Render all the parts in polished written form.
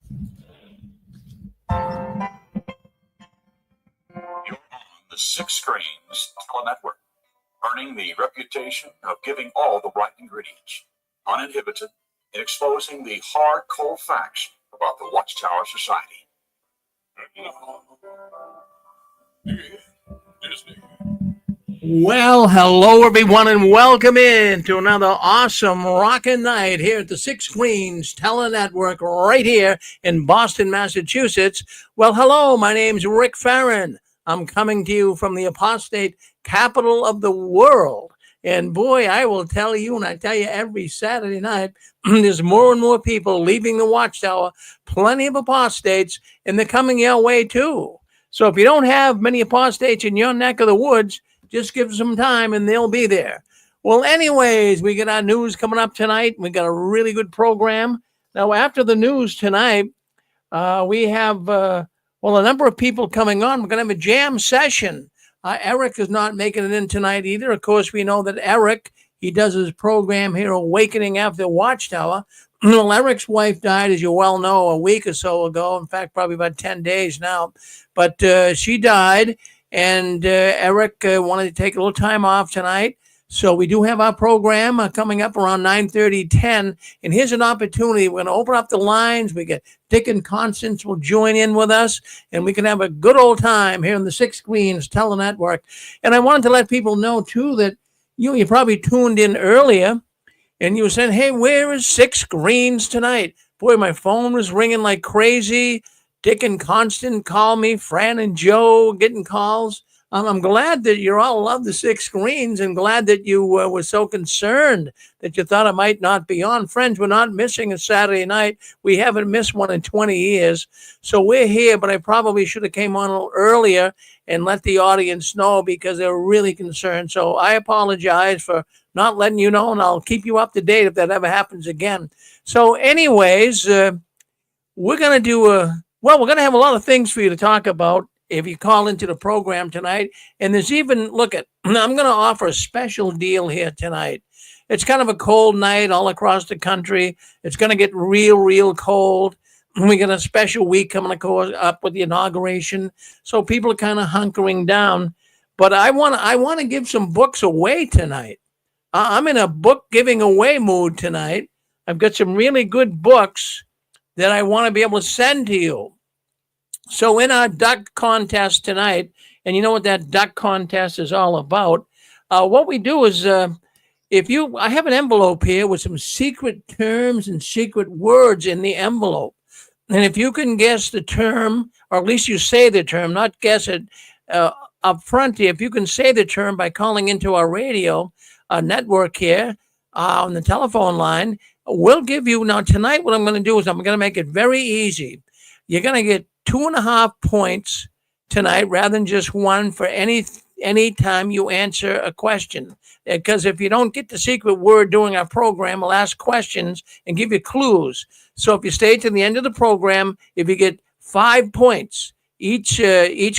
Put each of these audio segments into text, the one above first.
You're on the Six Screens Network, earning the reputation of giving all the right ingredients, uninhibited, in exposing the hard, cold facts about the Watchtower Society. Well, hello everyone, and welcome in to another awesome rockin' night here at the Six Screens Network right here in Boston, Massachusetts. Well, hello, my name's Rick Farron. I'm coming to you from the apostate capital of the world. And boy, I will tell you, and I tell you every Saturday night, there's more and more people leaving the Watchtower, plenty of apostates, and they're coming your way too. So if you don't have many apostates in your neck of the woods, just give them time and they'll be there. Well, anyways, we got our news coming up tonight. We got a really good program. Now, after the news tonight, we have, a number of people coming on. We're going to have a jam session. Eric is not making it in tonight either. Of course, we know that Eric, he does his program here, Awakening After Watchtower. Well, Eric's wife died, as you well know, a week or so ago. In fact, probably about 10 days now. But she died. And Eric wanted to take a little time off tonight. So we do have our program coming up around 9:30, 10. And here's an opportunity. We're going to open up the lines. We get Dick and Constance will join in with us. And we can have a good old time here in the Six Screens Telenetwork. And I wanted to let people know, too, that you probably tuned in earlier. And you were saying, hey, where is Six Screens tonight? Boy, my phone was ringing like crazy. Dick and Constant call me, Fran and Joe getting calls. I'm glad that you all love the Six Screens and glad that you were so concerned that you thought I might not be on. Friends, we're not missing a Saturday night. We haven't missed one in 20 years. So we're here, but I probably should have came on a little earlier and let the audience know because they're really concerned. So I apologize for not letting you know, and I'll keep you up to date if that ever happens again. So anyways, we're going to do we're going to have a lot of things for you to talk about if you call into the program tonight. And there's even, I'm going to offer a special deal here tonight. It's kind of a cold night all across the country. It's going to get real cold. We got a special week coming up with the inauguration. So people are kind of hunkering down. But I want to give some books away tonight. I'm in a book giving away mood tonight. I've got some really good books that I want to be able to send to you. So in our duck contest tonight, and you know what that duck contest is all about, what we do is I have an envelope here with some secret terms and secret words in the envelope. And if you can guess the term, or at least you say the term, not guess it up front, if you can say the term by calling into our radio network here on the telephone line, we'll give you, now tonight what I'm going to do is I'm going to make it very easy. You're going to get 2.5 points tonight rather than just one for any time you answer a question. Because if you don't get the secret word during our program, we'll ask questions and give you clues. So if you stay to the end of the program, if you get 5 points, each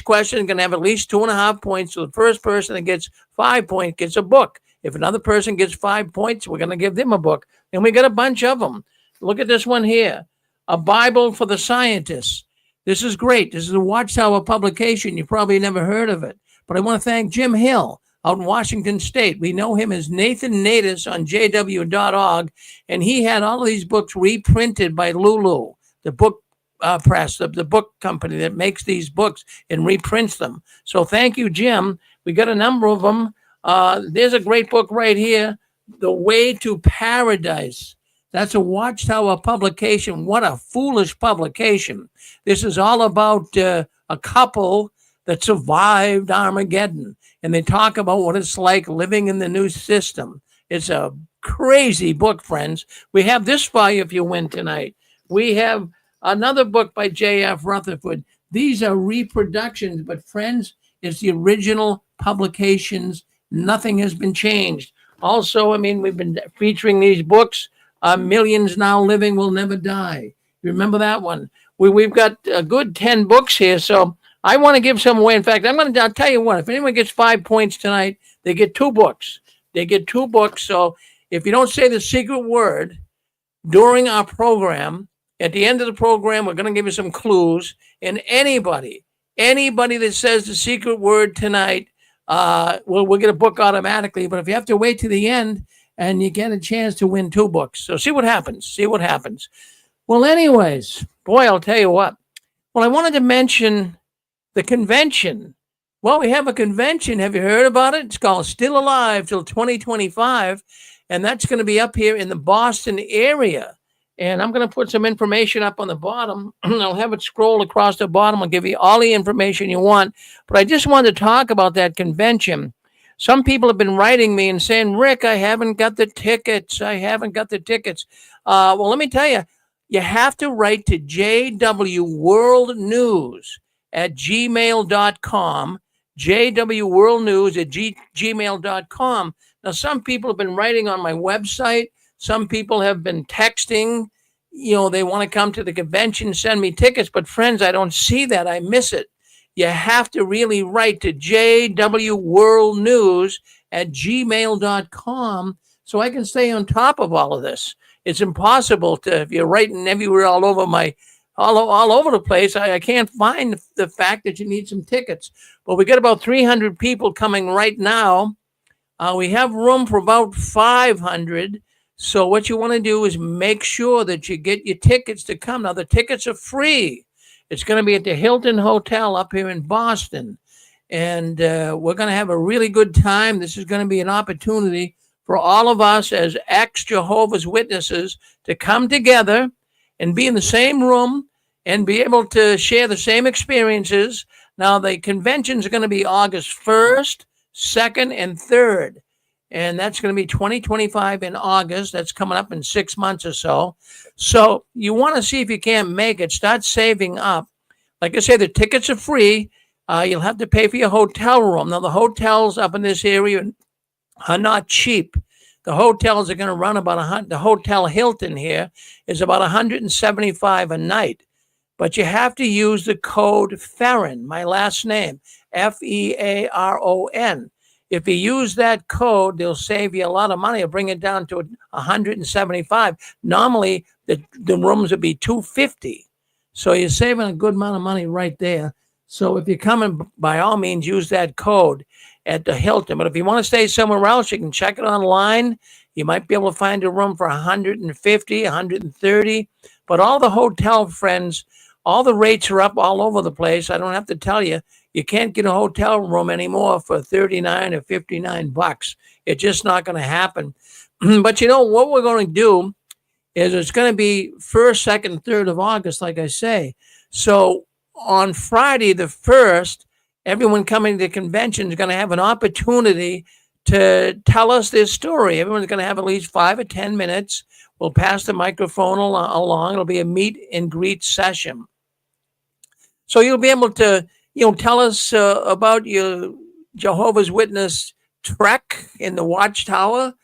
question is going to have at least 2.5 points. So the first person that gets 5 points gets a book. If another person gets 5 points, we're going to give them a book. And we got a bunch of them. Look at this one here. A Bible for the Scientists. This is great. This is a Watchtower publication. You probably never heard of it. But I want to thank Jim Hill out in Washington State. We know him as Nathan Natus on JW.org. And he had all of these books reprinted by Lulu, the book press, the book company that makes these books and reprints them. So thank you, Jim. We got a number of them. There's a great book right here, The Way to Paradise. That's a Watchtower publication. What a foolish publication. This is all about a couple that survived Armageddon. And they talk about what it's like living in the new system. It's a crazy book, friends. We have this for you if you win tonight. We have another book by J.F. Rutherford. These are reproductions, but friends, it's the original publications. Nothing has been changed. Also, we've been featuring these books. Millions Now Living Will Never Die. Remember that one? We've got a good 10 books here, so I want to give some away. In fact, I'll tell you what, if anyone gets 5 points tonight, they get 2 books. They get 2 books, so if you don't say the secret word during our program, At the end of the program, we're going to give you some clues. And anybody that says the secret word tonight, we'll get a book automatically. But if you have to wait to the end, and you get a chance to win 2 books. So see what happens. See what happens. Well, anyways, boy, I'll tell you what. Well, I wanted to mention the convention. Well, we have a convention. Have you heard about it? It's called Still Alive till 2025. And that's going to be up here in the Boston area. And I'm going to put some information up on the bottom. I'll have it scroll across the bottom. I'll give you all the information you want. But I just wanted to talk about that convention. Some people have been writing me and saying, Rick, I haven't got the tickets. I haven't got the tickets. Well, let me tell you, you have to write to jwworldnews@gmail.com, jwworldnews@gmail.com. Now, some people have been writing on my website. Some people have been texting. They want to come to the convention, send me tickets. But friends, I don't see that. I miss it. You have to really write to jwworldnews@gmail.com so I can stay on top of all of this. It's impossible to, if you're writing everywhere all over the place, I can't find the fact that you need some tickets. But we got about 300 people coming right now. We have room for about 500. So what you want to do is make sure that you get your tickets to come. Now, the tickets are free. It's going to be at the Hilton Hotel up here in Boston. And we're going to have a really good time. This is going to be an opportunity for all of us as ex-Jehovah's Witnesses to come together and be in the same room and be able to share the same experiences. Now, the conventions are going to be August 1st, 2nd, and 3rd. And that's going to be 2025 in August. That's coming up in 6 months or so. So you want to see if you can't make it. Start saving up. Like I say, the tickets are free. You'll have to pay for your hotel room. Now, the hotels up in this area are not cheap. The hotels are going to run about the Hotel Hilton here is about $175 a night. But you have to use the code FERRON, my last name, FEARON. If you use that code, they'll save you a lot of money. It'll bring it down to $175. Normally, the rooms would be $250. So you're saving a good amount of money right there. So if you're coming, by all means, use that code at the Hilton. But if you want to stay somewhere else, you can check it online. You might be able to find a room for $150, $130. But all the hotel friends, all the rates are up all over the place. I don't have to tell you. You can't get a hotel room anymore for $39 or $59. It's just not going to happen. But what we're going to do is it's going to be 1st, 2nd, 3rd of August, like I say. So on Friday the 1st, everyone coming to the convention is going to have an opportunity to tell us their story. Everyone's going to have at least 5 or 10 minutes. We'll pass the microphone along. It'll be a meet and greet session. So you'll be able to tell us about your Jehovah's Witness trek in the Watchtower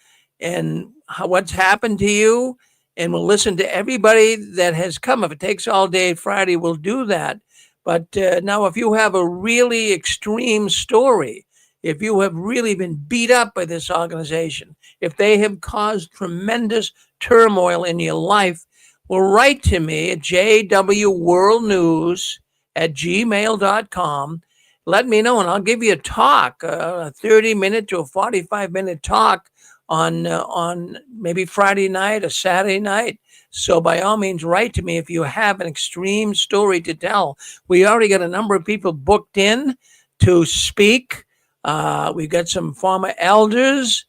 and what's happened to you. And we'll listen to everybody that has come. If it takes all day Friday, we'll do that. But now, if you have a really extreme story, if you have really been beat up by this organization, if they have caused tremendous turmoil in your life, well, write to me at jwworldnews@gmail.com. Let me know, and I'll give you a talk, a 30-minute to a 45-minute talk on maybe Friday night or Saturday night. So by all means, write to me if you have an extreme story to tell. We already got a number of people booked in to speak. We've got some former elders.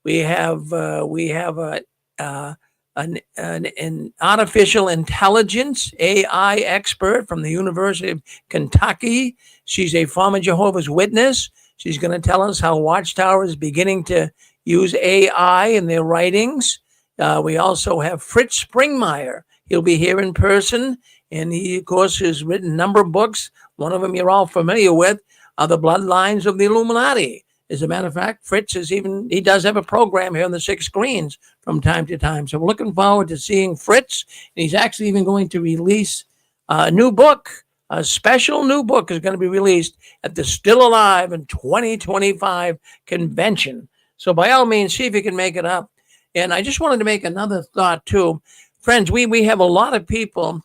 We have an artificial intelligence AI expert from the University of Kentucky. She's a former Jehovah's Witness. She's going to tell us how Watchtower is beginning to use AI in their writings. We also have Fritz Springmeier. He'll be here in person, and he, of course, has written a number of books. One of them you're all familiar with, The Bloodlines of the Illuminati. As a matter of fact, Fritz he does have a program here on the 6 Screens from time to time. So we're looking forward to seeing Fritz. And he's actually even going to release a new book. A special new book is going to be released at the Still Alive in 2025 convention. So by all means, see if you can make it up. And I just wanted to make another thought too. friends, we have a lot of people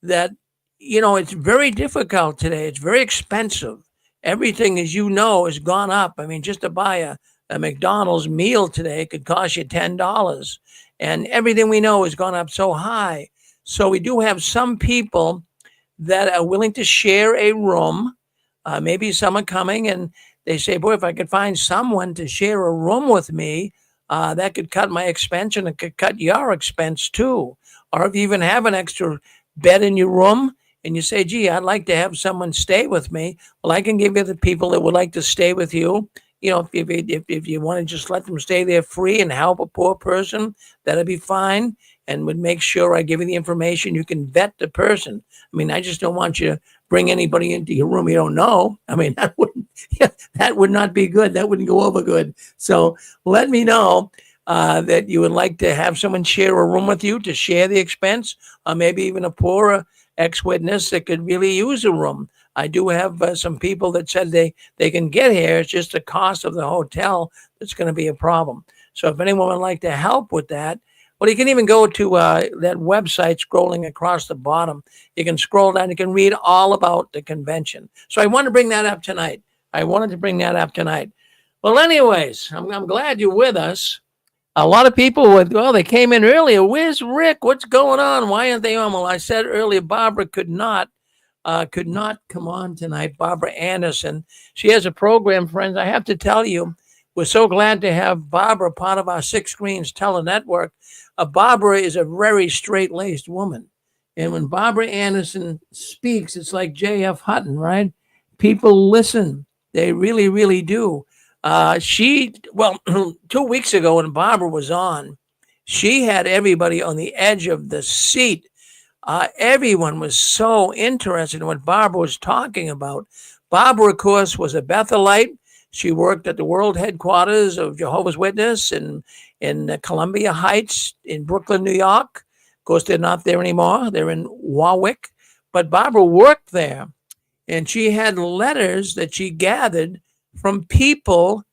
that, it's very difficult today. It's very expensive. Everything, as you know, has gone up. I mean, just to buy a McDonald's meal today could cost you $10. And everything we know has gone up so high. So we do have some people that are willing to share a room. Maybe someone coming and they say, boy, if I could find someone to share a room with me, that could cut my expense and it could cut your expense too. Or if you even have an extra bed in your room and you say, gee, I'd like to have someone stay with me. Well, I can give you the people that would like to stay with you. If you want to just let them stay there free and help a poor person, that'd be fine. And would make sure I give you the information. You can vet the person. I mean, I just don't want you to bring anybody into your room you don't know. I mean, that would not be good. That wouldn't go over good. So let me know that you would like to have someone share a room with you to share the expense, or maybe even a poorer ex-witness that could really use a room. I do have some people that said they can get here. It's just the cost of the hotel that's going to be a problem. So if anyone would like to help with that, well, you can even go to that website scrolling across the bottom. You can scroll down. You can read all about the convention. So I want to bring that up tonight. Well, anyways, I'm glad you're with us. A lot of people they came in earlier. Where's Rick? What's going on? Why aren't they on? Well, I said earlier, Barbara could not come on tonight. Barbara Anderson. She has a program, friends. I have to tell you, we're so glad to have Barbara part of our Six Screens Tele-Network. Barbara is a very straight-laced woman. And when Barbara Anderson speaks, it's like J.F. Hutton, right? People listen. They really, really do. 2 weeks ago when Barbara was on, she had everybody on the edge of the seat. Everyone was so interested in what Barbara was talking about. Barbara, of course, was a Bethelite. She worked at the world headquarters of Jehovah's Witness in Columbia Heights in Brooklyn, New York. Of course, they're not there anymore. They're in Warwick. But Barbara worked there, and she had letters that she gathered from people,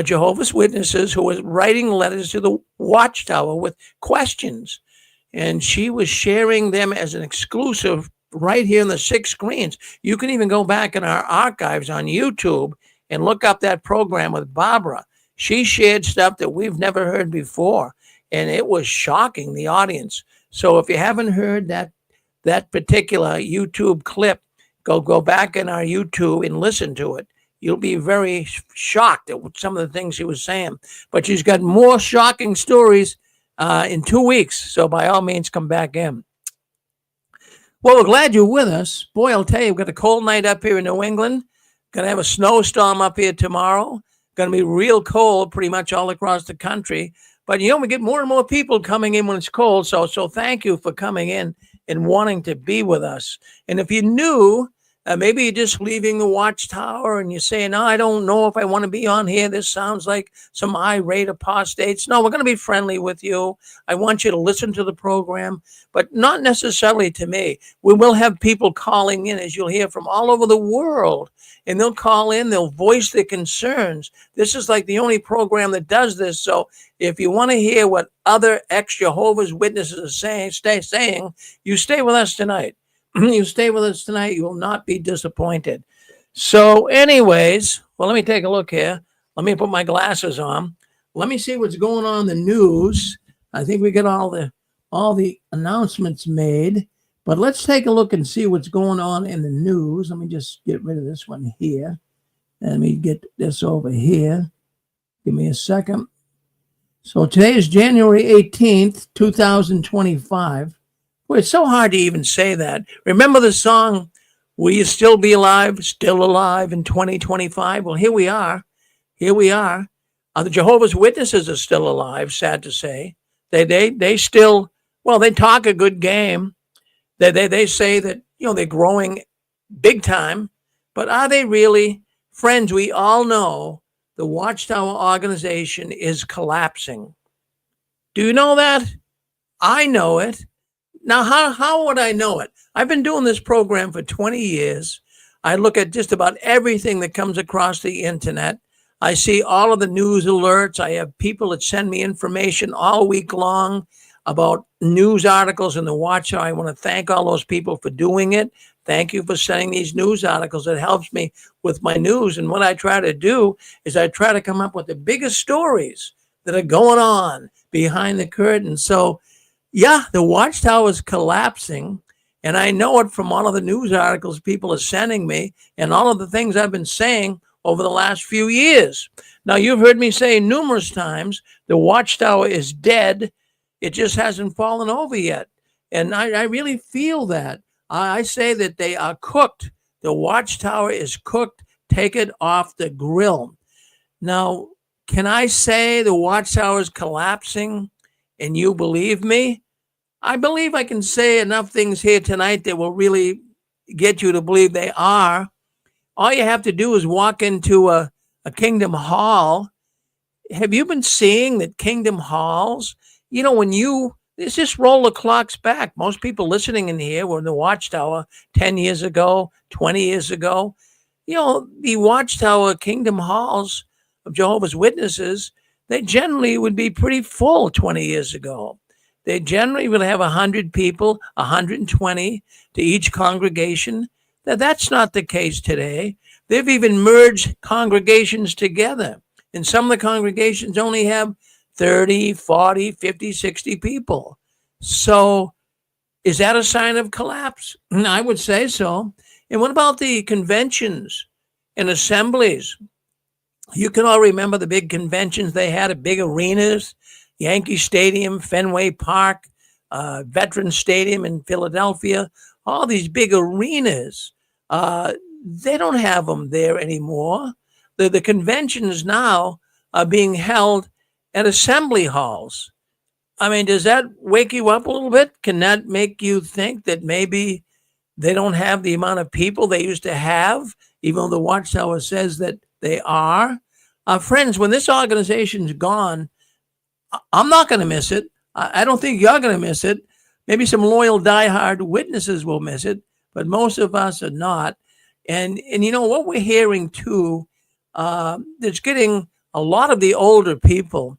Jehovah's Witnesses, who were writing letters to the Watchtower with questions. And she was sharing them as an exclusive right here in the Six Screens. You can even go back in our archives on YouTube and look up that program with Barbara. She shared stuff that we've never heard before, and it was shocking the audience. So if you haven't heard that particular YouTube clip, go back in our YouTube and listen to it. You'll be very shocked at some of the things she was saying. But she's got more shocking stories in 2 weeks. So by all means, come back in. Well, we're glad you're with us. Boy, I'll tell you, we've got a cold night up here in New England. Going to have a snowstorm up here tomorrow. Going to be real cold pretty much all across the country. But, we get more and more people coming in when it's cold. So thank you for coming in and wanting to be with us. And if you're new, maybe you're just leaving the Watchtower and you're saying, no, I don't know if I want to be on here. This sounds like some irate apostates. No, we're going to be friendly with you. I want you to listen to the program, but not necessarily to me. We will have people calling in, as you'll hear, from all over the world. And they'll call in, they'll voice their concerns. This is like the only program that does this. So if you want to hear what other ex-Jehovah's Witnesses are saying, you stay with us tonight. You stay with us tonight, you will not be disappointed. So anyways, well, let me take a look here. Let me put my glasses on. Let me see what's going on in the news. I think we got all the announcements made. But let's take a look and see what's going on in the news. Let me just get rid of this one here. Let me get this over here. Give me a second. So today is January 18th, 2025. Well, it's so hard to even say that. Remember the song, Will You Still Be Alive, Still Alive in 2025? Well, here we are. The Jehovah's Witnesses are still alive, sad to say. They still, they talk a good game. They say that, they're growing big time, but are they really? Friends, we all know the Watchtower organization is collapsing. Do you know that? I know it. Now, how would I know it? I've been doing this program for 20 years. I look at just about everything that comes across the internet. I see all of the news alerts. I have people that send me information all week long about news articles in the Watchtower. I want to thank all those people for doing it. Thank you for sending these news articles. It helps me with my news. And what I try to do is I try to come up with the biggest stories that are going on behind the curtain. So, yeah, the Watchtower is collapsing. And I know it from all of the news articles people are sending me and all of the things I've been saying over the last few years. Now, you've heard me say numerous times the Watchtower is dead. It just hasn't fallen over yet. And I really feel that. I say that they are cooked. The Watchtower is cooked. Take it off the grill. Now, can I say the Watchtower is collapsing and you believe me? I believe I can say enough things here tonight that will really get you to believe they are. All you have to do is walk into a Kingdom Hall. Have you been seeing that Kingdom Halls? When let's just roll the clocks back. Most people listening in here were in the Watchtower 10 years ago, 20 years ago. The Watchtower Kingdom Halls of Jehovah's Witnesses, they generally would be pretty full 20 years ago. They generally would have 100 people, 120 to each congregation. That's not the case today. They've even merged congregations together. And some of the congregations only have 30, 40, 50, 60 people. So is that a sign of collapse? I would say so. And what about the conventions and assemblies? You can all remember the big conventions they had at big arenas, Yankee Stadium, Fenway Park, Veterans Stadium in Philadelphia, all these big arenas. They don't have them there anymore. The conventions now are being held at assembly halls. I mean, does that wake you up a little bit? Can that make you think that maybe they don't have the amount of people they used to have, even though the Watchtower says that they are? Friends, when this organization's gone, I'm not going to miss it. I don't think you're going to miss it. Maybe some loyal, diehard witnesses will miss it, but most of us are not. And what we're hearing too, it's getting a lot of the older people,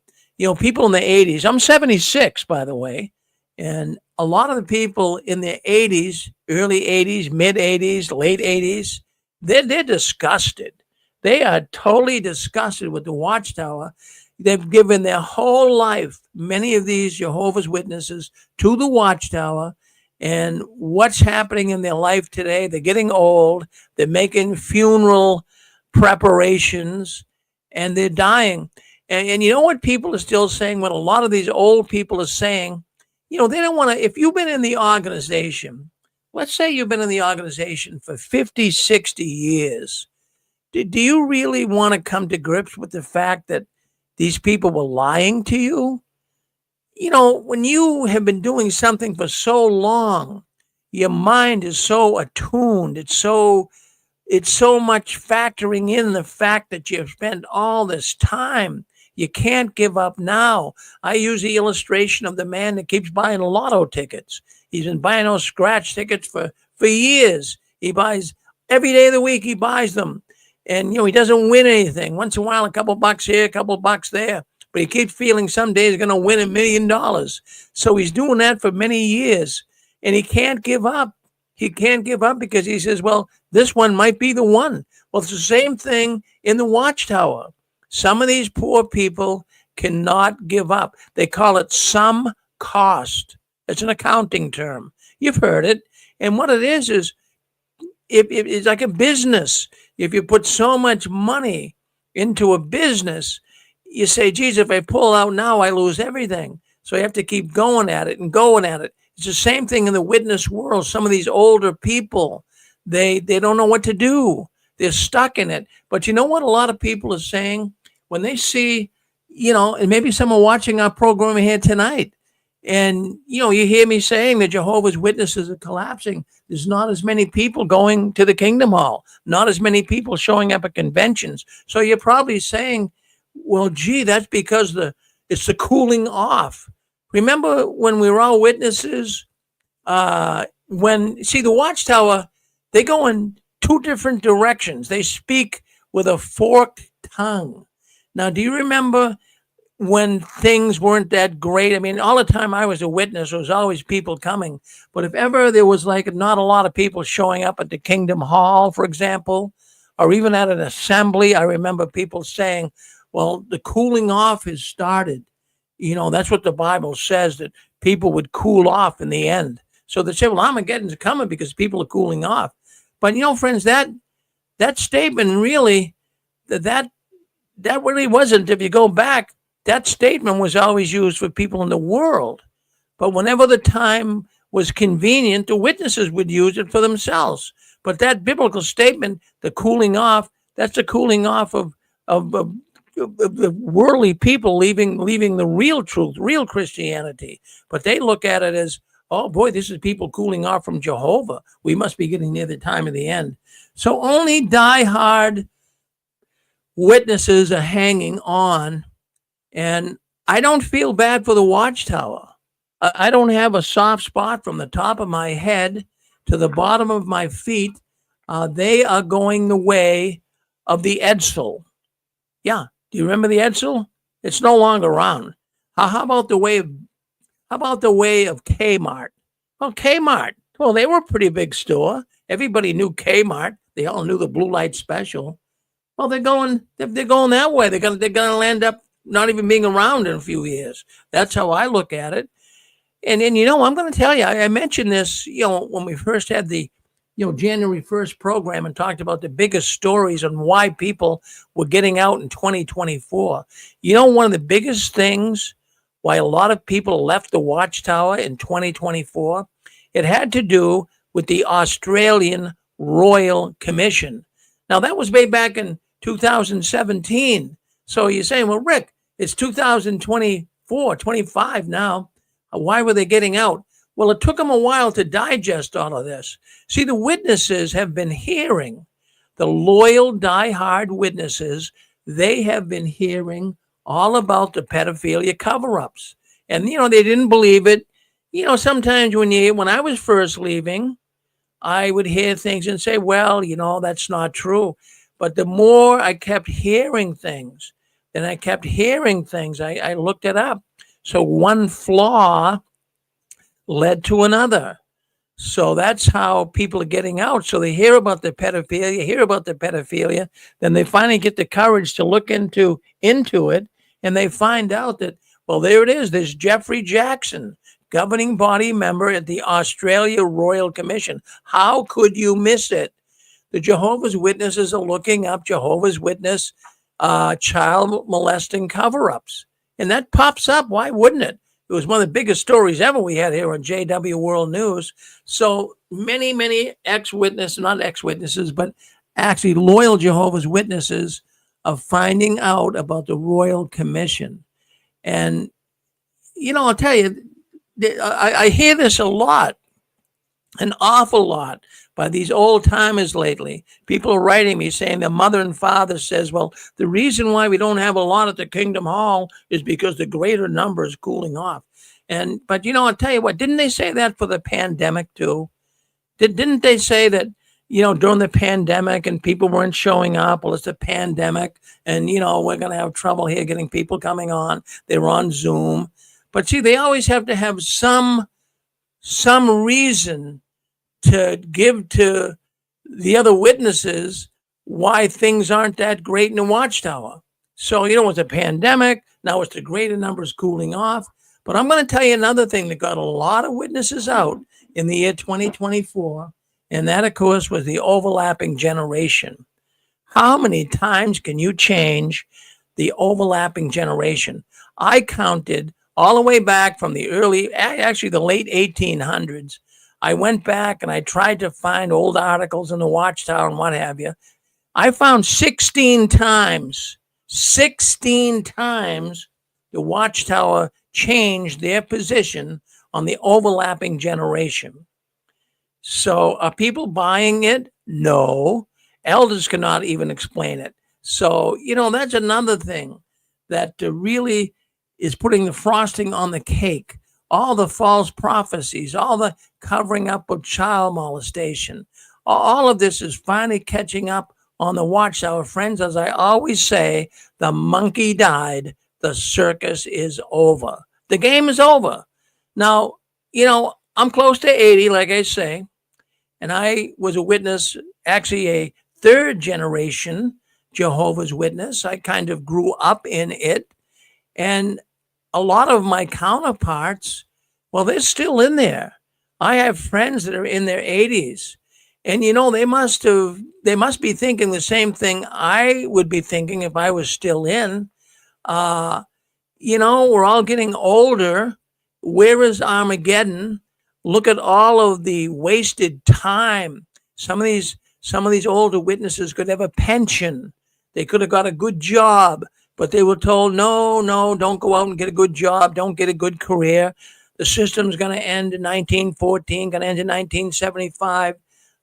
people in the 80s. I'm 76, by the way. And a lot of the people in the 80s, early 80s, mid 80s, late 80s, they're disgusted. They are totally disgusted with the Watchtower. They've given their whole life, many of these Jehovah's Witnesses, to the Watchtower. And what's happening in their life today, they're getting old. They're making funeral preparations and they're dying. And you know what people are still saying? What a lot of these old people are saying, they don't want to, if you've been in the organization, let's say you've been in the organization for 50, 60 years. Do you really want to come to grips with the fact that these people were lying to you? When you have been doing something for so long, your mind is so attuned. It's so much factoring in the fact that you've spent all this time. You can't give up now. I use the illustration of the man that keeps buying lotto tickets. He's been buying those scratch tickets for years. He buys every day of the week. He buys them. And, he doesn't win anything. Once in a while, a couple bucks here, a couple bucks there. But he keeps feeling someday he's going to win $1 million. So he's doing that for many years. And he can't give up. He can't give up because he says, well, this one might be the one. Well, it's the same thing in the Watchtower. Some of these poor people cannot give up. They call it sum cost. It's an accounting term. You've heard it. And what it is it's like a business. If you put so much money into a business, you say, geez, if I pull out now, I lose everything. So you have to keep going at it and going at it. It's the same thing in the witness world. Some of these older people, they don't know what to do. They're stuck in it. But you know what a lot of people are saying? When they see, and maybe some are watching our program here tonight, and, you hear me saying that Jehovah's Witnesses are collapsing. There's not as many people going to the Kingdom Hall, not as many people showing up at conventions. So you're probably saying, well, gee, that's because it's the cooling off. Remember when we were all witnesses? The Watchtower, they go in two different directions. They speak with a forked tongue. Now, do you remember when things weren't that great. I mean, all the time I was a witness, there was always people coming. But if ever there was like not a lot of people showing up at the Kingdom Hall, for example, or even at an assembly, I remember people saying, well, the cooling off has started. That's what the Bible says, that people would cool off in the end. So they say, well, Armageddon's coming because people are cooling off. But, friends, that statement really, that really wasn't, if you go back, that statement was always used for people in the world. But whenever the time was convenient, the witnesses would use it for themselves. But that biblical statement, the cooling off, that's the cooling off of the worldly people leaving the real truth, real Christianity. But they look at it as, oh boy, this is people cooling off from Jehovah. We must be getting near the time of the end. So only diehard witnesses are hanging on. And I don't feel bad for the Watchtower. I don't have a soft spot from the top of my head to the bottom of my feet. They are going the way of the Edsel. Yeah. Do you remember the Edsel? It's no longer around. How about the way of Kmart? Well, Kmart. Well, they were a pretty big store. Everybody knew Kmart. They all knew the blue light special. Well, they're going that way. They're gonna end up not even being around in a few years. That's how I look at it. And then, I'm going to tell you, I mentioned this, when we first had the, January 1st program and talked about the biggest stories on why people were getting out in 2024. One of the biggest things why a lot of people left the Watchtower in 2024, it had to do with the Australian Royal Commission. Now, that was way back in 2017. So you're saying, well, Rick, it's 2024, 25 now. Why were they getting out? Well, it took them a while to digest all of this. See, the witnesses have been hearing, the loyal, diehard witnesses, they have been hearing all about the pedophilia cover-ups. And, they didn't believe it. Sometimes when I was first leaving, I would hear things and say, well, that's not true. But the more I kept hearing things, I looked it up. So one flaw led to another. So that's how people are getting out. So they hear about the pedophilia, then they finally get the courage to look into it, and they find out that, well, there it is. There's Jeffrey Jackson, governing body member at the Australia Royal Commission. How could you miss it? The Jehovah's Witnesses are looking up Jehovah's Witness child molesting cover-ups. And that pops up. Why wouldn't it? It was one of the biggest stories ever we had here on JW World News. So many, many not ex-witnesses, but actually loyal Jehovah's Witnesses are finding out about the Royal Commission. And, I'll tell you, I hear this a lot, an awful lot, by these old timers lately. People are writing me saying their mother and father says, well, the reason why we don't have a lot at the Kingdom Hall is because the greater number is cooling off. But I'll tell you what, didn't they say that for the pandemic too? Didn't they say that, during the pandemic and people weren't showing up? Well, it's a pandemic and, we're going to have trouble here getting people coming on. They were on Zoom. But see, they always have to have some reason to give to the other witnesses why things aren't that great in the Watchtower. So, it's a pandemic. Now it's the greater numbers cooling off. But I'm going to tell you another thing that got a lot of witnesses out in the year 2024. And that, of course, was the overlapping generation. How many times can you change the overlapping generation? I counted all the way back from the late 1800s. I went back and I tried to find old articles in the Watchtower and what have you. I found 16 times the Watchtower changed their position on the overlapping generation. So are people buying it? No. Elders cannot even explain it. So, that's another thing that really is putting the frosting on the cake. All the false prophecies, all the covering up of child molestation, all of this is finally catching up on the Watchtower. Friends, as I always say, the monkey died the circus is over. The game is over. Now, I'm close to 80, like I say, and I was a witness, actually a third generation Jehovah's Witness. I kind of grew up in it. And a lot of my counterparts, well, they're still in there. I have friends that are in their 80s. And they must be thinking the same thing I would be thinking if I was still in. Uh, we're all getting older. Where is Armageddon? Look at all of the wasted time. Some of these older witnesses could have a pension. They could have got a good job, but they were told, no, no, don't go out and get a good job. Don't get a good career. The system's going to end in 1914, going to end in 1975.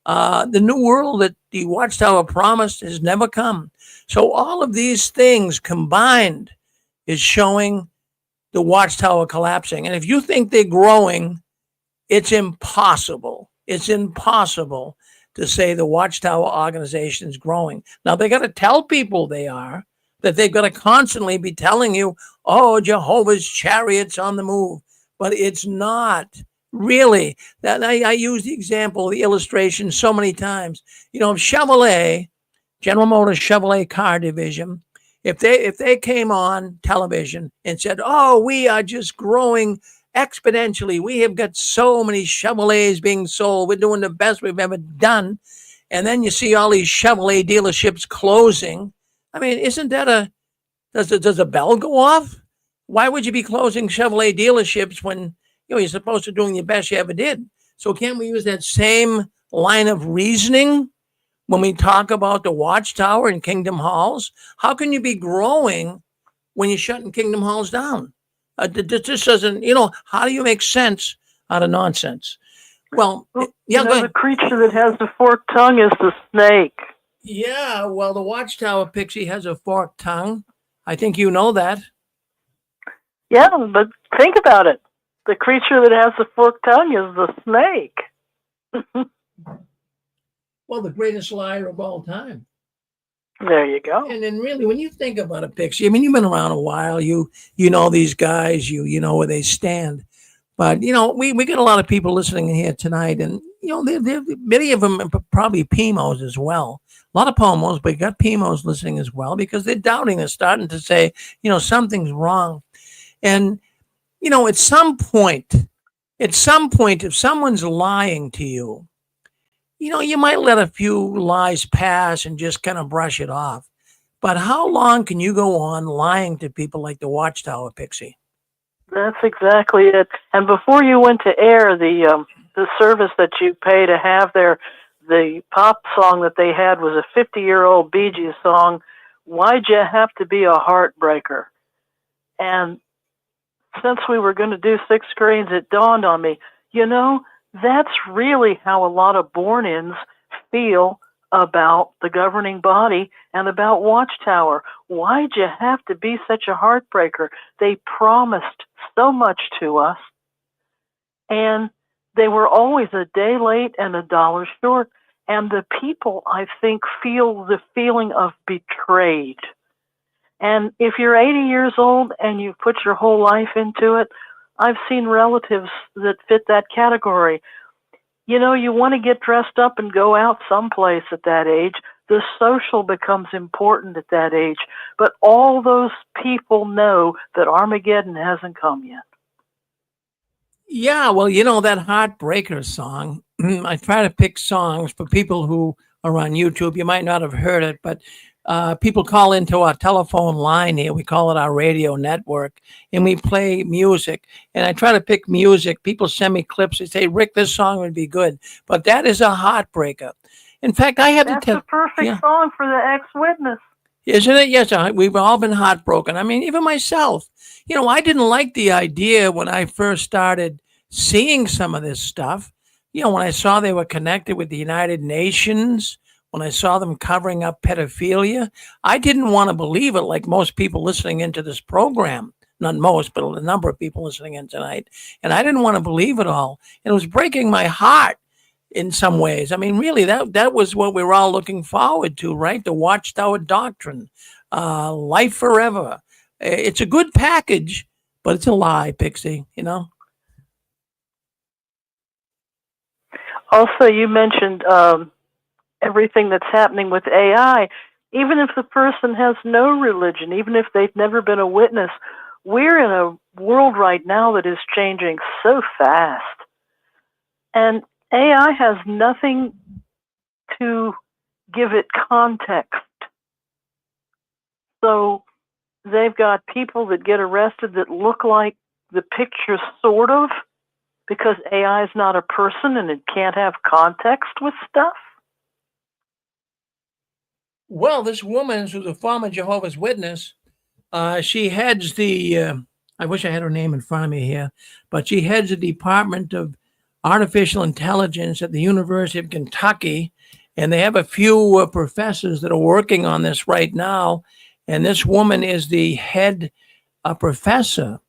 The new world that the Watchtower promised has never come. So all of these things combined is showing the Watchtower collapsing. And if you think they're growing, it's impossible. It's impossible to say the Watchtower organization is growing. Now, they got to tell people they are, that they've got to constantly be telling you, oh, Jehovah's chariots on the move. But it's not really. That I use the example, the illustration so many times. Chevrolet, General Motors Chevrolet car division, if they came on television and said, oh, we are just growing exponentially. We have got so many Chevrolets being sold. We're doing the best we've ever done. And then you see all these Chevrolet dealerships closing. I mean, isn't that does a bell go off? Why would you be closing Chevrolet dealerships when you're supposed to be doing the best you ever did? So can't we use that same line of reasoning when we talk about the Watchtower and Kingdom Halls? How can you be growing when you're shutting Kingdom Halls down? This doesn't, how do you make sense out of nonsense? Well, yeah, the creature that has the forked tongue is the snake. Yeah, well, the Watchtower Pixie has a forked tongue. I think you know that. Yeah, but think about it. The creature that has the forked tongue is the snake. Well, the greatest liar of all time. There you go. And then really, when you think about a Pixie, I mean, you've been around a while. You know these guys. You know where they stand. But, we get a lot of people listening here tonight. And, many of them are probably PMOs as well. A lot of POMOs, but you got PMOs listening as well because they're doubting. They're starting to say, something's wrong. And, at some point, if someone's lying to you, you might let a few lies pass and just kind of brush it off. But how long can you go on lying to people like the Watchtower Pixie? That's exactly it. And before you went to air, the service that you pay to have there, the pop song that they had was a 50-year-old Bee Gees song, Why'd You Have to Be a Heartbreaker? And since we were going to do 6 screens, it dawned on me, that's really how a lot of born-ins feel about the governing body and about Watchtower. Why'd you have to be such a heartbreaker? They promised so much to us, and they were always a day late and $1 short. And the people, I think, feel the feeling of betrayed. And if you're 80 years old and you've put your whole life into it, I've seen relatives that fit that category. You want to get dressed up and go out someplace at that age. The social becomes important at that age. But all those people know that Armageddon hasn't come yet. Yeah, well, that Heartbreaker song, I try to pick songs for people who are on YouTube. You might not have heard it, but people call into our telephone line here. We call it our radio network, and we play music. And I try to pick music. People send me clips. They say, Rick, this song would be good. But that is a heartbreaker. In fact, I have That's to tell... the perfect song for the ex-witness. Isn't it? Yes, we've all been heartbroken. I mean, even myself. I didn't like the idea when I first started seeing some of this stuff. When I saw they were connected with the United Nations, when I saw them covering up pedophilia, I didn't want to believe it like most people listening into this program. Not most, but a number of people listening in tonight. And I didn't want to believe it all. And it was breaking my heart in some ways. I mean, really, that was what we were all looking forward to, right? The Watchtower Doctrine, life forever. It's a good package, but it's a lie, Pixie, you know? Also, you mentioned everything that's happening with AI. Even if the person has no religion, even if they've never been a witness, we're in a world right now that is changing so fast. And AI has nothing to give it context. So they've got people that get arrested that look like the picture, sort of, because AI is not a person and it can't have context with stuff. Well, this woman who's a former Jehovah's Witness, she heads the, I wish I had her name in front of me here, but she heads the Department of Artificial Intelligence at the University of Kentucky. And they have a few professors that are working on this right now. And this woman is the head professor.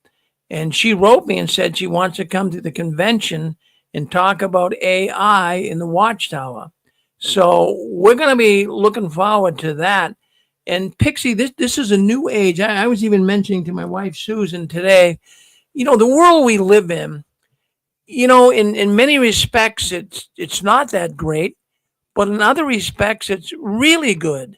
And she wrote me and said she wants to come to the convention and talk about AI in the Watchtower. So we're going to be looking forward to that. And Pixie, this is a new age. I was even mentioning to my wife Susan today, you know, the world we live in, you know, in many respects it's not that great, but in other respects it's really good.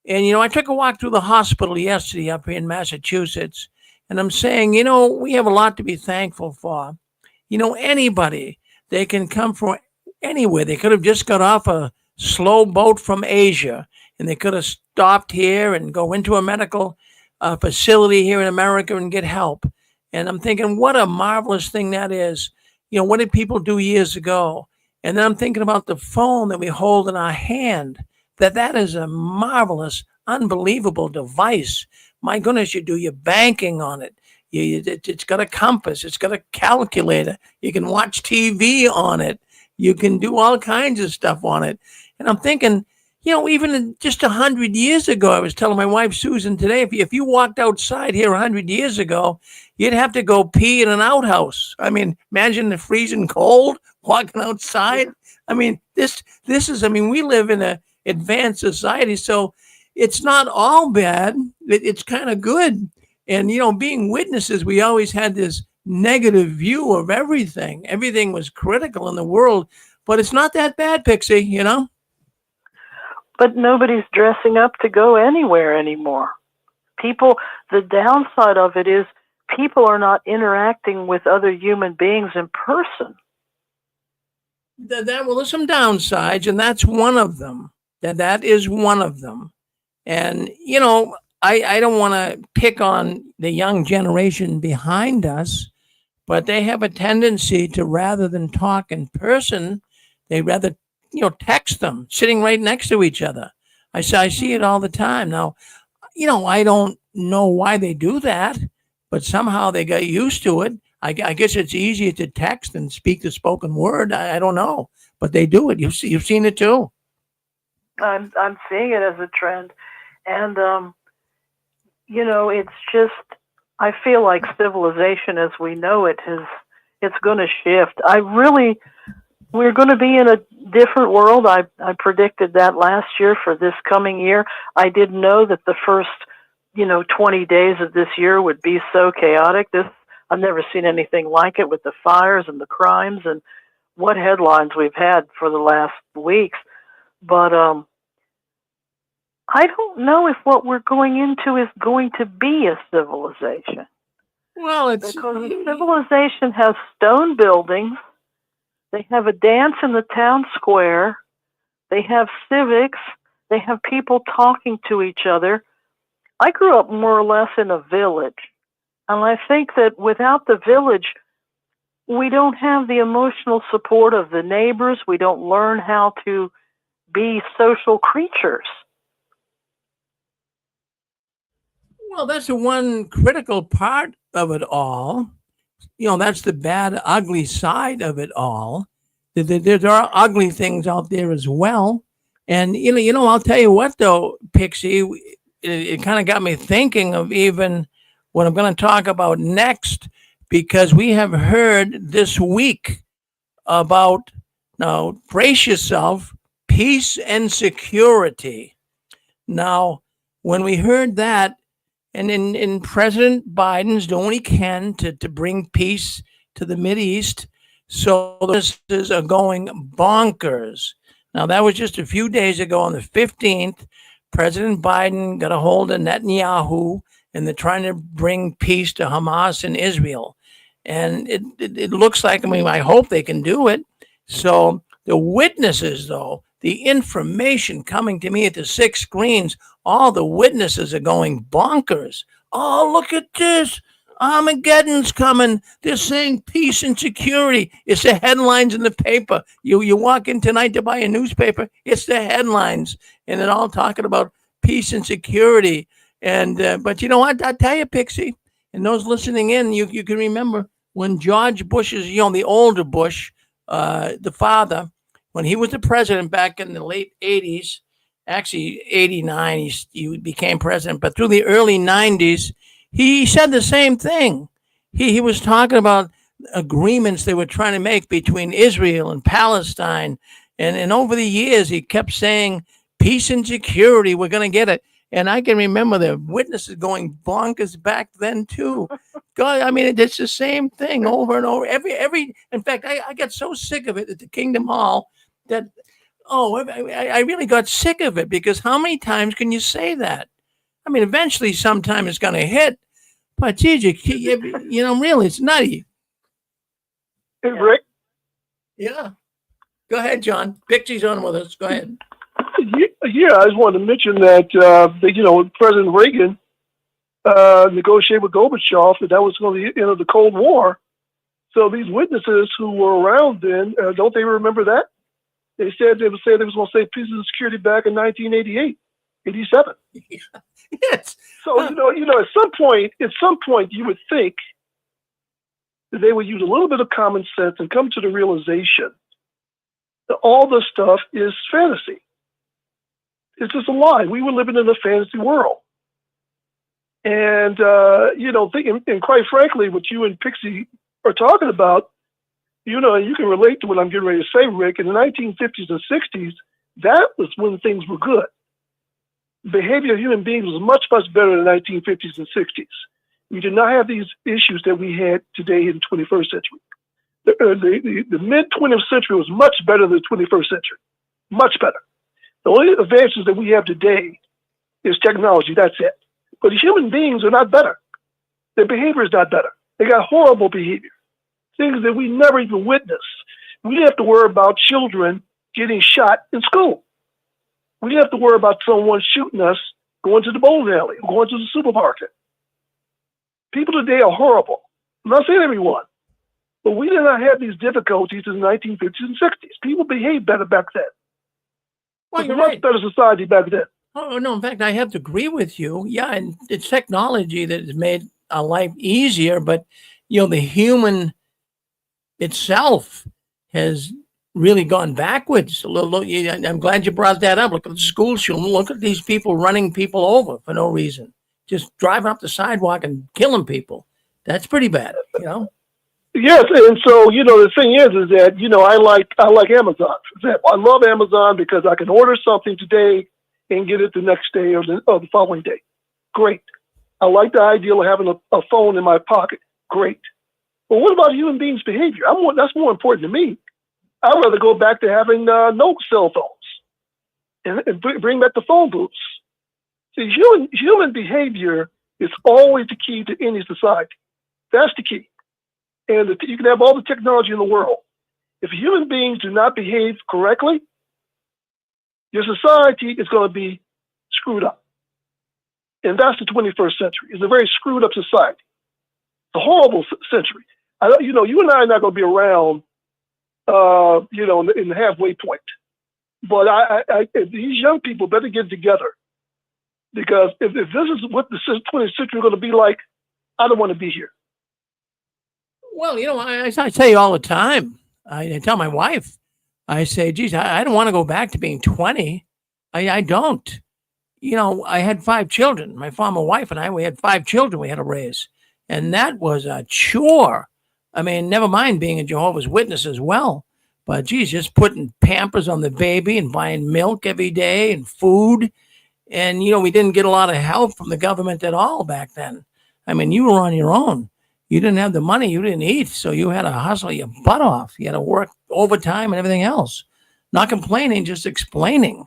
And you know, I took a walk through the hospital yesterday up here in Massachusetts, and I'm saying, you know, we have a lot to be thankful for. You know, anybody, they can come from anywhere. They could have just got off a slow boat from Asia and they could have stopped here and go into a medical facility here in America and get help. And I'm thinking, what a marvelous thing that is. You know, what did people do years ago? And then I'm thinking about the phone that we hold in our hand, that is a marvelous, unbelievable device. My goodness, you do your banking on it. It's got a compass. It's got a calculator. You can watch TV on it. You can do all kinds of stuff on it. And I'm thinking, you know, even just 100 years ago, I was telling my wife Susan today, if you walked outside here 100 years ago, you'd have to go pee in an outhouse. I mean, imagine the freezing cold walking outside. I mean, this is. I mean, we live in a advanced society, so it's not all bad. It's kind of good. And, you know, being witnesses, we always had this negative view of everything. Everything was critical in the world, but it's not that bad, Pixie, you know? But nobody's dressing up to go anywhere anymore. People, the downside of it is people are not interacting with other human beings in person. Well, there's some downsides, and that's one of them. That is one of them. And, you know, I don't want to pick on the young generation behind us, but they have a tendency to, rather than talk in person, they rather, you know, text them sitting right next to each other. I see it all the time. Now, you know, I don't know why they do that, but somehow they got used to it. I guess it's easier to text than speak the spoken word. I don't know, but they do it. You've seen it too. I'm seeing it as a trend, and you know, it's just, I feel like civilization as we know it it's going to shift. We're going to be in a different world. I predicted that last year for this coming year. I didn't know that the first, 20 days of this year would be so chaotic. I've never seen anything like it with the fires and the crimes and what headlines we've had for the last weeks. But I don't know if what we're going into is going to be a civilization. Well, because a civilization has stone buildings. They have a dance in the town square. They have civics. They have people talking to each other. I grew up more or less in a village. And I think that without the village, we don't have the emotional support of the neighbors. We don't learn how to be social creatures. Well, that's the one critical part of it all. You know, that's the bad, ugly side of it all. There are ugly things out there as well. And, I'll tell you what, though, Pixie, it kind of got me thinking of even what I'm going to talk about next, because we have heard this week about, now, brace yourself, peace and security. Now, when we heard that, And President Biden's doing what he can to bring peace to the Mideast. So the businesses are going bonkers. Now, that was just a few days ago on the 15th. President Biden got a hold of Netanyahu, and they're trying to bring peace to Hamas and Israel. And it looks like, I mean, I hope they can do it. So the witnesses, though, the information coming to me at the 6 screens, all the witnesses are going bonkers. Oh, look at this. Armageddon's coming. They're saying peace and security. It's the headlines in the paper. You walk in tonight to buy a newspaper, it's the headlines. And they're all talking about peace and security. And but you know what? I tell you, Pixie, and those listening in, you can remember when George Bush's, the older Bush, the father, when he was the president back in the late 80s, actually 89, he became president, but through the early 90s, he said the same thing. He was talking about agreements they were trying to make between Israel and Palestine. And over the years, he kept saying, peace and security, we're going to get it. And I can remember the witnesses going bonkers back then, too. God, I mean, it's the same thing over and over. In fact, I got so sick of it at the Kingdom Hall that, I really got sick of it, because how many times can you say that? I mean, eventually, sometime it's going to hit. But, geez, really, it's nutty. Hey, Rick? Yeah. Go ahead, John. Pixie's on with us. Go ahead. Yeah, I just wanted to mention that, President Reagan negotiated with Gorbachev that was going to be the end of the Cold War. So these witnesses who were around then, don't they remember that? They said they was going to say peace and security back in 1988, 87. Yes. So, at some point, you would think that they would use a little bit of common sense and come to the realization that all this stuff is fantasy. It's just a lie. We were living in a fantasy world. And, and quite frankly, what you and Pixie are talking about, you can relate to what I'm getting ready to say, Rick. In the 1950s and 60s, that was when things were good. Behavior of human beings was much, much better in the 1950s and 60s. We did not have these issues that we had today in the 21st century. The mid-20th century was much better than the 21st century. Much better. The only advances that we have today is technology. That's it. But human beings are not better. Their behavior is not better. They got horrible behavior. Things that we never even witnessed. We didn't have to worry about children getting shot in school. We didn't have to worry about someone shooting us going to the bowling alley or going to the supermarket. People today are horrible. I'm not saying everyone, but we did not have these difficulties in the 1950s and 60s. People behaved better back then. Well, it was a much better society back then. Oh, no, in fact, I have to agree with you. Yeah, and it's technology that has made our life easier, but, the human itself has really gone backwards. I'm glad you brought that up. Look at the school shooting. Look at these people running people over for no reason. Just driving up the sidewalk and killing people. That's pretty bad, Yes, and so the thing is that I like Amazon. For example, I love Amazon because I can order something today and get it the next day or the following day. Great. I like the idea of having a phone in my pocket. Great. But what about human beings' behavior? That's more important to me. I'd rather go back to having no cell phones and bring back the phone booths. See, human behavior is always the key to any society. That's the key. And you can have all the technology in the world. If human beings do not behave correctly, your society is going to be screwed up. And that's the 21st century. It's a very screwed up society. It's a horrible century. You and I are not going to be around, in the halfway point. But these young people better get together. Because if this is what the 20th century is going to be like, I don't want to be here. Well, I say all the time. I tell my wife, I say, geez, I don't want to go back to being 20. I don't. I had 5 children. My former wife and we had 5 children we had to raise. And that was a chore. I mean, never mind being a Jehovah's Witness as well. But, geez, just putting Pampers on the baby and buying milk every day and food. And, we didn't get a lot of help from the government at all back then. I mean, you were on your own. You didn't have the money. You didn't eat. So you had to hustle your butt off. You had to work overtime and everything else. Not complaining, just explaining.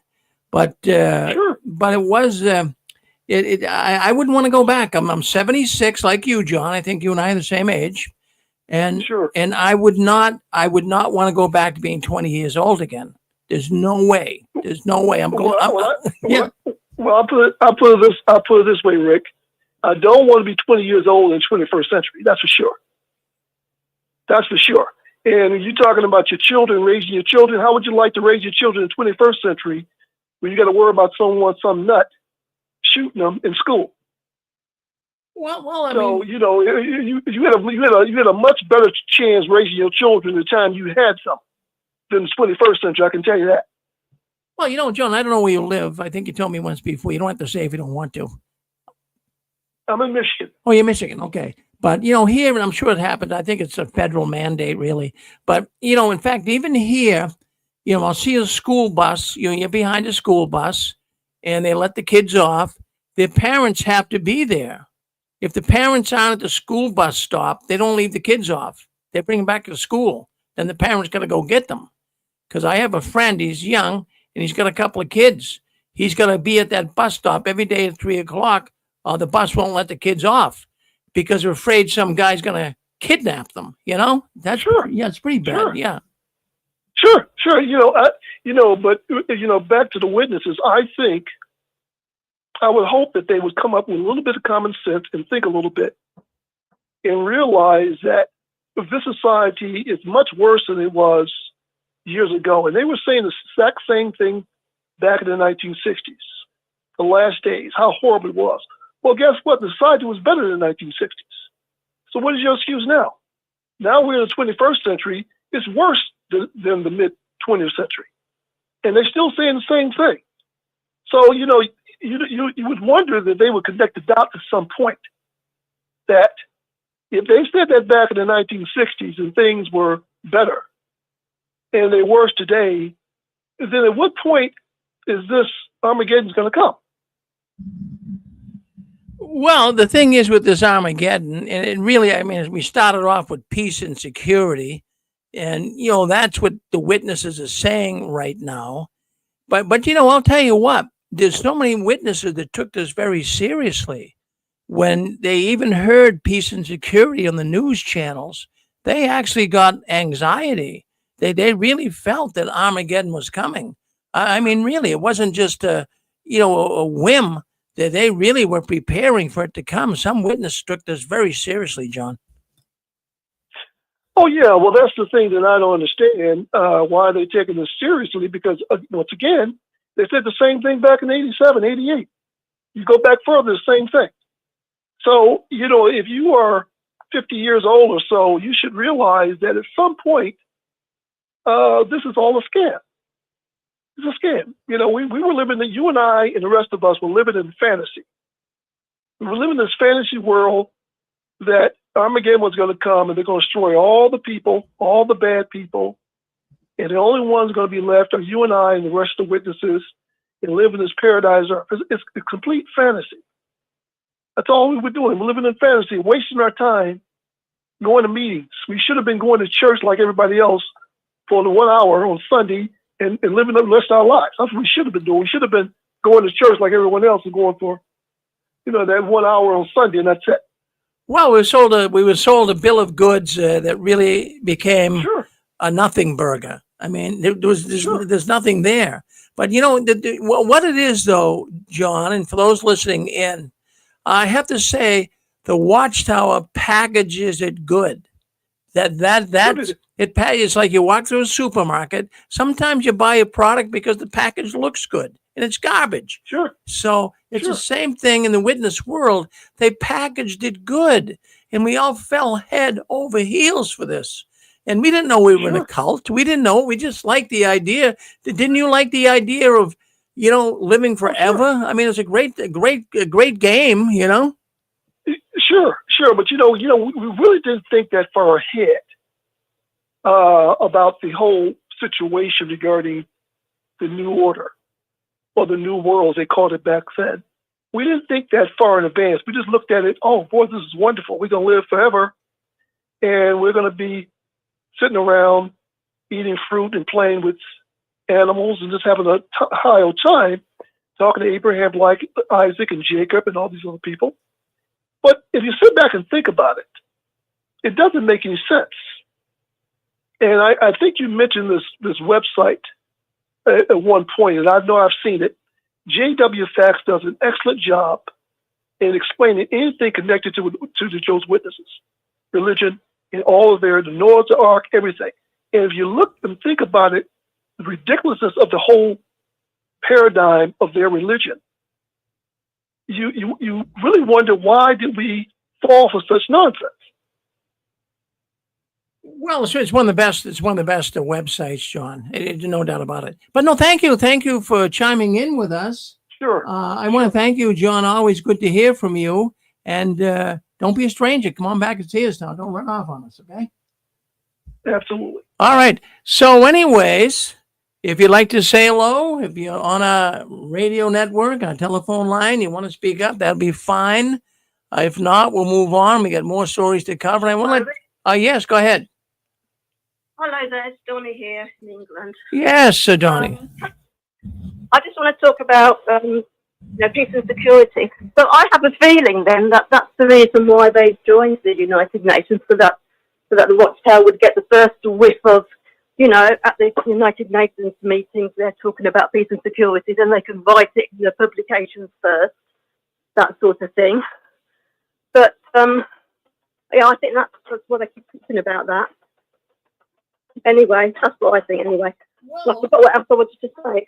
But Sure. but it was I wouldn't want to go back. I'm 76 like you, John. I think you and I are the same age. And Sure. and I would not want to go back to being 20 years old again. There's no way. There's no way. I'm going. Yeah. Well, I'll put it this way, Rick. I don't want to be 20 years old in the 21st century. That's for sure. That's for sure. And you're talking about your children, raising your children. How would you like to raise your children in the 21st century when you got to worry about some nut shooting them in school? Well, I So mean, you had a much better chance raising your children the time you had some than the 21st century. I can tell you that. well, John, I don't know where you live. I think you told me once before. You don't have to say if you don't want to. I'm in Michigan. Oh, you're Michigan. Okay. But, here, and I'm sure it happened. I think it's a federal mandate, really. But, in fact, even here, I'll see a school bus. You're behind a school bus and they let the kids off. Their parents have to be there. If the parents aren't at the school bus stop, they don't leave the kids off. They bring them back to school. Then the parents got to go get them. Because I have a friend, he's young, and he's got a couple of kids. He's got to be at that bus stop every day at 3:00. The bus won't let the kids off because they're afraid some guy's going to kidnap them. That's Sure. Yeah, it's pretty bad. Sure. Yeah. Sure. But back to the witnesses. I think I would hope that they would come up with a little bit of common sense and think a little bit and realize that this society is much worse than it was years ago. And they were saying the exact same thing back in the 1960s, the last days, how horrible it was. Well, guess what? The society was better than the 1960s. So what is your excuse now? Now we're in the 21st century. It's worse than the mid 20th century. And they're still saying the same thing. So, you would wonder that they would connect the dots at some point. That if they said that back in the 1960s and things were better and they're worse today, then at what point is this Armageddon going to come? Well, the thing is with this Armageddon, and it really, we started off with peace and security, and that's what the witnesses are saying right now. But I'll tell you what, there's so many witnesses that took this very seriously. When they even heard peace and security on the news channels, they actually got anxiety. They really felt that Armageddon was coming. Really, it wasn't just a whim. They really were preparing for it to come. Some witnesses took this very seriously, John. Oh, yeah. Well, that's the thing that I don't understand, why they're taking this seriously, because, once again, they said the same thing back in 87, 88. You go back further, the same thing. So, if you are 50 years old or so, you should realize that at some point, this is all a scam. It's a scam. We were living, you and I and the rest of us were living in fantasy. We were living in this fantasy world that Armageddon was going to come and they're going to destroy all the people, all the bad people. And the only ones going to be left are you and I and the rest of the witnesses and live in this paradise. It's a complete fantasy. That's all we were doing. We're living in fantasy, wasting our time going to meetings. We should have been going to church like everybody else for the 1 hour on Sunday and living the rest of our lives. That's what we should have been doing. We should have been going to church like everyone else and going for, that 1 hour on Sunday, and that's it. Well, we were sold a bill of goods that really became a nothing burger. There's nothing there. But what it is, though, John, and for those listening in, I have to say the Watchtower packages it good. It's like you walk through a supermarket. Sometimes you buy a product because the package looks good and it's garbage. Sure. So it's the same thing in the witness world. They packaged it good and we all fell head over heels for this. And we didn't know we were in a cult. We didn't know. We just liked the idea. Didn't you like the idea of, living forever? It's a great game, Sure. But, we really didn't think that far ahead about the whole situation regarding the new order or the New World, as they called it back then. We didn't think that far in advance. We just looked at it, oh, boy, this is wonderful. We're going to live forever, and we're going to be sitting around eating fruit and playing with animals and just having a high old time, talking to Abraham, like Isaac and Jacob and all these other people. But if you sit back and think about it, it doesn't make any sense. And I think you mentioned this website at one point, and I know I've seen it. J.W. Fax does an excellent job in explaining anything connected to the Jehovah's Witnesses, religion, and all of the Noah's Ark, everything. And if you look and think about it, the ridiculousness of the whole paradigm of their religion, you really wonder, why did we fall for such nonsense? Well, it's one of the best. It's one of the best websites, John. No doubt about it. But no, thank you for chiming in with us. Sure. I want to thank you, John. Always good to hear from you. And don't be a stranger. Come on back and see us now. Don't run off on us, okay? Absolutely. All right. So, anyways, if you'd like to say hello, if you're on a radio network, on a telephone line, you want to speak up, that'll be fine. If not, we'll move on. We got more stories to cover. I want to yes, go ahead. Hello there, it's Donnie here in England. Yes, Sir Donnie. I just want to talk about peace and security. So I have a feeling then that that's the reason why they joined the United Nations, so that the Watchtower would get the first whiff of, at the United Nations meetings, they're talking about peace and security, then they can write it in the publications first, that sort of thing. But I think that's what I keep thinking about that. Anyway, that's what I think anyway. Well, I forgot what else I wanted to say.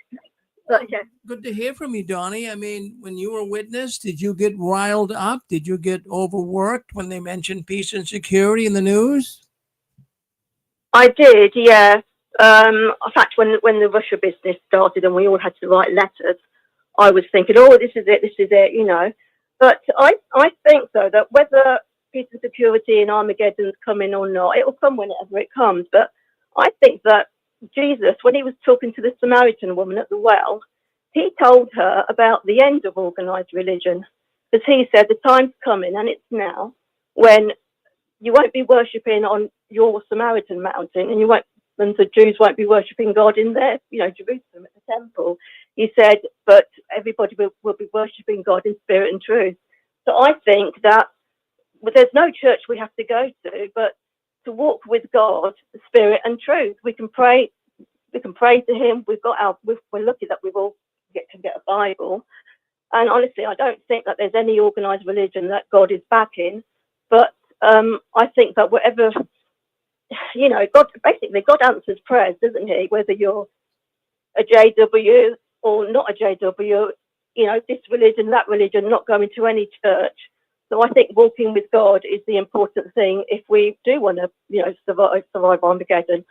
But, yeah. Good to hear from you, Donnie. I mean, when you were a witness, did you get riled up? Did you get overworked when they mentioned peace and security in the news? I did, yeah. In fact, when the Russia business started and we all had to write letters, I was thinking, oh, this is it, But I think, though, that whether peace and security in Armageddon's coming or not, it will come whenever it comes. But I think that Jesus, when he was talking to the Samaritan woman at the well, he told her about the end of organized religion. Because he said the time's coming, and it's now, when you won't be worshipping on your Samaritan mountain, and the Jews won't be worshipping God in their, Jerusalem at the temple. He said, but everybody will be worshipping God in spirit and truth. So I think that there's no church we have to go to, but to walk with God, spirit and truth. We can pray to him. We're lucky that we've all can get a Bible. And honestly, I don't think that there's any organized religion that God is backing. But I think that whatever, God answers prayers, doesn't he? Whether you're a JW or not a JW, this religion, that religion, not going to any church. So I think walking with God is the important thing if we do want to, survive Armageddon.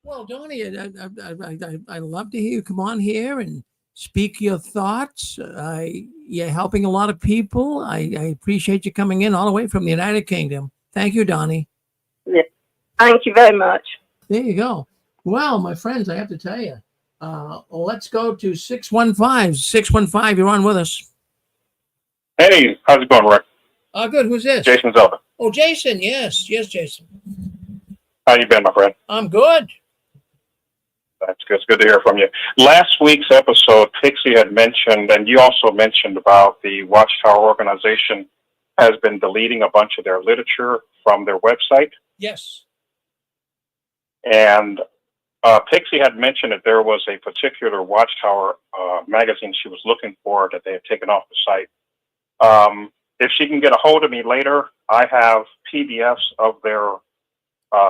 Well, Donnie, I love to hear you come on here and speak your thoughts. You're helping a lot of people. I appreciate you coming in all the way from the United Kingdom. Thank you, Donnie. Yeah. Thank you very much. There you go. Well, my friends, I have to tell you, let's go to 615. 615, you're on with us. Hey, how's it going, Rick? Good. Who's this? Jason Zelda. Oh, Jason. Yes, Jason. How you been, my friend? I'm good. That's good. It's good to hear from you. Last week's episode, Pixie had mentioned, and you also mentioned about the Watchtower organization has been deleting a bunch of their literature from their website. Yes. And Pixie had mentioned that there was a particular Watchtower magazine she was looking for that they had taken off the site. If she can get a hold of me later, I have PDFs of their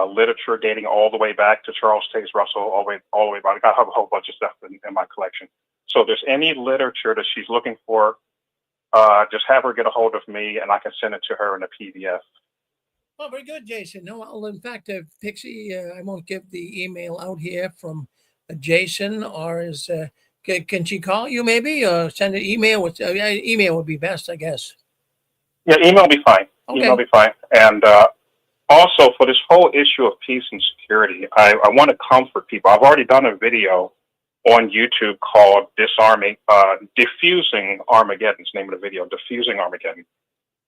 literature dating all the way back to Charles Taze Russell, all the way back. I have a whole bunch of stuff in my collection. So if there's any literature that she's looking for, just have her get a hold of me, and I can send it to her in a PDF. Oh, very good, Jason. No, well, in fact, Pixie, I won't give the email out here from Jason, or is can she call you maybe, or send an email? Email would be best, I guess. Yeah, email will be fine. Okay. Email will be fine. And also, for this whole issue of peace and security, I want to comfort people. I've already done a video on YouTube called Diffusing Armageddon. It's the name of the video, Diffusing Armageddon.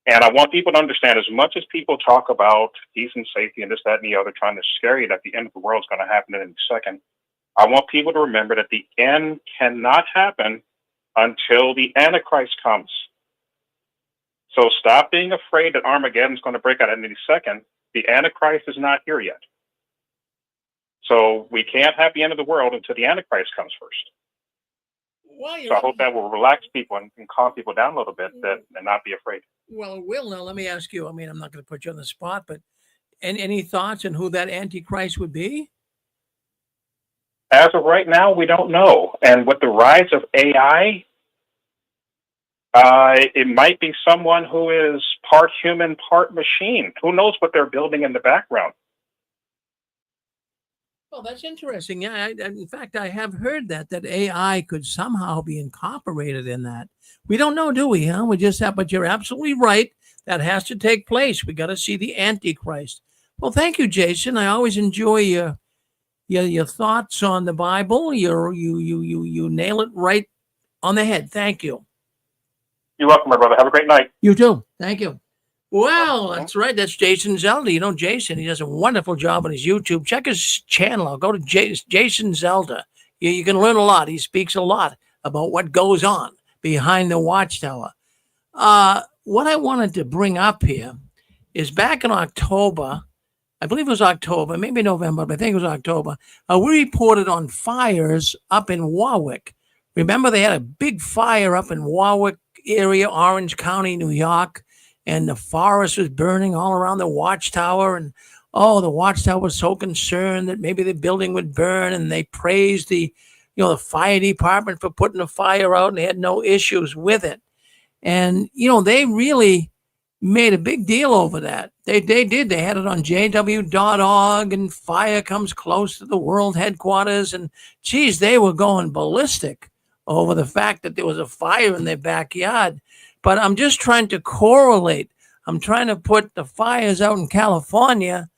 And I want people to understand, as much as people talk about peace and safety and this, that, and the other, trying to scare you that the end of the world is going to happen in a second, I want people to remember that the end cannot happen until the Antichrist comes. So stop being afraid that Armageddon is going to break out any second. The Antichrist is not here yet. So we can't have the end of the world until the Antichrist comes first. Well, so I hope that will relax people and calm people down a little bit and not be afraid. Well, Will, now let me ask you. I mean, I'm not going to put you on the spot, but any thoughts on who that Antichrist would be? As of right now, we don't know. And with the rise of AI, it might be someone who is part human, part machine. Who knows what they're building in the background? Well, that's interesting. Yeah, in fact, I have heard that AI could somehow be incorporated in that. We don't know, do we? Huh? We just have, but you're absolutely right. That has to take place. We got to see the Antichrist. Well, thank you, Jason. I always enjoy your thoughts on the Bible. You nail it right on the head. Thank you. You're welcome, my brother. Have a great night. You too. Thank you. Well, that's right. That's Jason Zelda. You know, Jason, he does a wonderful job on his YouTube. Check his channel out. Go to Jason Zelda. You can learn a lot. He speaks a lot about what goes on behind the Watchtower. What I wanted to bring up here is back in October, I believe it was October, maybe November, but I think it was October, we reported on fires up in Warwick. Remember, they had a big fire up in Warwick area, Orange County, New York, and the forest was burning all around the Watchtower. And, the Watchtower was so concerned that maybe the building would burn, and they praised the fire department for putting the fire out, and they had no issues with it. And, they really made a big deal over that. They did. They had it on JW.org, and fire comes close to the world headquarters. And, geez, they were going ballistic over the fact that there was a fire in their backyard. But I'm just trying to correlate. I'm trying to put the fires out in California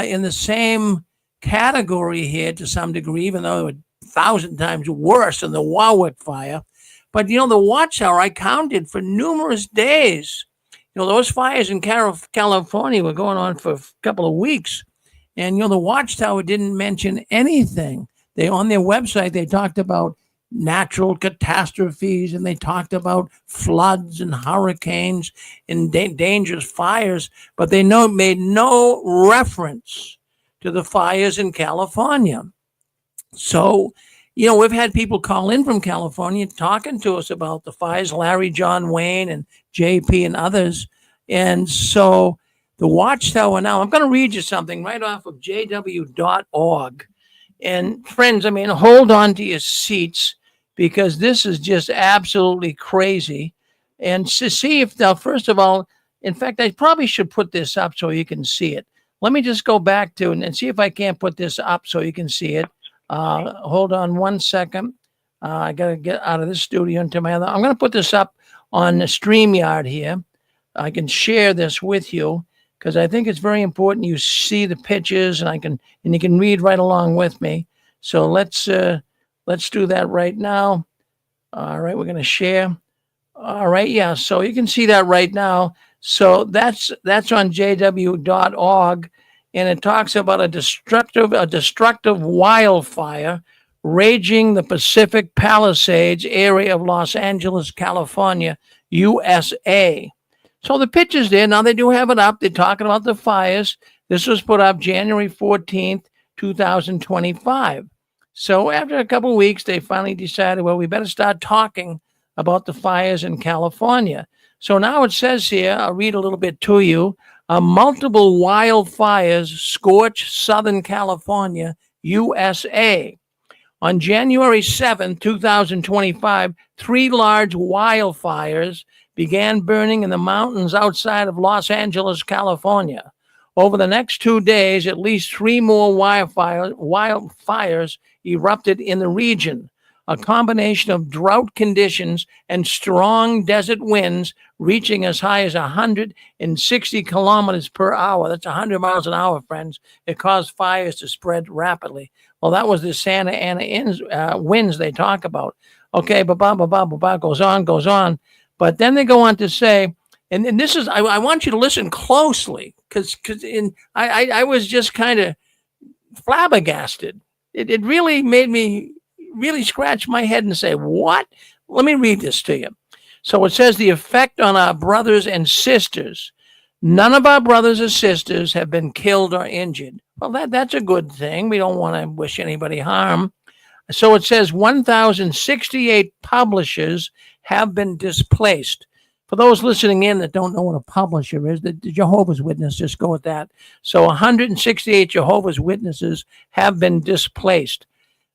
in the same category here to some degree, even though they were 1,000 times worse than the Warwick fire. But, the Watchtower, I counted for numerous days. Those fires in California were going on for a couple of weeks. And, the Watchtower didn't mention anything. On their website, they talked about natural catastrophes, and they talked about floods and hurricanes and dangerous fires, but they made no reference to the fires in California. So, we've had people call in from California talking to us about the fires, Larry, John Wayne, and JP and others. And so the Watchtower now, I'm going to read you something right off of jw.org. And friends, hold on to your seats, because this is just absolutely crazy. And to see if now, first of all, in fact, I probably should put this up so you can see it. Let me just go back to and see if I can't put this up so you can see it. Hold on one second. I got to get out of this studio into my other. I'm going to put this up on the StreamYard here. I can share this with you because I think it's very important you see the pictures, and you can read right along with me. So let's do that right now. All right, we're going to share. All right, yeah. So you can see that right now. So that's on jw.org, and it talks about a destructive wildfire raging the Pacific Palisades area of Los Angeles, California, USA. So the pictures there, now they do have it up. They're talking about the fires. This was put up January 14th, 2025. So after a couple of weeks, they finally decided, well, we better start talking about the fires in California. So now it says here, I'll read a little bit to you, multiple wildfires scorch Southern California, USA. On January 7th, 2025, 3 large wildfires began burning in the mountains outside of Los Angeles, California. Over the next 2 days, at least 3 more wildfires erupted in the region. A combination of drought conditions and strong desert winds reaching as high as 160 kilometers per hour. That's 100 miles an hour, friends. It caused fires to spread rapidly. Well, that was the Santa Ana winds they talk about. Okay, goes on. But then they go on to say, and this is, I want you to listen closely because I was just kind of flabbergasted. It really made me really scratch my head and say, what? Let me read this to you. So it says the effect on our brothers and sisters. None of our brothers or sisters have been killed or injured. Well, that's a good thing. We don't want to wish anybody harm. So it says 1,068 publishers have been displaced. For those listening in that don't know what a publisher is, the Jehovah's Witnesses, just go with that. So 168 Jehovah's Witnesses have been displaced.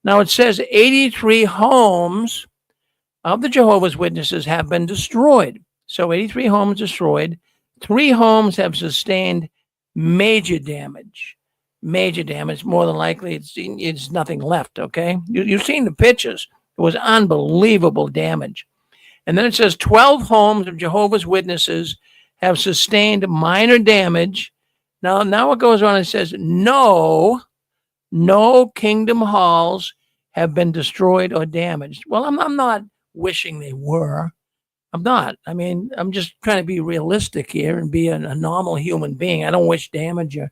Now it says 83 homes of the Jehovah's Witnesses have been destroyed. So 83 homes destroyed. 3 homes have sustained major damage. Major damage. More than likely, it's nothing left, okay? You've seen the pictures. It was unbelievable damage. And then it says 12 homes of Jehovah's Witnesses have sustained minor damage. Now it goes on and says, no kingdom halls have been destroyed or damaged. Well, I'm not wishing they were. I'm not. I mean, I'm just trying to be realistic here and be a normal human being. I don't wish damage or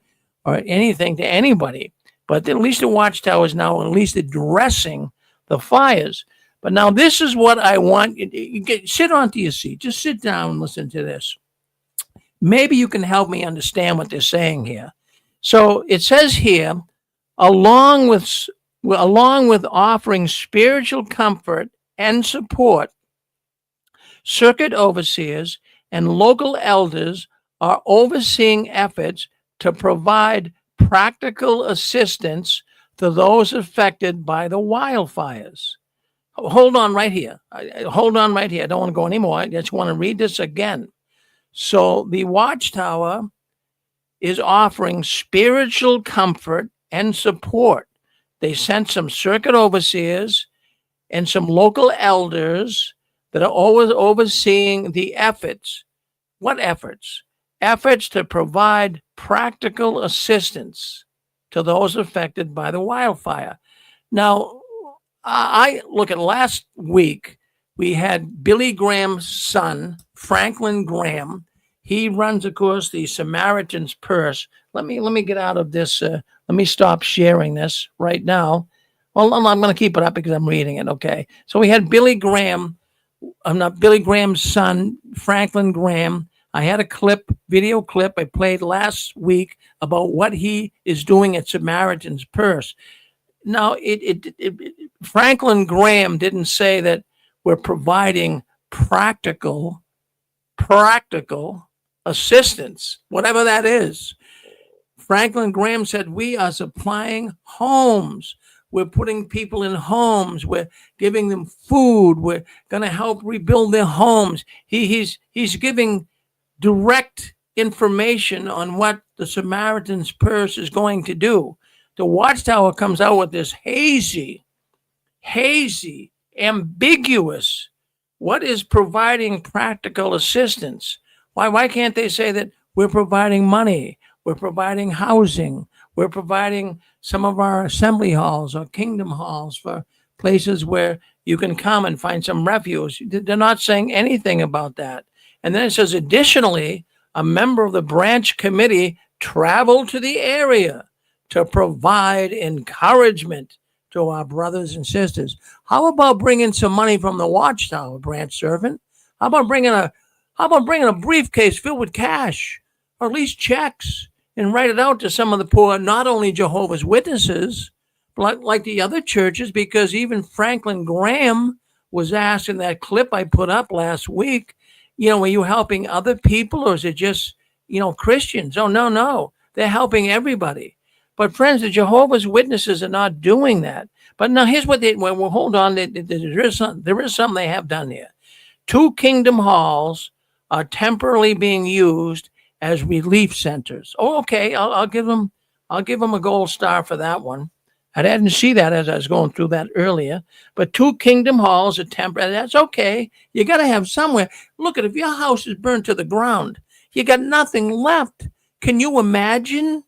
anything to anybody. But at least the Watchtower is now at least addressing the fires. But now this is what I want you to sit onto your seat. Just sit down and listen to this. Maybe you can help me understand what they're saying here. So it says here, along with offering spiritual comfort and support, circuit overseers and local elders are overseeing efforts to provide practical assistance to those affected by the wildfires. Hold on right here. I don't want to go anymore. I just want to read this again. So the Watchtower is offering spiritual comfort and support. They sent some circuit overseers and some local elders that are always overseeing the efforts. What efforts? Efforts to provide practical assistance to those affected by the wildfire. Now, I look at last week, we had Billy Graham's son, Franklin Graham. He runs, of course, the Samaritan's Purse. Let me get out of this. Let me stop sharing this right now. Well, I'm going to keep it up because I'm reading it. Okay. So we had Billy Graham's son, Franklin Graham. I had a video clip I played last week about what he is doing at Samaritan's Purse. Now, Franklin Graham didn't say that we're providing practical assistance, whatever that is. Franklin Graham said we are supplying homes. We're putting people in homes. We're giving them food. We're going to help rebuild their homes. He's giving direct information on what the Samaritan's Purse is going to do. The Watchtower comes out with this hazy, ambiguous. What is providing practical assistance? Why can't they say that we're providing money, we're providing housing, we're providing some of our assembly halls or kingdom halls for places where you can come and find some refuge? They're not saying anything about that. And then it says, additionally, a member of the branch committee traveled to the area to provide encouragement to our brothers and sisters. How about bringing some money from the Watchtower, branch servant? How about bringing a briefcase filled with cash, or at least checks, and write it out to some of the poor, not only Jehovah's Witnesses, but like the other churches, because even Franklin Graham was asked in that clip I put up last week, are you helping other people, or is it just, Christians? Oh, no, they're helping everybody. But friends, the Jehovah's Witnesses are not doing that. But now here's what hold on. There is something they have done here. 2 kingdom halls are temporarily being used as relief centers. Oh, okay. I'll give them a gold star for that one. I didn't see that as I was going through that earlier. But 2 kingdom halls are temporary. That's okay. You got to have somewhere. Look at if your house is burned to the ground, you got nothing left. Can you imagine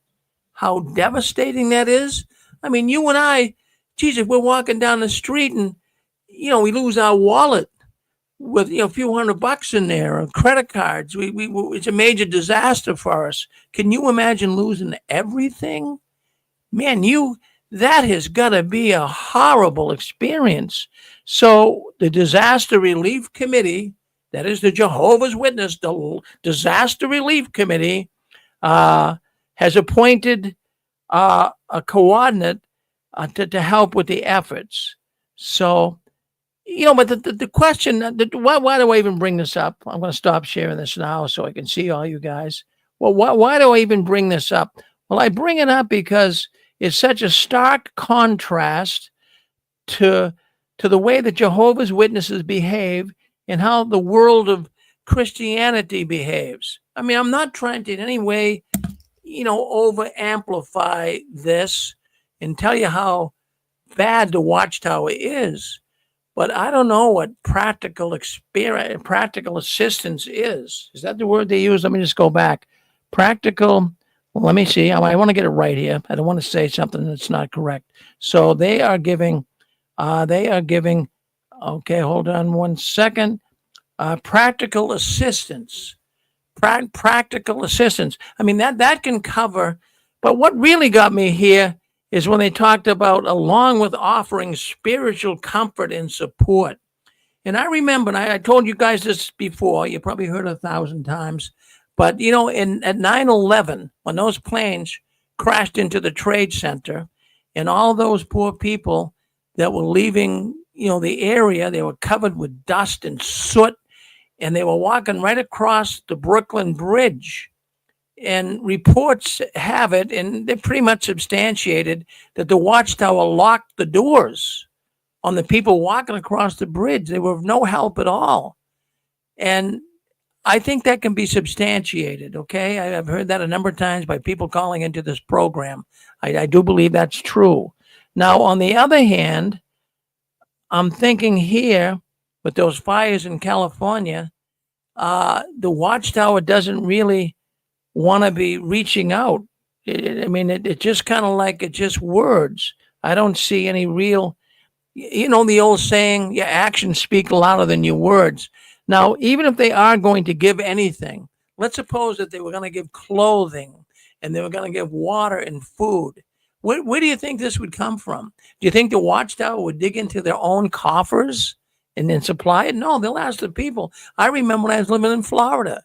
how devastating that is? I mean, you and I, geez, if we're walking down the street and, we lose our wallet with, a few $100 in there or credit cards, it's a major disaster for us. Can you imagine losing everything? Man, that has got to be a horrible experience. So the Disaster Relief Committee, that is the Jehovah's Witness, the Disaster Relief Committee, has appointed a coordinate to help with the efforts. So, but the question, why do I even bring this up? I'm going to stop sharing this now so I can see all you guys. Well, why do I even bring this up? Well, I bring it up because it's such a stark contrast to the way that Jehovah's Witnesses behave and how the world of Christianity behaves. I mean, I'm not trying to in any way, over amplify this and tell you how bad the Watchtower is. But I don't know what practical assistance is. Is that the word they use? Let me just go back. Practical. Well, let me see. I want to get it right here. I don't want to say something that's not correct. So they are giving. Okay, hold on one second. Practical assistance. Practical assistance. I mean that can cover. But what really got me here is when they talked about along with offering spiritual comfort and support. And I remember, and I told you guys this before, you probably heard it 1,000 times, but at 9/11, when those planes crashed into the Trade Center and all those poor people that were leaving, the area, they were covered with dust and soot, and they were walking right across the Brooklyn Bridge. And reports have it, and they're pretty much substantiated, that the Watchtower locked the doors on the people walking across the bridge. They were of no help at all. And I think that can be substantiated, okay? I've heard that a number of times by people calling into this program. I do believe that's true. Now, on the other hand, I'm thinking here with those fires in California, the Watchtower doesn't really want to be reaching out. It just kind of like it's just words. I don't see any real, the old saying, your actions speak louder than your words. Now, even if they are going to give anything, let's suppose that they were going to give clothing and they were going to give water and food. Where do you think this would come from? Do you think the Watchtower would dig into their own coffers and then supply it? No, they'll ask the people. I remember when I was living in Florida,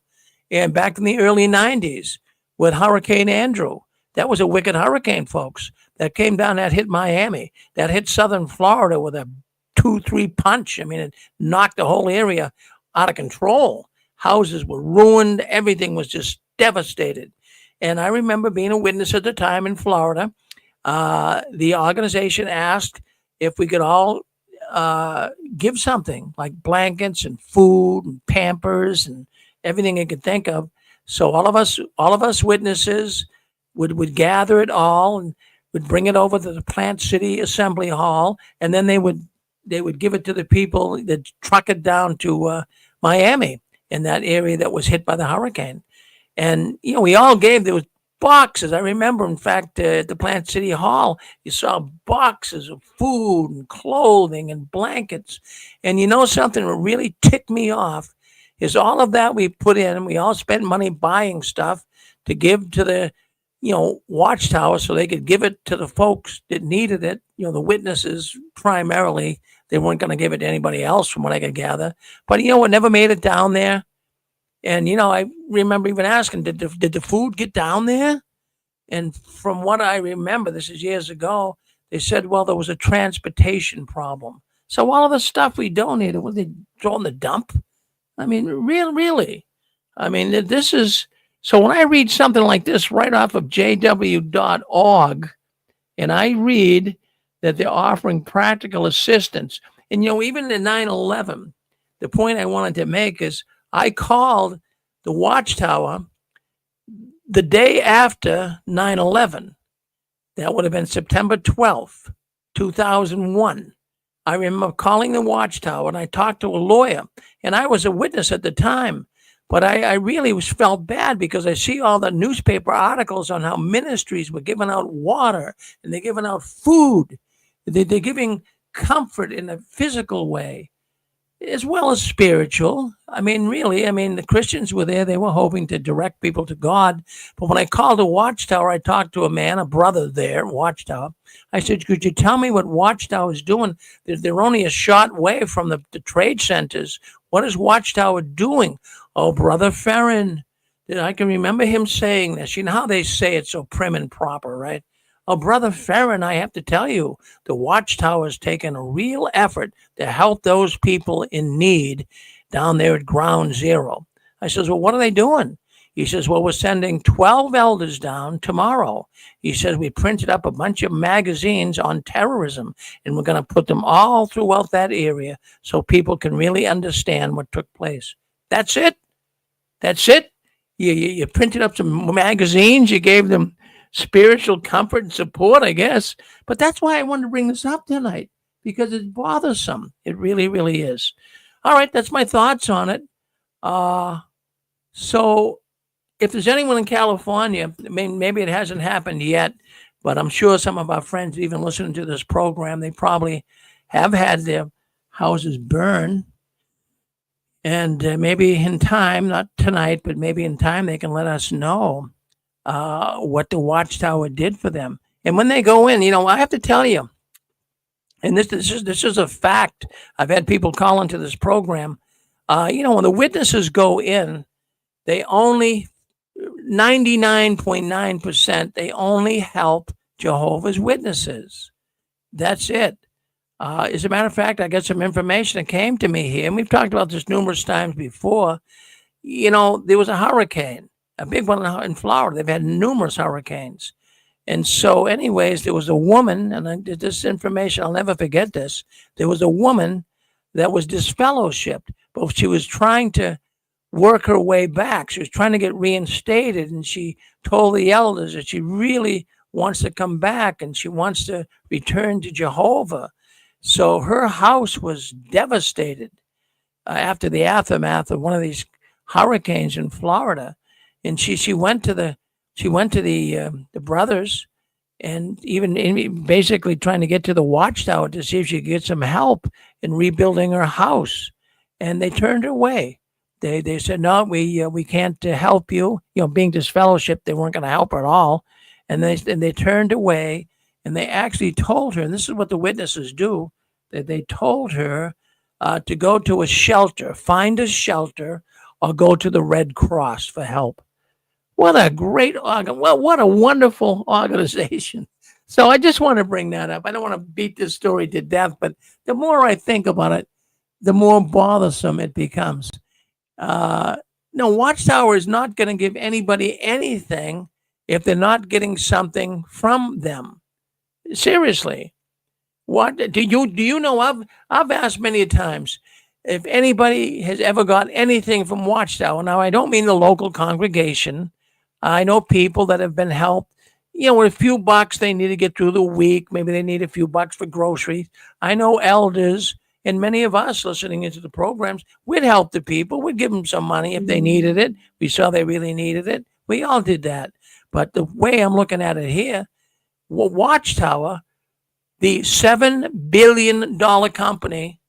and back in the early 90s with Hurricane Andrew. That was a wicked hurricane, folks. That came down, that hit Miami. That hit southern Florida with a 2-3 punch. I mean, it knocked the whole area out of control. Houses were ruined. Everything was just devastated. And I remember being a witness at the time in Florida. The organization asked if we could all give something like blankets and food and Pampers and everything I could think of. So all of us witnesses would gather it all and would bring it over to the Plant City Assembly Hall, and then they would give it to the people that truck it down to Miami in that area that was hit by the hurricane. And we all gave. There was boxes. I remember, in fact, at the Plant City Hall, you saw boxes of food and clothing and blankets. And something that really ticked me off is all of that we put in, and we all spent money buying stuff to give to the, Watchtower so they could give it to the folks that needed it. The witnesses primarily. They weren't going to give it to anybody else, from what I could gather. But it never made it down there. And I remember even asking, did the food get down there? And from what I remember, this is years ago, they said, well, there was a transportation problem. So all of the stuff we donated, was they throw in the dump? I mean, really. I mean, this is, so when I read something like this right off of jw.org, and I read that they're offering practical assistance, and even in 9/11, the point I wanted to make is I called the Watchtower the day after 9/11. That would have been September 12th, 2001. I remember calling the Watchtower, and I talked to a lawyer, and I was a witness at the time. But I really felt bad because I see all the newspaper articles on how ministries were giving out water and they're giving out food. They're giving comfort in a physical way as well as spiritual. I mean, really, the Christians were there. They were hoping to direct people to God. But when I called a Watchtower, I talked to a man, a brother there, Watchtower. I said, could you tell me what Watchtower is doing? They're only a short way from the trade centers. What is Watchtower doing? Oh, Brother Farron. I can remember him saying this. You know how they say it so prim and proper, right? Oh, Brother Farron, I have to tell you, the Watchtower has taken a real effort to help those people in need down there at Ground Zero. I says, well, what are they doing? He says, well, we're sending 12 elders down tomorrow. He says, we printed up a bunch of magazines on terrorism, and we're going to put them all throughout that area so people can really understand what took place. That's it. That's it. You printed up some magazines. You gave them spiritual comfort and support, I guess. But that's why I wanted to bring this up tonight, because it's bothersome. It really, really is. All right, that's my thoughts on it. So if there's anyone in California, maybe it hasn't happened yet, but I'm sure some of our friends even listening to this program, they probably have had their houses burned. And maybe in time, not tonight, but maybe in time, they can let us know what the Watchtower did for them. And when they go in, I have to tell you, and this is a fact. I've had people call into this program. When the witnesses go in, they only 99.9%, they only help Jehovah's Witnesses. That's it. As a matter of fact, I got some information that came to me here, and we've talked about this numerous times before. There was a hurricane, a big one in Florida. They've had numerous hurricanes. And so anyways, there was a woman, and this information, I'll never forget this. There was a woman that was disfellowshipped, but she was trying to work her way back. She was trying to get reinstated, and she told the elders that she really wants to come back and she wants to return to Jehovah. So her house was devastated after the aftermath of one of these hurricanes in Florida, and she went to the brothers, and even basically trying to get to the Watchtower to see if she could get some help in rebuilding her house, and they turned her away. They said, no, we can't help you. Being disfellowshipped, they weren't going to help her at all, and they turned away. And they actually told her, and this is what the witnesses do, that they told her to go to a shelter, find a shelter, or go to the Red Cross for help. What a great what a wonderful organization. So I just want to bring that up. I don't want to beat this story to death, but the more I think about it, the more bothersome it becomes. No, Watchtower is not going to give anybody anything if they're not getting something from them. Seriously, what do you know? I've asked many times if anybody has ever got anything from Watchtower. Now, I don't mean the local congregation. I know people that have been helped, with a few bucks they need to get through the week. Maybe they need a few bucks for groceries. I know elders and many of us listening into the programs, we'd help the people. We'd give them some money if they needed it. We saw they really needed it. We all did that. But the way I'm looking at it here, Watchtower, the $7 billion company,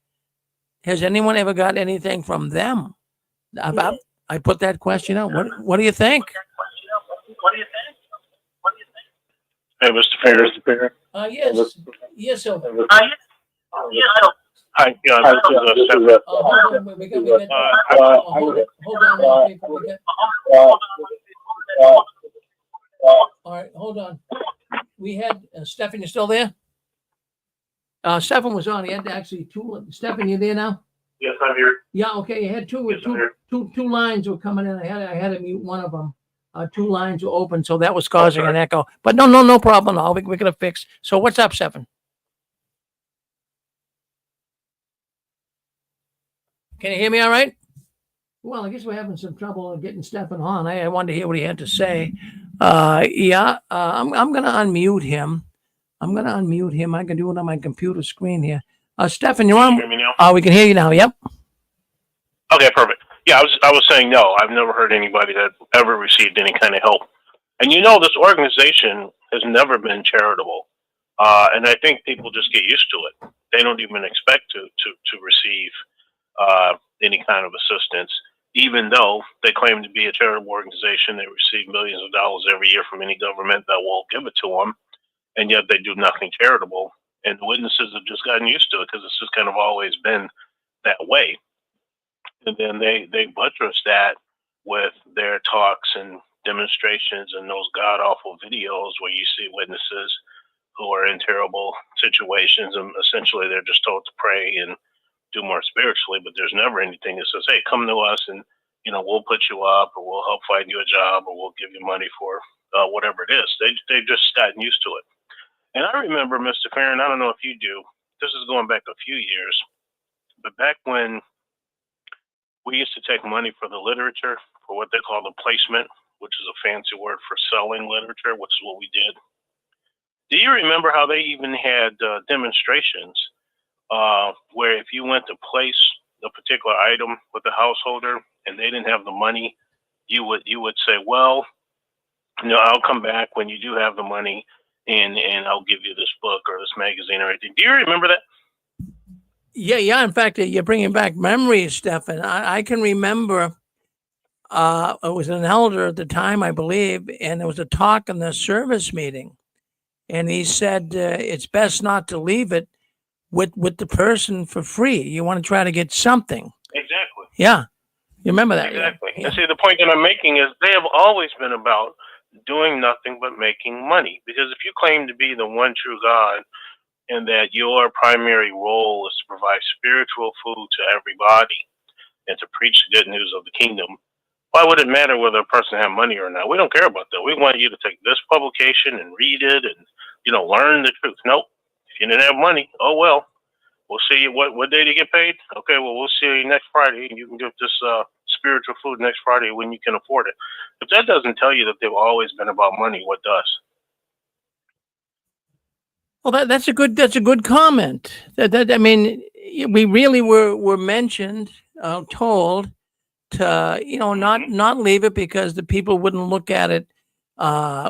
has anyone ever got anything from them? I put that question out. What do you think? It was the figure. Yes. Yes, sir. Hi, this is Stephen. All right, hold on. We had Stephen, you still there? Stephen was on. He had actually two. Stephen, you there now? Yes, I'm here. Yeah, okay. You had two lines were coming in. I had to mute one of them. Two lines were open, so that was causing an echo. But no problem. We're gonna fix. So what's up, Stephen? Can you hear me all right? Well, I guess we're having some trouble getting Stephen on. I wanted to hear what he had to say. I'm going to unmute him. I can do it on my computer screen here. Stephen, you're on. Can you hear me now? We can hear you now. Yep. Okay, perfect. Yeah, I was saying no. I've never heard anybody that ever received any kind of help. And this organization has never been charitable, and I think people just get used to it. They don't even expect to receive any kind of assistance, even though they claim to be a charitable organization. They receive millions of dollars every year from any government that will give it to them, and yet they do nothing charitable. And the witnesses have just gotten used to it because it's just kind of always been that way. And then they buttress that with their talks and demonstrations and those god awful videos where you see witnesses who are in terrible situations, and essentially they're just told to pray and do more spiritually, but there's never anything that says, hey, come to us and we'll put you up, or we'll help find you a job, or we'll give you money for whatever it is. They've just gotten used to it. And I remember, Mr. Farron, I don't know if you do, this is going back a few years, but back when we used to take money for the literature, for what they call the placement, which is a fancy word for selling literature, which is what we did. Do you remember how they even had demonstrations where if you went to place a particular item with the householder and they didn't have the money, you would say, well, I'll come back when you do have the money, and I'll give you this book or this magazine or anything. Do you remember that? Yeah. In fact, you're bringing back memories, Stefan. I can remember it was an elder at the time, I believe, and there was a talk in the service meeting. And he said it's best not to leave it with the person for free. You want to try to get something. Exactly. Yeah. You remember that? Exactly. Yeah. And see, the point that I'm making is they have always been about doing nothing but making money. Because if you claim to be the one true God, and that your primary role is to provide spiritual food to everybody and to preach the good news of the kingdom, why would it matter whether a person had money or not? We don't care about that. We want you to take this publication and read it and, learn the truth. Nope. If you didn't have money, oh, well, we'll see you. What day do you get paid? Okay, well, we'll see you next Friday, and you can get this spiritual food next Friday when you can afford it. If that doesn't tell you that they've always been about money, what does? Well, that's a good comment. I mean, we really were mentioned, told to not leave it because the people wouldn't look at it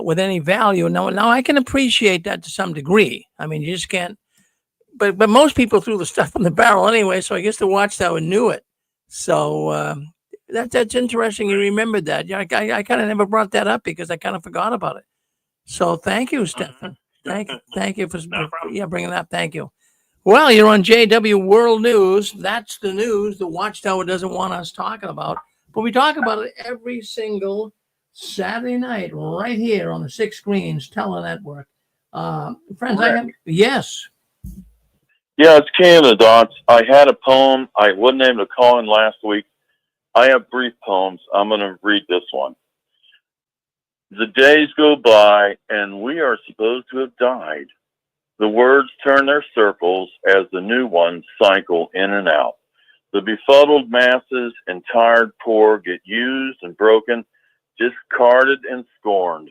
with any value. Now I can appreciate that to some degree. I mean, you just can't. But most people threw the stuff in the barrel anyway, so I guess the Watchtower knew it. So that's interesting. You remembered that. Yeah, I kind of never brought that up because I kind of forgot about it. So thank you, Stefan. Thank you for bringing that up. Thank you. Well, you're on JW World News. That's the news the Watchtower doesn't want us talking about, but we talk about it every single Saturday night right here on the Six Screens Telenetwork. Friends, yes. Yeah, it's Canada Dots. I had a poem. I wasn't able to call in last week. I have brief poems. I'm going to read this one. The days go by, and we are supposed to have died. The words turn their circles as the new ones cycle in and out. The befuddled masses and tired poor get used and broken, discarded and scorned.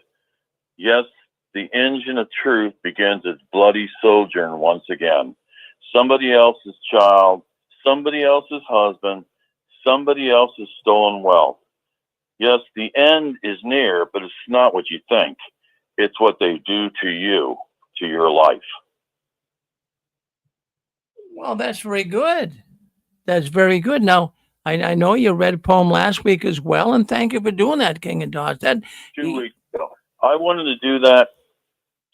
Yes, the engine of truth begins its bloody sojourn once again. Somebody else's child, somebody else's husband, somebody else's stolen wealth. Yes, the end is near, but it's not what you think. It's what they do to you, to your life. Well, that's very good. That's very good. Now, I know you read a poem last week as well, and thank you for doing that, King of Dots. 2 weeks ago. I wanted to do that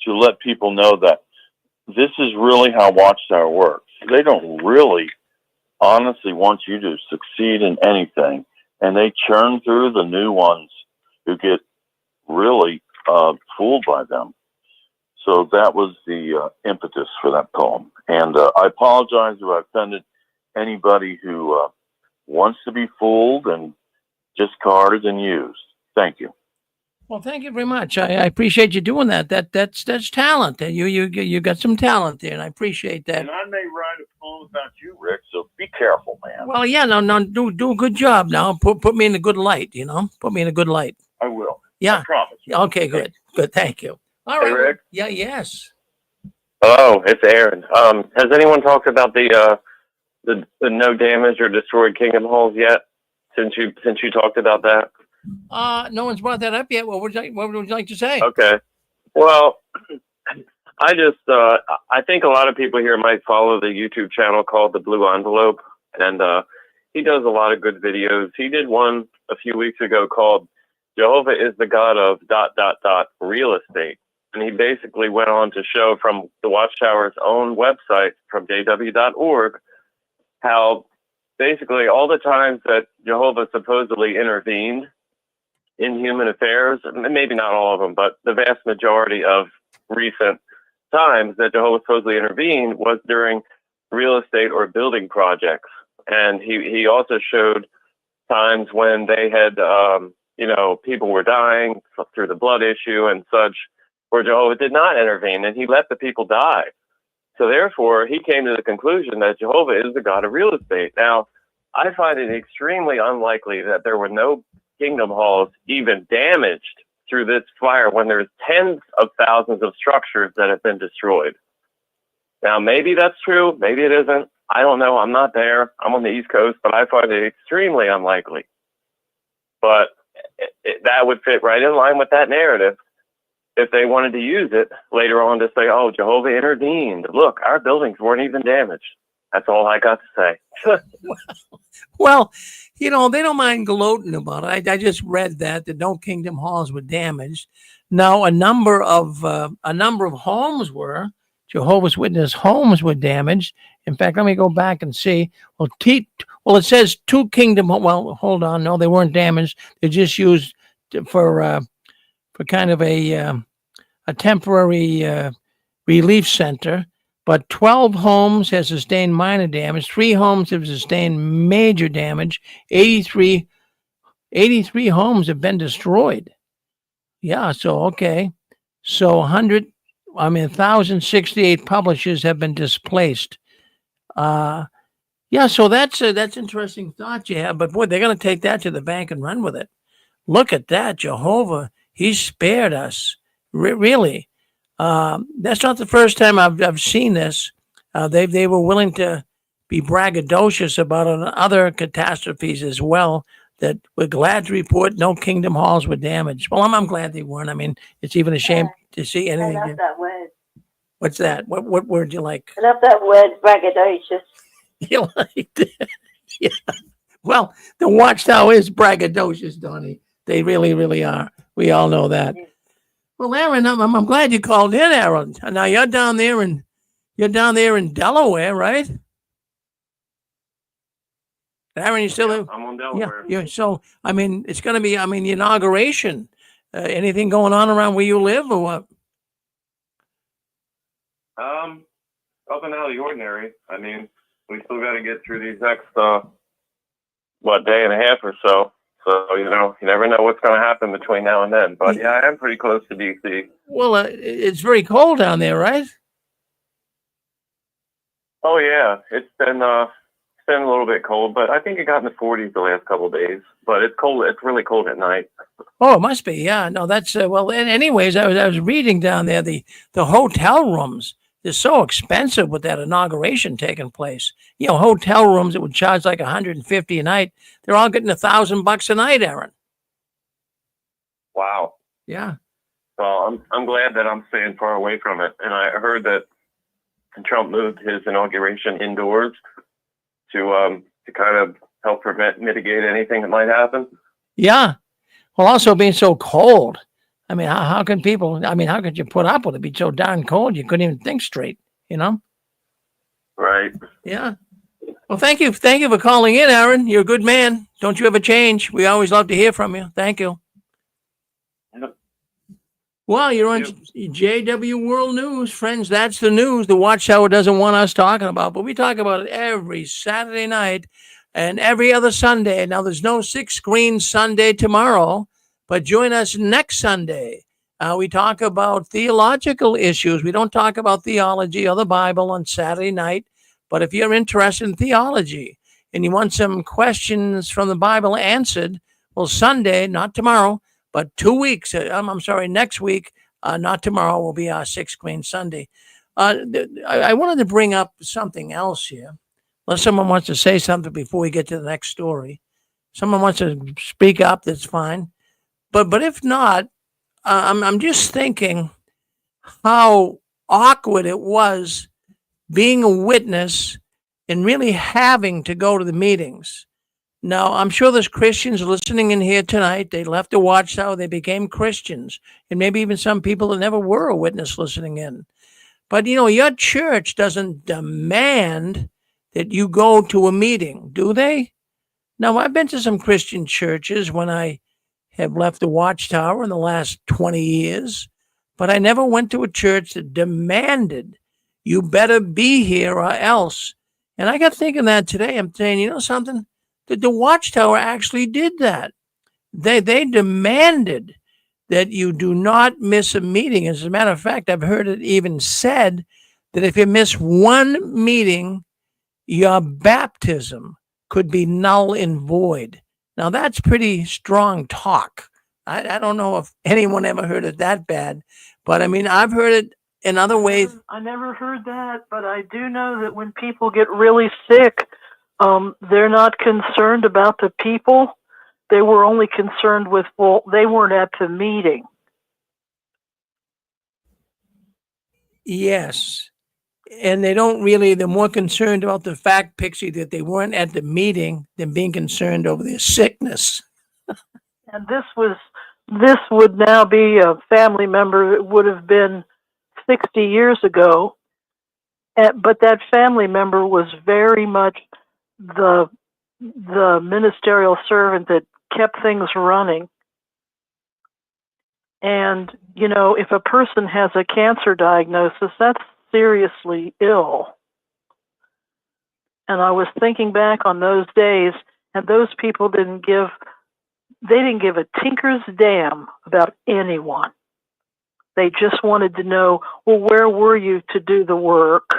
to let people know that this is really how Watchtower works. They don't really honestly want you to succeed in anything, and they churn through the new ones who get really fooled by them. So that was the impetus for that poem. And I apologize if I offended anybody who wants to be fooled and discarded and used. Thank you. Well, thank you very much. I appreciate you doing that. That's talent. You got some talent there, and I appreciate that. And I may write a poem about you, Rick. So be careful, man. Well, yeah, no, do a good job now. Put me in a good light. Put me in a good light. I will. Yeah. I promise. Okay, good. Thank you. All right. Hey, Rick. Yeah. Yes. Hello, it's Aaron. Has anyone talked about the no damage or destroyed kingdom halls yet? since you talked about that? No one's brought that up yet. What would you like to say? Okay. Well, I just I think a lot of people here might follow the YouTube channel called The Blue Envelope, and he does a lot of good videos. He did one a few weeks ago called Jehovah is the God of ... real estate. And he basically went on to show from the Watchtower's own website, from jw.org, how basically all the times that Jehovah supposedly intervened in human affairs, maybe not all of them, but the vast majority of recent times that Jehovah supposedly intervened was during real estate or building projects. And he also showed times when they had, people were dying through the blood issue and such, where Jehovah did not intervene, and he let the people die. So therefore, he came to the conclusion that Jehovah is the God of real estate. Now, I find it extremely unlikely that there were no kingdom halls even damaged through this fire when there's tens of thousands of structures that have been destroyed. Now, maybe that's true, maybe it isn't. I don't know. I'm not there. I'm on the East Coast, but I find it extremely unlikely. But that would fit right in line with that narrative if they wanted to use it later on to say, oh, Jehovah intervened. Look, our buildings weren't even damaged. That's all I got to say. Well, they don't mind gloating about it. I just read that no kingdom halls were damaged. Now, a number of homes were. Jehovah's Witness homes were damaged. In fact, let me go back and see. Well, it says two kingdom. Well, hold on. No, they weren't damaged. They just used for kind of a temporary relief center. But 12 homes have sustained minor damage. 3 homes have sustained major damage. 83 homes have been destroyed. Yeah. So, okay. So 1,068 publishers have been displaced. Yeah. So that's interesting thought you have. But boy, they're going to take that to the bank and run with it. Look at that. Jehovah, he spared us. Really. That's not the first time I've seen this. They were willing to be braggadocious about other catastrophes as well. That we're glad to report no kingdom halls were damaged. Well, I'm glad they weren't. I mean, it's even a shame to see anything. I love that word. What's that? What word do you like? I love that word, braggadocious. You like that? Yeah. Well, the Watchtower is braggadocious, Donnie. They really, really are. We all know that. Yeah. Well, Aaron, I'm glad you called in, Aaron. Now you're down there in Delaware, right? Aaron, you still there? I'm on Delaware. Yeah. So, I mean, it's going to be, the inauguration. Anything going on around where you live or what? Nothing out of the ordinary. I mean, we still got to get through these next, day and a half or so. So, you never know what's going to happen between now and then. But yeah, I am pretty close to DC. Well, it's very cold down there, right? Oh, yeah. It's been a little bit cold, but I think it got in the 40s the last couple of days. But it's cold. It's really cold at night. Oh, it must be. Yeah. No, that's well. Anyways, I was reading down there the hotel rooms. They're so expensive with that inauguration taking place. Hotel rooms that would charge like $150 a night. They're all getting $1,000 a night, Aaron. Wow. Yeah. Well, I'm glad that I'm staying far away from it. And I heard that Trump moved his inauguration indoors to kind of help mitigate anything that might happen. Yeah. Well, also being so cold. I mean, how can people, how could you put up with it? Be so darn cold, you couldn't even think straight, Right. Yeah. Well, thank you. Thank you for calling in, Aaron. You're a good man. Don't you ever change. We always love to hear from you. Thank you. Yep. Well, you're on JW World News, friends. That's the news the Watchtower doesn't want us talking about, but we talk about it every Saturday night and every other Sunday. Now, there's no 6 Screen Sunday tomorrow, but join us next Sunday. We talk about theological issues. We don't talk about theology or the Bible on Saturday night, but if you're interested in theology and you want some questions from the Bible answered, well, Sunday, not tomorrow, but 2 weeks, next week, not tomorrow, will be our 6 Screen Sunday. I wanted to bring up something else here. Unless someone wants to say something before we get to the next story. someone wants to speak up, that's fine. But if not, I'm just thinking how awkward it was being a witness and really having to go to the meetings. Now, I'm sure there's Christians listening in here tonight. They left the Watchtower, they became Christians, and maybe even some people that never were a witness listening in. But your church doesn't demand that you go to a meeting, do they? Now, I've been to some Christian churches when I have left the Watchtower in the last 20 years, but I never went to a church that demanded you better be here or else. And I got thinking that today. I'm saying, you know something? The Watchtower actually did that. They demanded that you do not miss a meeting. As a matter of fact, I've heard it even said that if you miss one meeting, your baptism could be null and void. Now, that's pretty strong talk. I don't know if anyone ever heard it that bad, but I mean, I've heard it in other ways. I never heard that, but I do know that when people get really sick, they're not concerned about the people. They were only concerned with, well, they weren't at the meeting. Yes. And they're more concerned about the fact, Pixie, that they weren't at the meeting than being concerned over their sickness. And this would now be a family member. It would have been 60 years ago. But that family member was very much the ministerial servant that kept things running. And, if a person has a cancer diagnosis, that's seriously ill. And I was thinking back on those days, and those people didn't give a tinker's damn about anyone. They just wanted to know, well, where were you to do the work?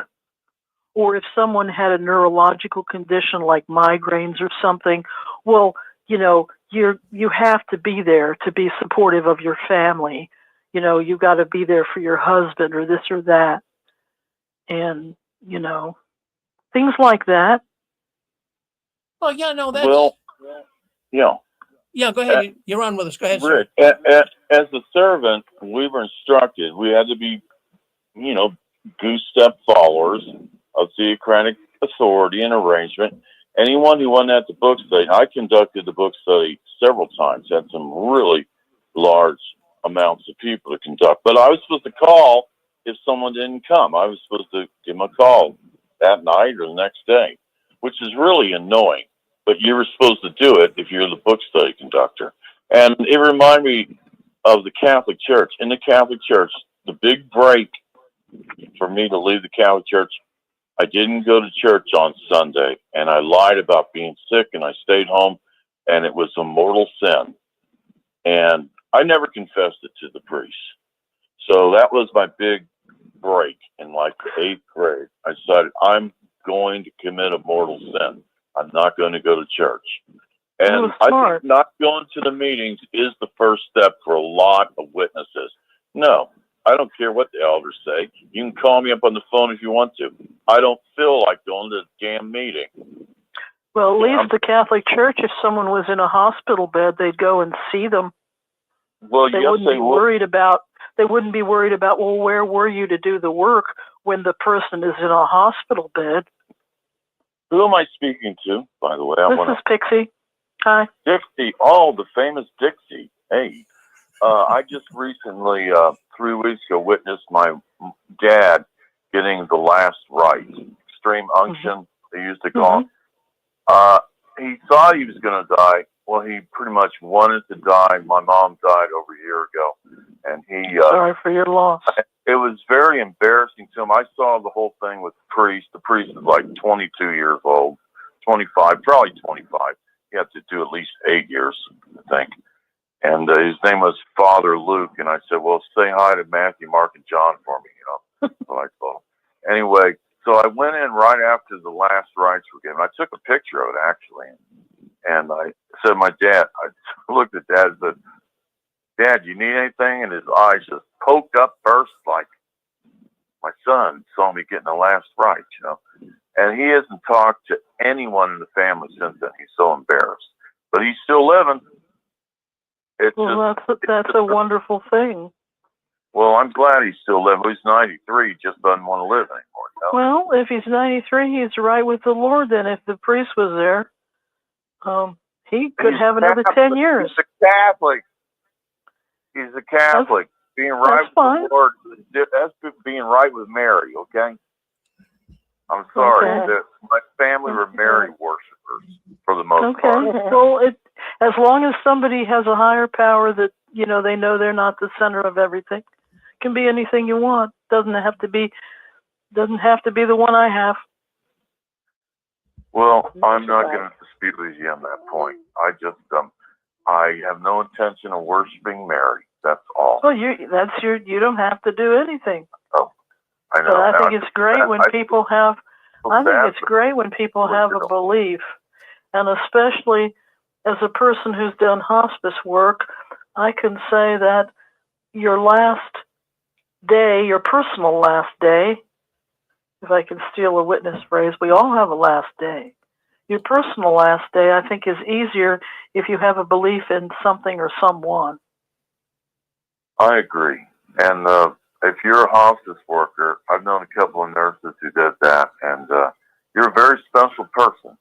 Or if someone had a neurological condition like migraines or something, well, you have to be there to be supportive of your family. You've got to be there for your husband or this or that. And, things like that. Oh, yeah, no, that's... Well, yeah. Yeah, go ahead. You're on with us. Go ahead, sir. Rick, as a servant, we were instructed we had to be, goose step followers of theocratic authority and arrangement. Anyone who wasn't at the book study, I conducted the book study several times, had some really large amounts of people to conduct. But I was supposed to call if someone didn't come. I was supposed to give them a call that night or the next day, which is really annoying. But you were supposed to do it if you're the book study conductor. And it reminded me of the Catholic Church. In the Catholic Church, the big break for me to leave the Catholic Church, I didn't go to church on Sunday, and I lied about being sick, and I stayed home, and it was a mortal sin. And I never confessed it to the priest. So that was my big break in like the 8th grade. I decided I'm going to commit a mortal sin. I'm not going to go to church. And I think not going to the meetings is the first step for a lot of witnesses. No, I don't care what the elders say. You can call me up on the phone if you want to. I don't feel like going to the damn meeting. Well, at least the Catholic Church, if someone was in a hospital bed, they'd go and see them. Well, they yes, wouldn't be worried about. They wouldn't be worried about. Well, where were you to do the work when the person is in a hospital bed? Who am I speaking to, by the way? This is Pixie. Hi. Dixie. Oh, the famous Dixie. Hey. I just recently, 3 weeks ago, witnessed my dad getting the last rite. Extreme unction, they used to call it. He thought he was going to die. Well, he pretty much wanted to die. My mom died over a year ago. And he... Sorry for your loss. It was very embarrassing to him. I saw the whole thing with the priest. The priest is like 22 years old, 25, probably 25. You have to do at least 8 years, I think. And his name was Father Luke. And I said, well, say hi to Matthew, Mark, and John for me, So I told him. Anyway, so I went in right after the last rites were given. I took a picture of it, actually. And I said, my dad, I looked at Dad and said, Dad, you need anything? And his eyes just poked up first, like my son saw me getting the last rite, And he hasn't talked to anyone in the family since then. He's so embarrassed. but he's still living. It's Well, that's a wonderful thing. Well, I'm glad he's still living. He's 93. He just doesn't want to live anymore. No? Well, if he's 93, he's right with the Lord. Then, if the priest was there, he could have another 10 years. He's a Catholic. He's a Catholic. Being right with the Lord, that's being right with Mary, okay? I'm sorry. Okay. My family were Mary worshipers for the most part. Okay. Well, as long as somebody has a higher power that, they know they're not the center of everything, it can be anything you want. Doesn't have to be the one I have. Well, I'm not going to dispute with you on that point. I just, I have no intention of worshiping Mary. That's all. Well, you don't have to do anything. Oh, I know. But I think it's great when people have. I think it's great when people have a belief, and especially as a person who's done hospice work, I can say that your last day, your personal last day, if I can steal a witness phrase, we all have a last day. Your personal last day, I think, is easier if you have a belief in something or someone. I agree. And if you're a hospice worker, I've known a couple of nurses who did that, and you're a very special person.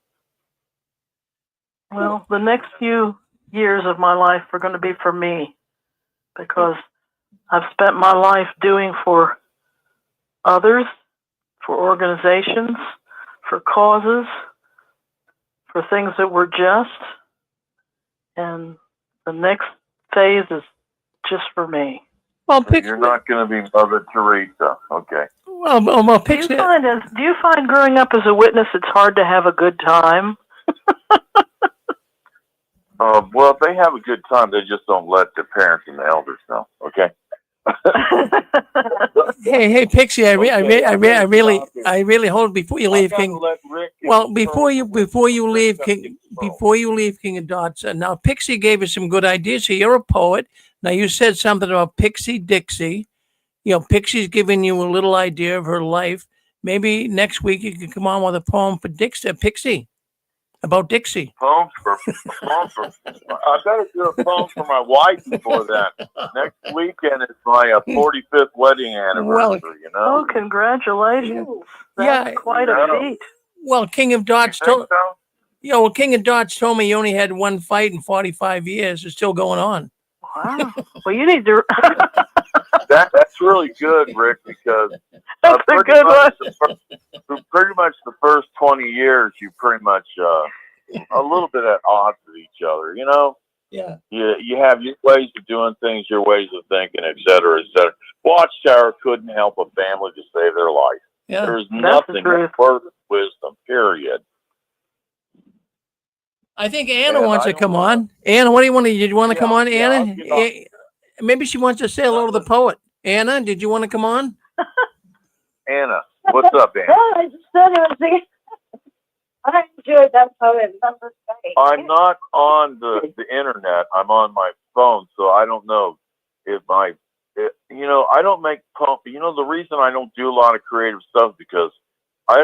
Well, the next few years of my life are going to be for me, because I've spent my life doing for others, for organizations, for causes, for things that were just, and the next phase is just for me. Well, you're not going to be Mother Teresa, okay? Well, do you find growing up as a witness it's hard to have a good time? Well, if they have a good time, they just don't let their parents and the elders know, okay? Hey, Pixie, I really hold before you leave, King. Well, before you leave, King of Dots. Now, Pixie gave us some good ideas. So you're a poet. Now, you said something about Pixie Dixie. Pixie's giving you a little idea of her life. Maybe next week you can come on with a poem for Pixie, about Dixie. Poems for I better do a poem for my wife before that. Next weekend is my 45th wedding anniversary. Oh, congratulations! That's quite a feat. Well, King of Dots told. So? Well, King of Dots told me you only had one fight in 45 years. It's still going on. Wow. Well, you need to. That's really good, Rick, because that's a good one. Pretty much the first 20 years, you pretty much a little bit at odds with each other, Yeah. You have your ways of doing things, your ways of thinking, et cetera, et cetera. Watchtower couldn't help a family to save their life. Yeah. There's nothing worth wisdom, period. I think Anna wants to come on. Anna, what do you want to? Did you want to come on, Anna? Maybe she wants to say hello to the poet. Anna, did you want to come on? Anna, what's up, Anna? I just said it. I enjoyed that poem. That was great. I'm not on the internet. I'm on my phone, so I don't know if I don't make poems. The reason I don't do a lot of creative stuff because I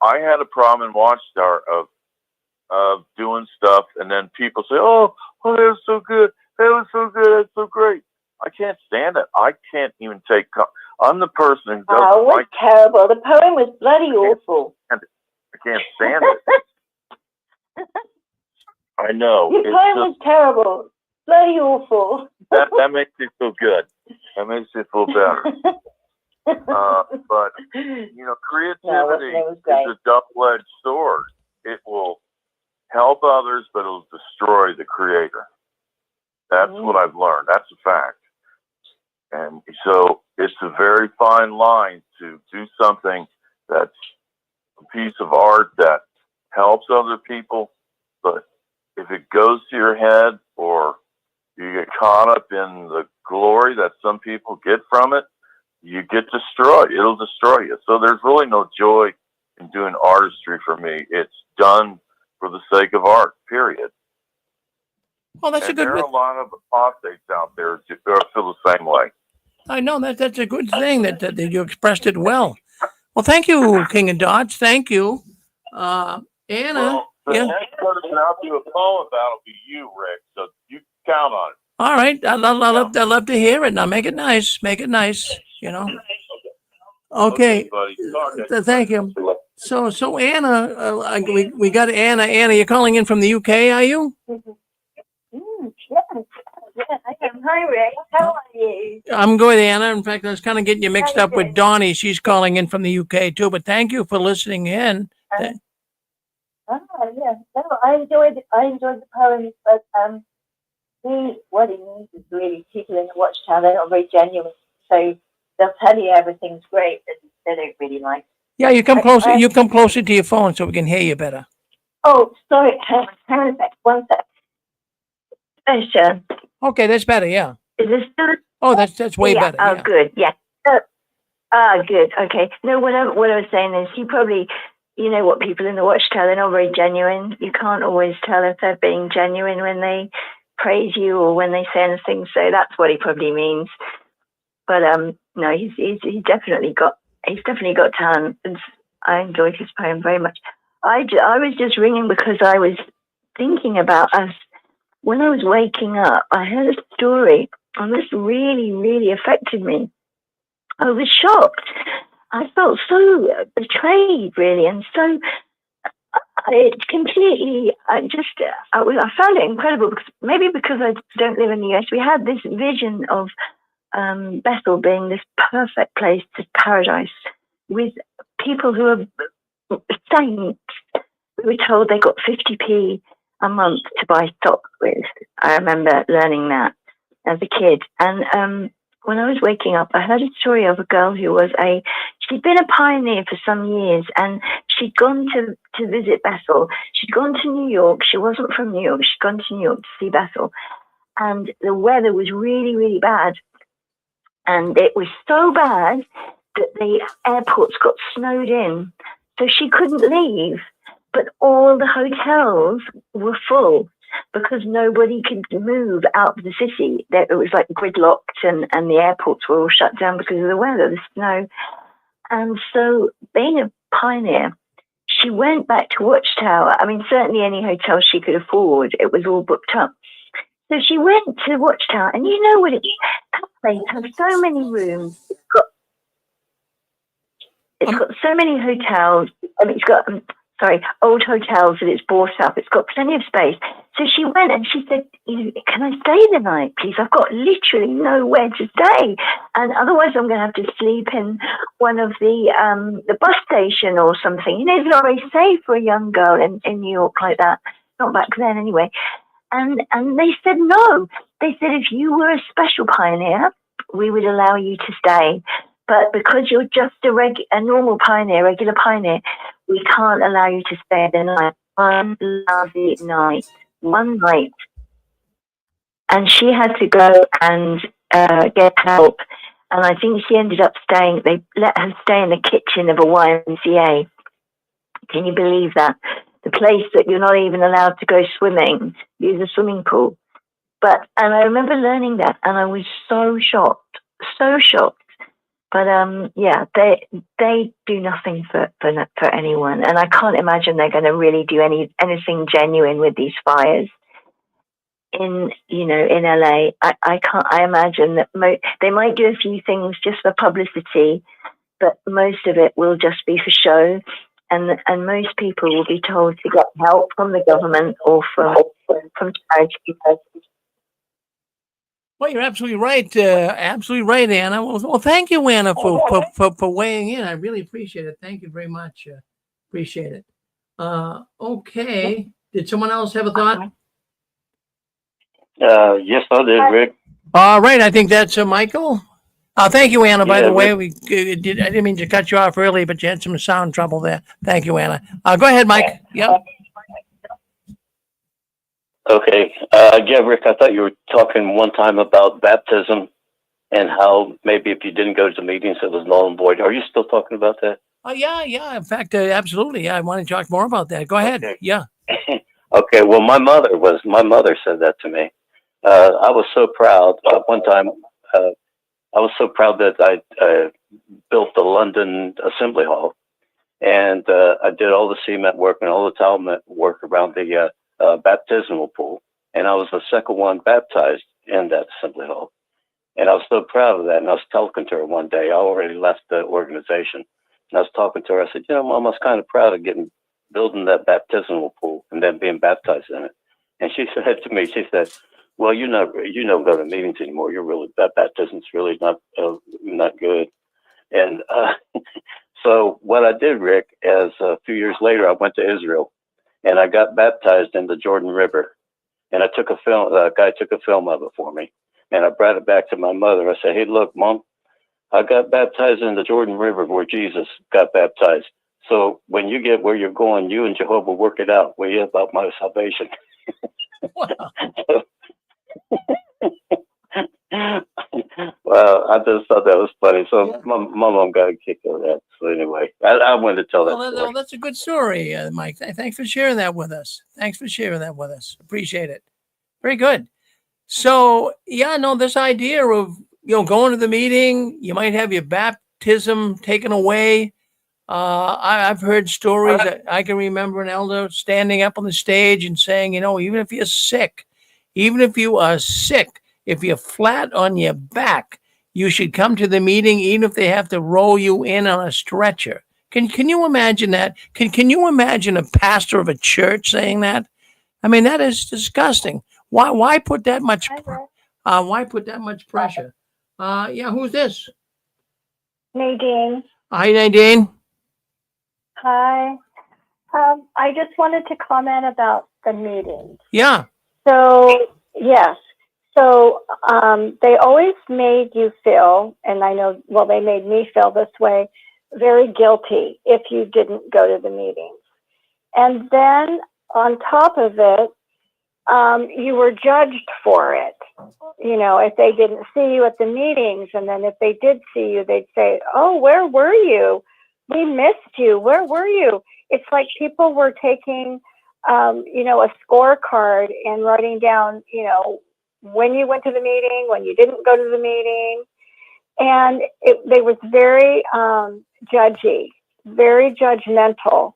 had a problem in Watchtower of doing stuff, and then people say, "Oh, that was so good. That was so good. That's so great." I can't stand it. I can't even take. I'm the person who doesn't. Oh, it was terrible. The poem was bloody awful. I can't stand it. I know. Your poem was terrible. Bloody awful. That makes me feel good. That makes me feel better. But creativity is a double-edged sword. It will help others, but it'll destroy the creator. That's what I've learned. That's a fact. And so it's a very fine line to do something that's a piece of art that helps other people, but if it goes to your head or you get caught up in the glory that some people get from it, you get destroyed. It'll destroy you. So there's really no joy in doing artistry for me. It's done for the sake of art, period. Well, that's a good. There are a lot of apostates out there who feel the same way. I know that's a good thing that you expressed it well. Well, thank you, King of Dots. Thank you, Anna. Well, the next person I'll do a poem about it'll be you, Rick. So you count on it. All right. I'd love to hear it. Now make it nice. Make it nice. You know. Okay. buddy. Talk to you. Thank you. So Anna, we got Anna. Anna, you're calling in from the UK, are you? Yes, I am. Hi, Rick. How are you? I'm good, Anna. In fact, I was kind of getting you mixed Very up with good. Donnie. She's calling in from the UK too. But thank you for listening in. Yeah. No, I enjoyed the poems, but what he means is really people in the Watchtower. They're not very genuine, so they'll tell you everything's great, but they don't really like. Yeah, you come closer. You come closer to your phone so we can hear you better. Oh, sorry. Hang on a sec. 1 sec. Thanks, Jan. Okay, that's better. Yeah. Is this good? Oh, that's way better. Oh, Yeah. good. Yeah. Good. Okay. No, what I was saying is he probably, you know what, people in the Watchtower, they're not very genuine. You can't always tell if they're being genuine when they praise you or when they say anything. So that's what he probably means. But no, he's definitely got talent, and I enjoyed his poem very much. I was just ringing because I was thinking about us when I was waking up. I heard a story, and this really, really affected me. I was shocked. I felt so betrayed, really, and so it completely. I found it incredible because I don't live in the US. We had this vision of Bethel being this perfect place, this paradise, with people who are saints. We were told they got 50p a month to buy socks with. I remember learning that as a kid. And when I was waking up, I heard a story of a girl who was she'd been a pioneer for some years, and she'd gone to visit Bethel. She'd gone to New York. She wasn't from New York. She'd gone to New York to see Bethel. And the weather was really, really bad. And it was so bad that the airports got snowed in. So she couldn't leave. But all the hotels were full because nobody could move out of the city. It was like gridlocked, and the airports were all shut down because of the weather, the snow. And so, being a pioneer, she went back to Watchtower. I mean, certainly any hotel she could afford, it was all booked up. So she went to Watchtower, and you know what it is? That place has so many rooms. It's got so many hotels. I mean, it's got old hotels that it's bought up. It's got plenty of space. So she went and she said, "Can I stay the night, please? I've got literally nowhere to stay, and otherwise I'm going to have to sleep in one of the bus station or something." You know, it's not very safe for a young girl in New York like that. Not back then, anyway. And they said no. They said if you were a special pioneer, we would allow you to stay. But because you're just a normal pioneer, regular pioneer, we can't allow you to stay the night. One night. And she had to go and get help. And I think she ended up staying, they let her stay in the kitchen of a YMCA. Can you believe that? The place that you're not even allowed to go swimming, use a swimming pool. And I remember learning that, and I was so shocked. But yeah, they do nothing for anyone, and I can't imagine they're going to really do anything genuine with these fires in LA. I imagine that they might do a few things just for publicity, but most of it will just be for show, and most people will be told to get help from the government or from charity. Well, you're absolutely right. Absolutely right, Anna. Well, thank you, Anna, for weighing in. I really appreciate it. Thank you very much. Appreciate it. Okay. Did someone else have a thought? Yes, I did, Rick. All right. I think that's Michael. Thank you, Anna. By the way, Rick. I didn't mean to cut you off early, but you had some sound trouble there. Thank you, Anna. Go ahead, Mike. Yep. Okay. Yeah, Rick, I thought you were talking one time about baptism and how maybe if you didn't go to the meetings, it was null and void. Are you still talking about that? Yeah. In fact, absolutely. Yeah, I want to talk more about that. Go ahead. Okay. Yeah. Okay. Well, my mother said that to me. I was so proud. One time, I was so proud that I built the London Assembly Hall, and I did all the cement work and all the tile work around the baptismal pool, and I was the second one baptized in that assembly hall. And I was so proud of that. And I was talking to her one day. I already left the organization. And I was talking to her. I said, Mom, I was kind of proud of building that baptismal pool and then being baptized in it. And she said to me, she said, well, you don't go to meetings anymore. That baptism's really not good. And so what I did, Rick, is a few years later, I went to Israel and I got baptized in the Jordan River. And I took a guy took a film of it for me. And I brought it back to my mother. I said, hey, look, Mom, I got baptized in the Jordan River where Jesus got baptized. So when you get where you're going, you and Jehovah work it out. Will you about my salvation? Wow. Well, I just thought that was funny. So yeah. my mom got a kick out of that. So anyway, I wanted to tell that story. Well, that's a good story, Mike. Thanks for sharing that with us. Appreciate it. Very good. So, this idea of, going to the meeting, you might have your baptism taken away. I've heard stories. I can remember an elder standing up on the stage and saying, even if you're sick, if you're flat on your back, you should come to the meeting, even if they have to roll you in on a stretcher. Can you imagine that? Can you imagine a pastor of a church saying that? I mean, that is disgusting. Why put that much? Why put that much pressure? Who's this? Nadine. Hi, Nadine. Hi. I just wanted to comment about the meetings. Yeah. So, yes. So, they always made you feel, and I know, they made me feel this way, very guilty if you didn't go to the meetings. And then on top of it, you were judged for it. If they didn't see you at the meetings, and then if they did see you, they'd say, oh, where were you? We missed you. Where were you? It's like people were taking, a scorecard and writing down, when you went to the meeting, when you didn't go to the meeting. And they was very judgy, very judgmental.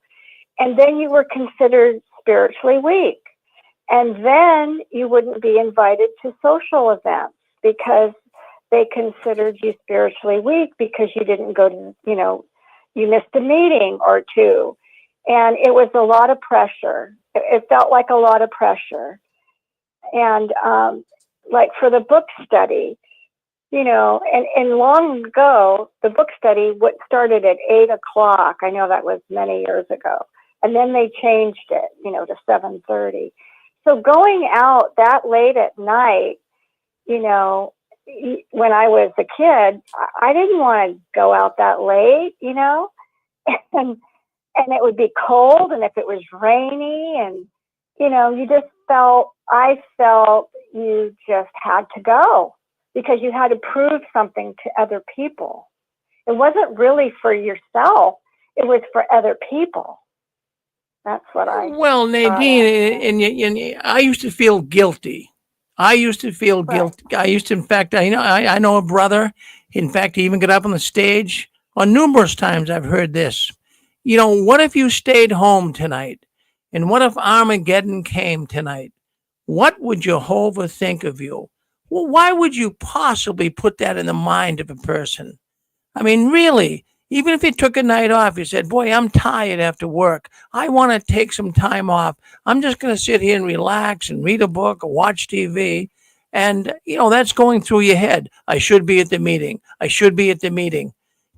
And then you were considered spiritually weak. And then you wouldn't be invited to social events because they considered you spiritually weak because you didn't go to, you missed a meeting or two. And it was a lot of pressure. It felt like a lot of pressure. And like for the book study, and long ago, the book study started at 8:00. I know that was many years ago. And then they changed it, to 7:30. So going out that late at night, when I was a kid, I didn't want to go out that late, and it would be cold, and if it was rainy, and, I felt you just had to go because you had to prove something to other people. It wasn't really for yourself. It was for other people. That's what Well, Nadine, and I used to feel guilty. In fact, I know a brother. In fact, he even got up on the stage on numerous times. I've heard this. What if you stayed home tonight? And what if Armageddon came tonight? What would Jehovah think of you? Well, why would you possibly put that in the mind of a person? I mean, really, even if you took a night off, you said, boy, I'm tired after work. I want to take some time off. I'm just going to sit here and relax and read a book or watch TV. And, that's going through your head. I should be at the meeting.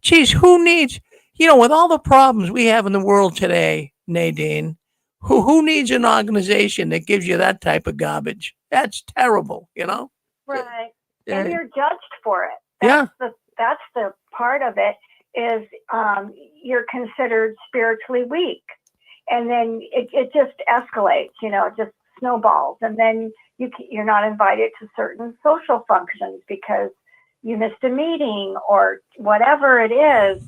Geez, who needs, with all the problems we have in the world today, Nadine, who needs an organization that gives you that type of garbage? That's terrible, Right. And you're judged for it. That's the part of it is you're considered spiritually weak. And then it just escalates, it just snowballs. And then you're not invited to certain social functions because you missed a meeting or whatever it is.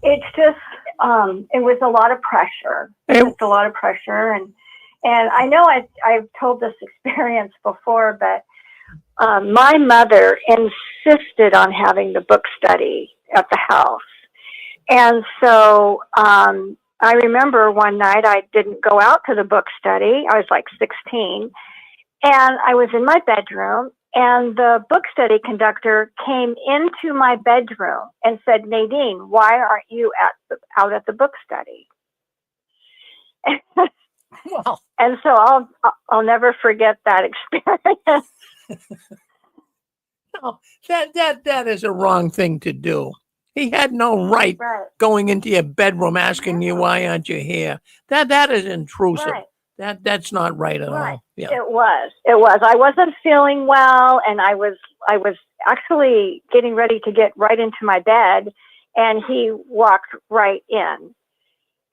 It's just, it was a lot of pressure. And I know I've told this experience before, but my mother insisted on having the book study at the house. And so I remember one night I didn't go out to the book study. I was like 16, and I was in my bedroom, and the book study conductor came into my bedroom and said, "Nadine, why aren't you out at the book study?" Well, And so I'll never forget that experience. no, that is a wrong thing to do. He had no right Right. going into your bedroom asking you why aren't you here. That is intrusive. Right. That's not right at Right. all. Yeah. It was. I wasn't feeling well, and I was actually getting ready to get right into my bed, and he walked right in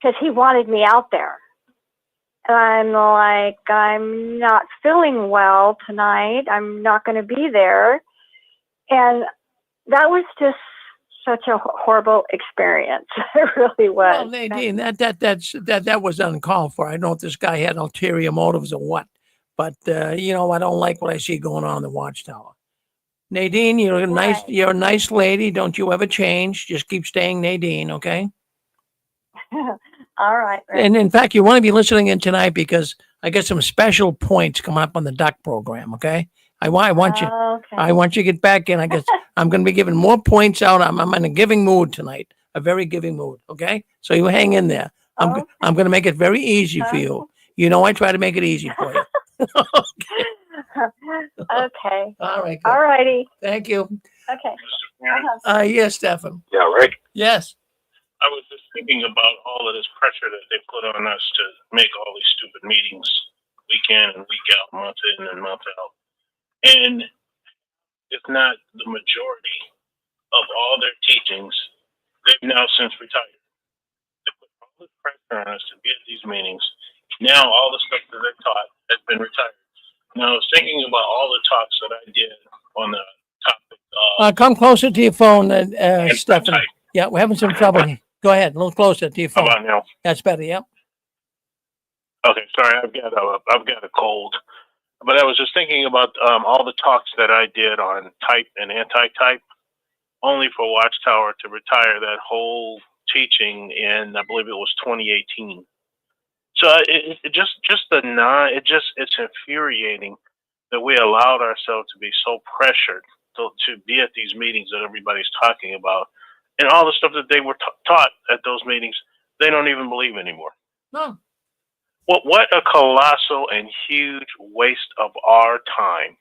because he wanted me out there. And I'm like, I'm not feeling well tonight. I'm not going to be there. And that was just such a horrible experience. It really Well, was. Nadine, that was uncalled for. I don't know if this guy had ulterior motives or what, but you know, I don't like what I see going on in the Watchtower. Nadine, you're a nice, Right. you're a nice lady. Don't you ever change. Just keep staying Nadine, okay? All right. Rick. And in fact, you want to be listening in tonight because I got some special points coming up on the duck program, okay? I want you. Okay. I want you to get back in. I guess I'm going to be giving more points out. I'm in a giving mood tonight, a very giving mood. Okay, so you hang in there. I'm Okay. I'm going to make it very easy for you. You know, I try to make it easy for you. Okay. All right. All Good. righty. Thank you. Okay. Yes, Stefan. Yeah, Rick. Yes. I was just thinking about all of this pressure that they put on us to make all these stupid meetings week in and week out, month in and month out. And if not the majority of all their teachings, they've now since retired. They put all this pressure on us to be at these meetings. Now all the stuff that they taught has been retired. Now I was thinking about all the talks that I did on the topic of Come closer to your phone, Stefan. anti-type. Yeah, we're having some trouble. Go ahead, a little closer to your How phone. about now? That's better. Yep. Okay, sorry, I've got a cold. But I was just thinking about all the talks that I did on type and anti-type, only for Watchtower to retire that whole teaching in, I believe it was 2018. So it's infuriating that we allowed ourselves to be so pressured to be at these meetings that everybody's talking about, and all the stuff that they were taught at those meetings, they don't even believe anymore. No. What a colossal and huge waste of our time.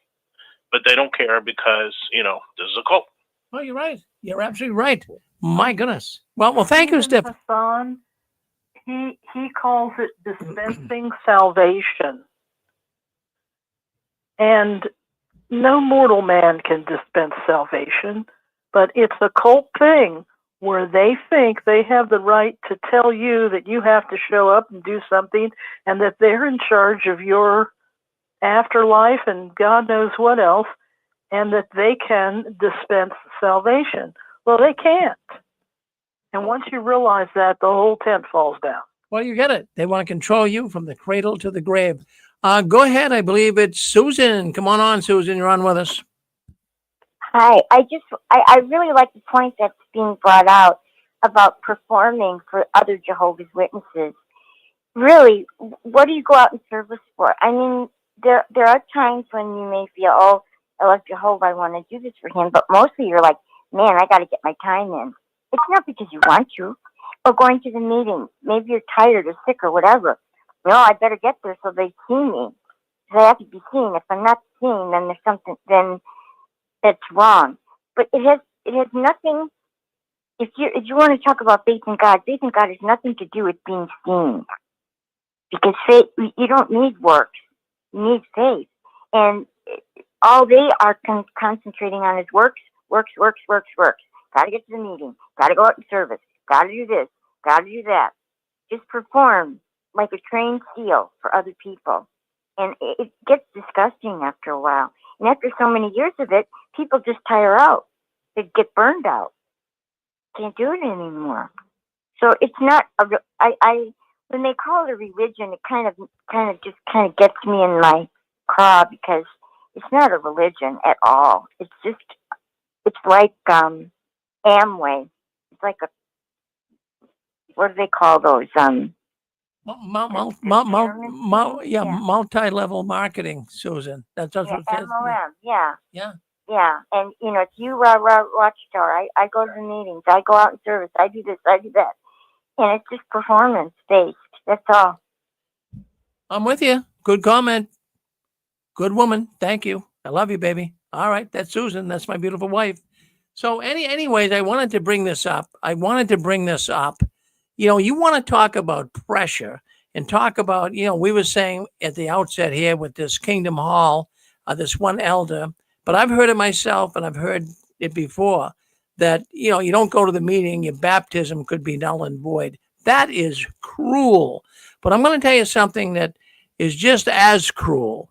But they don't care because, this is a cult. Oh, you're right. You're absolutely right. My goodness. Well, thank you, Stefan. Hassan, he calls it dispensing salvation. And no mortal man can dispense salvation, but it's a cult thing where they think they have the right to tell you that you have to show up and do something and that they're in charge of your afterlife and God knows what else, and that they can dispense salvation. Well, they can't. And once you realize that, the whole tent falls down. Well, you get it. They want to control you from the cradle to the grave. Go ahead. I believe it's Susan. Come on, Susan. You're on with us. Hi. I really like the point that's being brought out about performing for other Jehovah's Witnesses. Really, what do you go out in service for? I mean, there are times when you may feel, oh, I love Jehovah, I want to do this for him, but mostly you're like, man, I got to get my time in. It's not because you want to, or going to the meeting. Maybe you're tired or sick or whatever. No, I better get there so they see me. So I have to be seen. If I'm not seen, then there's something, then that's wrong. But it has nothing. If you want to talk about faith in God has nothing to do with being seen, because faith, you don't need works, you need faith, and all they are concentrating on is works. Got to get to the meeting. Got to go out in service. Got to do this. Got to do that. Just perform like a trained seal for other people, and it gets disgusting after a while. And after so many years of it, people just tire out. They get burned out. Can't do it anymore. So it's not when they call it a religion, it kind of gets me in my craw, because it's not a religion at all. It's like Amway. It's like what do they call those? Multi-level marketing, Susan. That's Yeah, what it says. MLM. Yeah. Yeah. Yeah. And, it's you, Watchtower. I go to the meetings. I go out in service. I do this. I do that. And it's just performance based. That's all. I'm with you. Good comment. Good woman. Thank you. I love you, baby. All right. That's Susan. That's my beautiful wife. So anyways, I wanted to bring this up. You want to talk about pressure and talk about, we were saying at the outset here with this Kingdom Hall, this one elder, but I've heard it myself and I've heard it before that, you don't go to the meeting, your baptism could be null and void. That is cruel. But I'm going to tell you something that is just as cruel.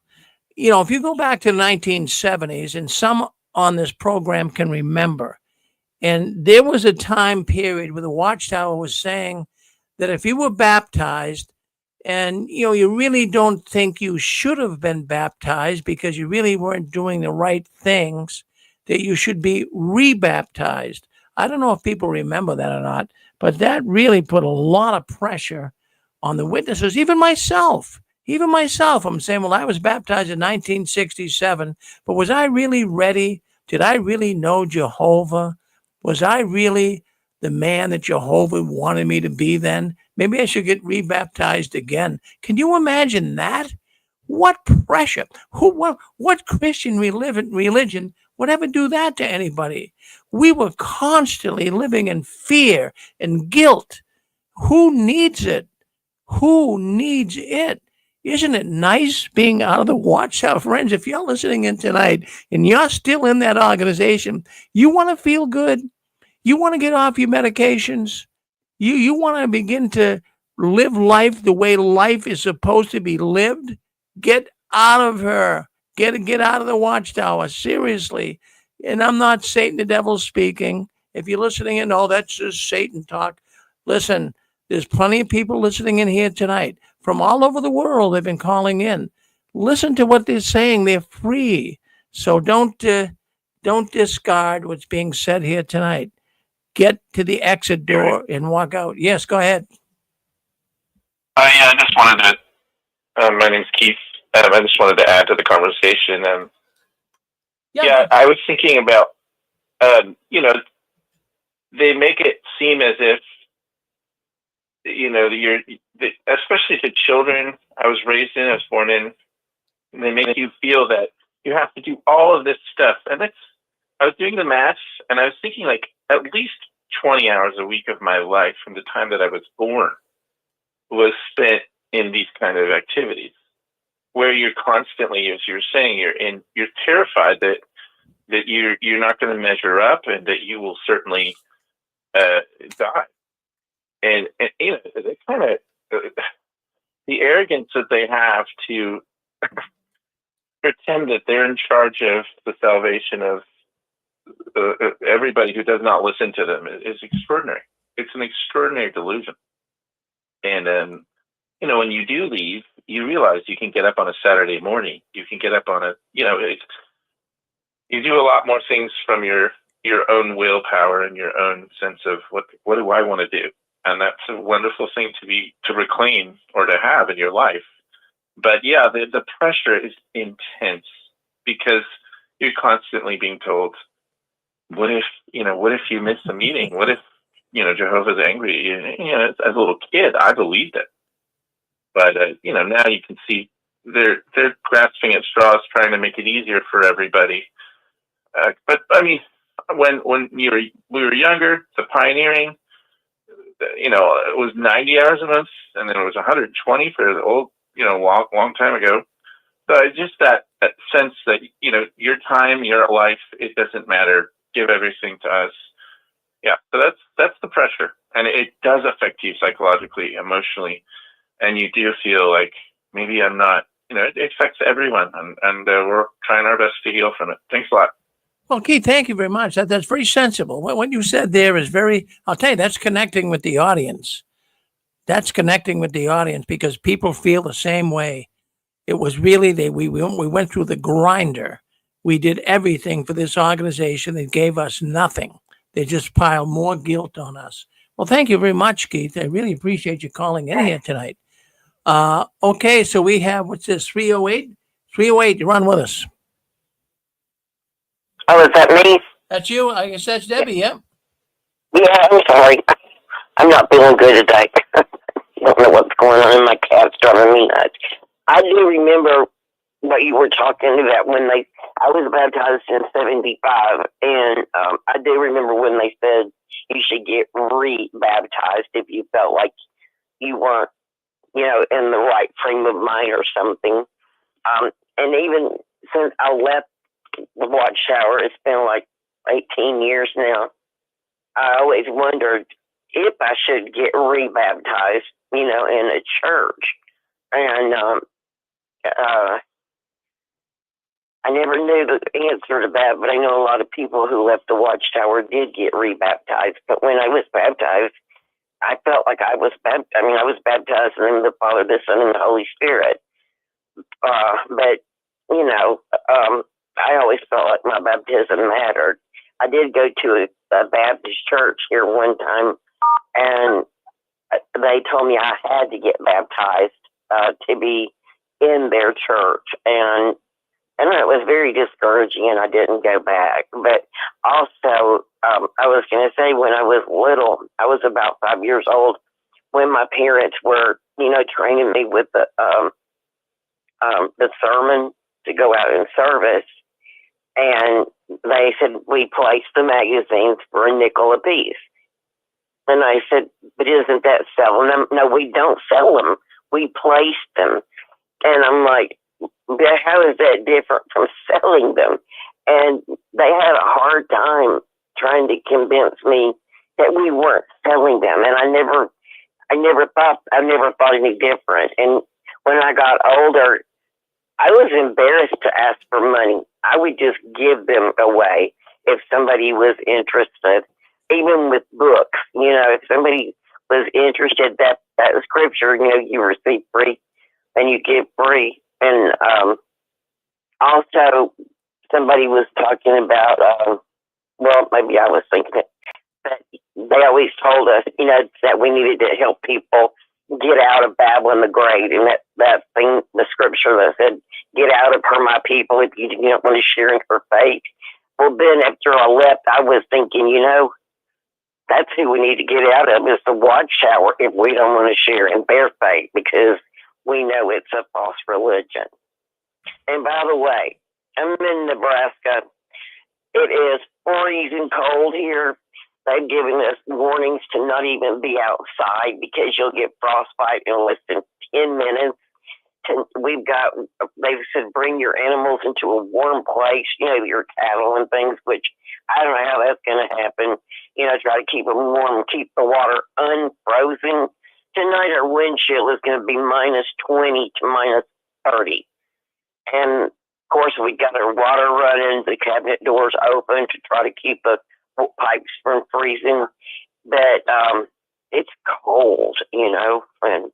If you go back to the 1970s, and some on this program can remember, and there was a time period where the Watchtower was saying that if you were baptized and, you really don't think you should have been baptized because you really weren't doing the right things, that you should be rebaptized. I don't know if people remember that or not, but that really put a lot of pressure on the witnesses, even myself. I'm saying, well, I was baptized in 1967, but was I really ready? Did I really know Jehovah? Was I really the man that Jehovah wanted me to be then? Maybe I should get rebaptized again. Can you imagine that? What pressure? What Christian religion would ever do that to anybody? We were constantly living in fear and guilt. Who needs it? Who needs it? Isn't it nice being out of the Watchtower? Friends, if you're listening in tonight and you're still in that organization, you want to feel good. You want to get off your medications. You want to begin to live life the way life is supposed to be lived. Get out of her. Get out of the Watchtower. Seriously. And I'm not Satan the devil speaking. If you're listening in, that's just Satan talk. Listen, there's plenty of people listening in here tonight from all over the world. They've been calling in. Listen to what they're saying. They're free. So don't discard what's being said here tonight. Get to the exit door and walk out. Yes, go ahead. I just wanted to. My name's Keith. I just wanted to add to the conversation. I was thinking about, they make it seem as if, especially to children I was raised in, I was born in, and they make you feel that you have to do all of this stuff. And I was doing the math, and I was thinking like at least 20 hours a week of my life from the time that I was born was spent in these kind of activities, where you're constantly, as you're saying, you're terrified that you're not going to measure up and that you will certainly die. And they kind of the arrogance that they have to pretend that they're in charge of the salvation of everybody who does not listen to them is extraordinary. It's an extraordinary delusion. And when you do leave, you realize you can get up on a Saturday morning. You can get up on you do a lot more things from your own willpower and your own sense of what do I want to do. And that's a wonderful thing to reclaim or to have in your life. But yeah, the pressure is intense because you're constantly being told, what if you miss a meeting? What if, Jehovah's angry? As a little kid, I believed it. But, now you can see they're grasping at straws, trying to make it easier for everybody. But I mean, when we were younger, the pioneering, it was 90 hours a month, and then it was 120 for the old, long time ago. So just that sense that, your time, your life, it doesn't matter. Give everything to us. Yeah. So that's the pressure. And it does affect you psychologically, emotionally. And you do feel like maybe I'm not, it affects everyone. And we're trying our best to heal from it. Thanks a lot. Well, Keith, thank you very much. That's very sensible. What you said there is I'll tell you, that's connecting with the audience. That's connecting with the audience because people feel the same way. It was really, we went through the grinder. We did everything for this organization. They gave us nothing. They just piled more guilt on us. Well, thank you very much, Keith. I really appreciate you calling in here tonight. Okay, so we have, what's this, 308? 308, you're on with us. Oh, is that me? That's you? I guess that's Debbie, yeah? Yeah, I'm sorry. I'm not feeling good today. Don't know what's going on, and my cat's driving me nuts. I do remember what you were talking about when I was baptized in '75, and I do remember when they said you should get re-baptized if you felt like you weren't, in the right frame of mind or something. And even since I left the Watchtower, it's been like 18 years now. I always wondered if I should get rebaptized, in a church. And I never knew the answer to that, but I know a lot of people who left the Watchtower did get rebaptized. But when I was baptized, I felt like I was baptized. I mean, I was baptized in the name of the Father, the Son, and the Holy Spirit. But, I always felt like my baptism mattered. I did go to a Baptist church here one time, and they told me I had to get baptized to be in their church, and it was very discouraging, and I didn't go back. But also, I was going to say, when I was little, I was about 5 years old when my parents were, training me with the sermon to go out in service, and they said we placed the magazines for a nickel apiece. And I said, but isn't that selling them? No, we don't sell them. We place them. And I'm like, but how is that different from selling them? And they had a hard time trying to convince me that we weren't selling them. And I never thought any different. And when I got older, I was embarrassed to ask for money. I would just give them away if somebody was interested. Even with books, if somebody was interested, that scripture, you receive free and you give free. And also, somebody was talking about, well, maybe I was thinking it, but they always told us, that we needed to help people get out of Babylon the Great. And that thing, the scripture that said, get out of her, my people, if you don't want to share in her faith. Well, then after I left, I was thinking, that's who we need to get out of, is the Watchtower, if we don't want to share in their faith, because we know it's a false religion. And by the way, I'm in Nebraska. It is freezing cold here. They've given us warnings to not even be outside because you'll get frostbite in less than 10 minutes. They've said bring your animals into a warm place, your cattle and things, which I don't know how that's going to happen. Try to keep them warm, keep the water unfrozen. Tonight our wind chill is going to be -20 to -30. And of course we got our water running, the cabinet doors open to try to keep the pipes from freezing. But it's cold, and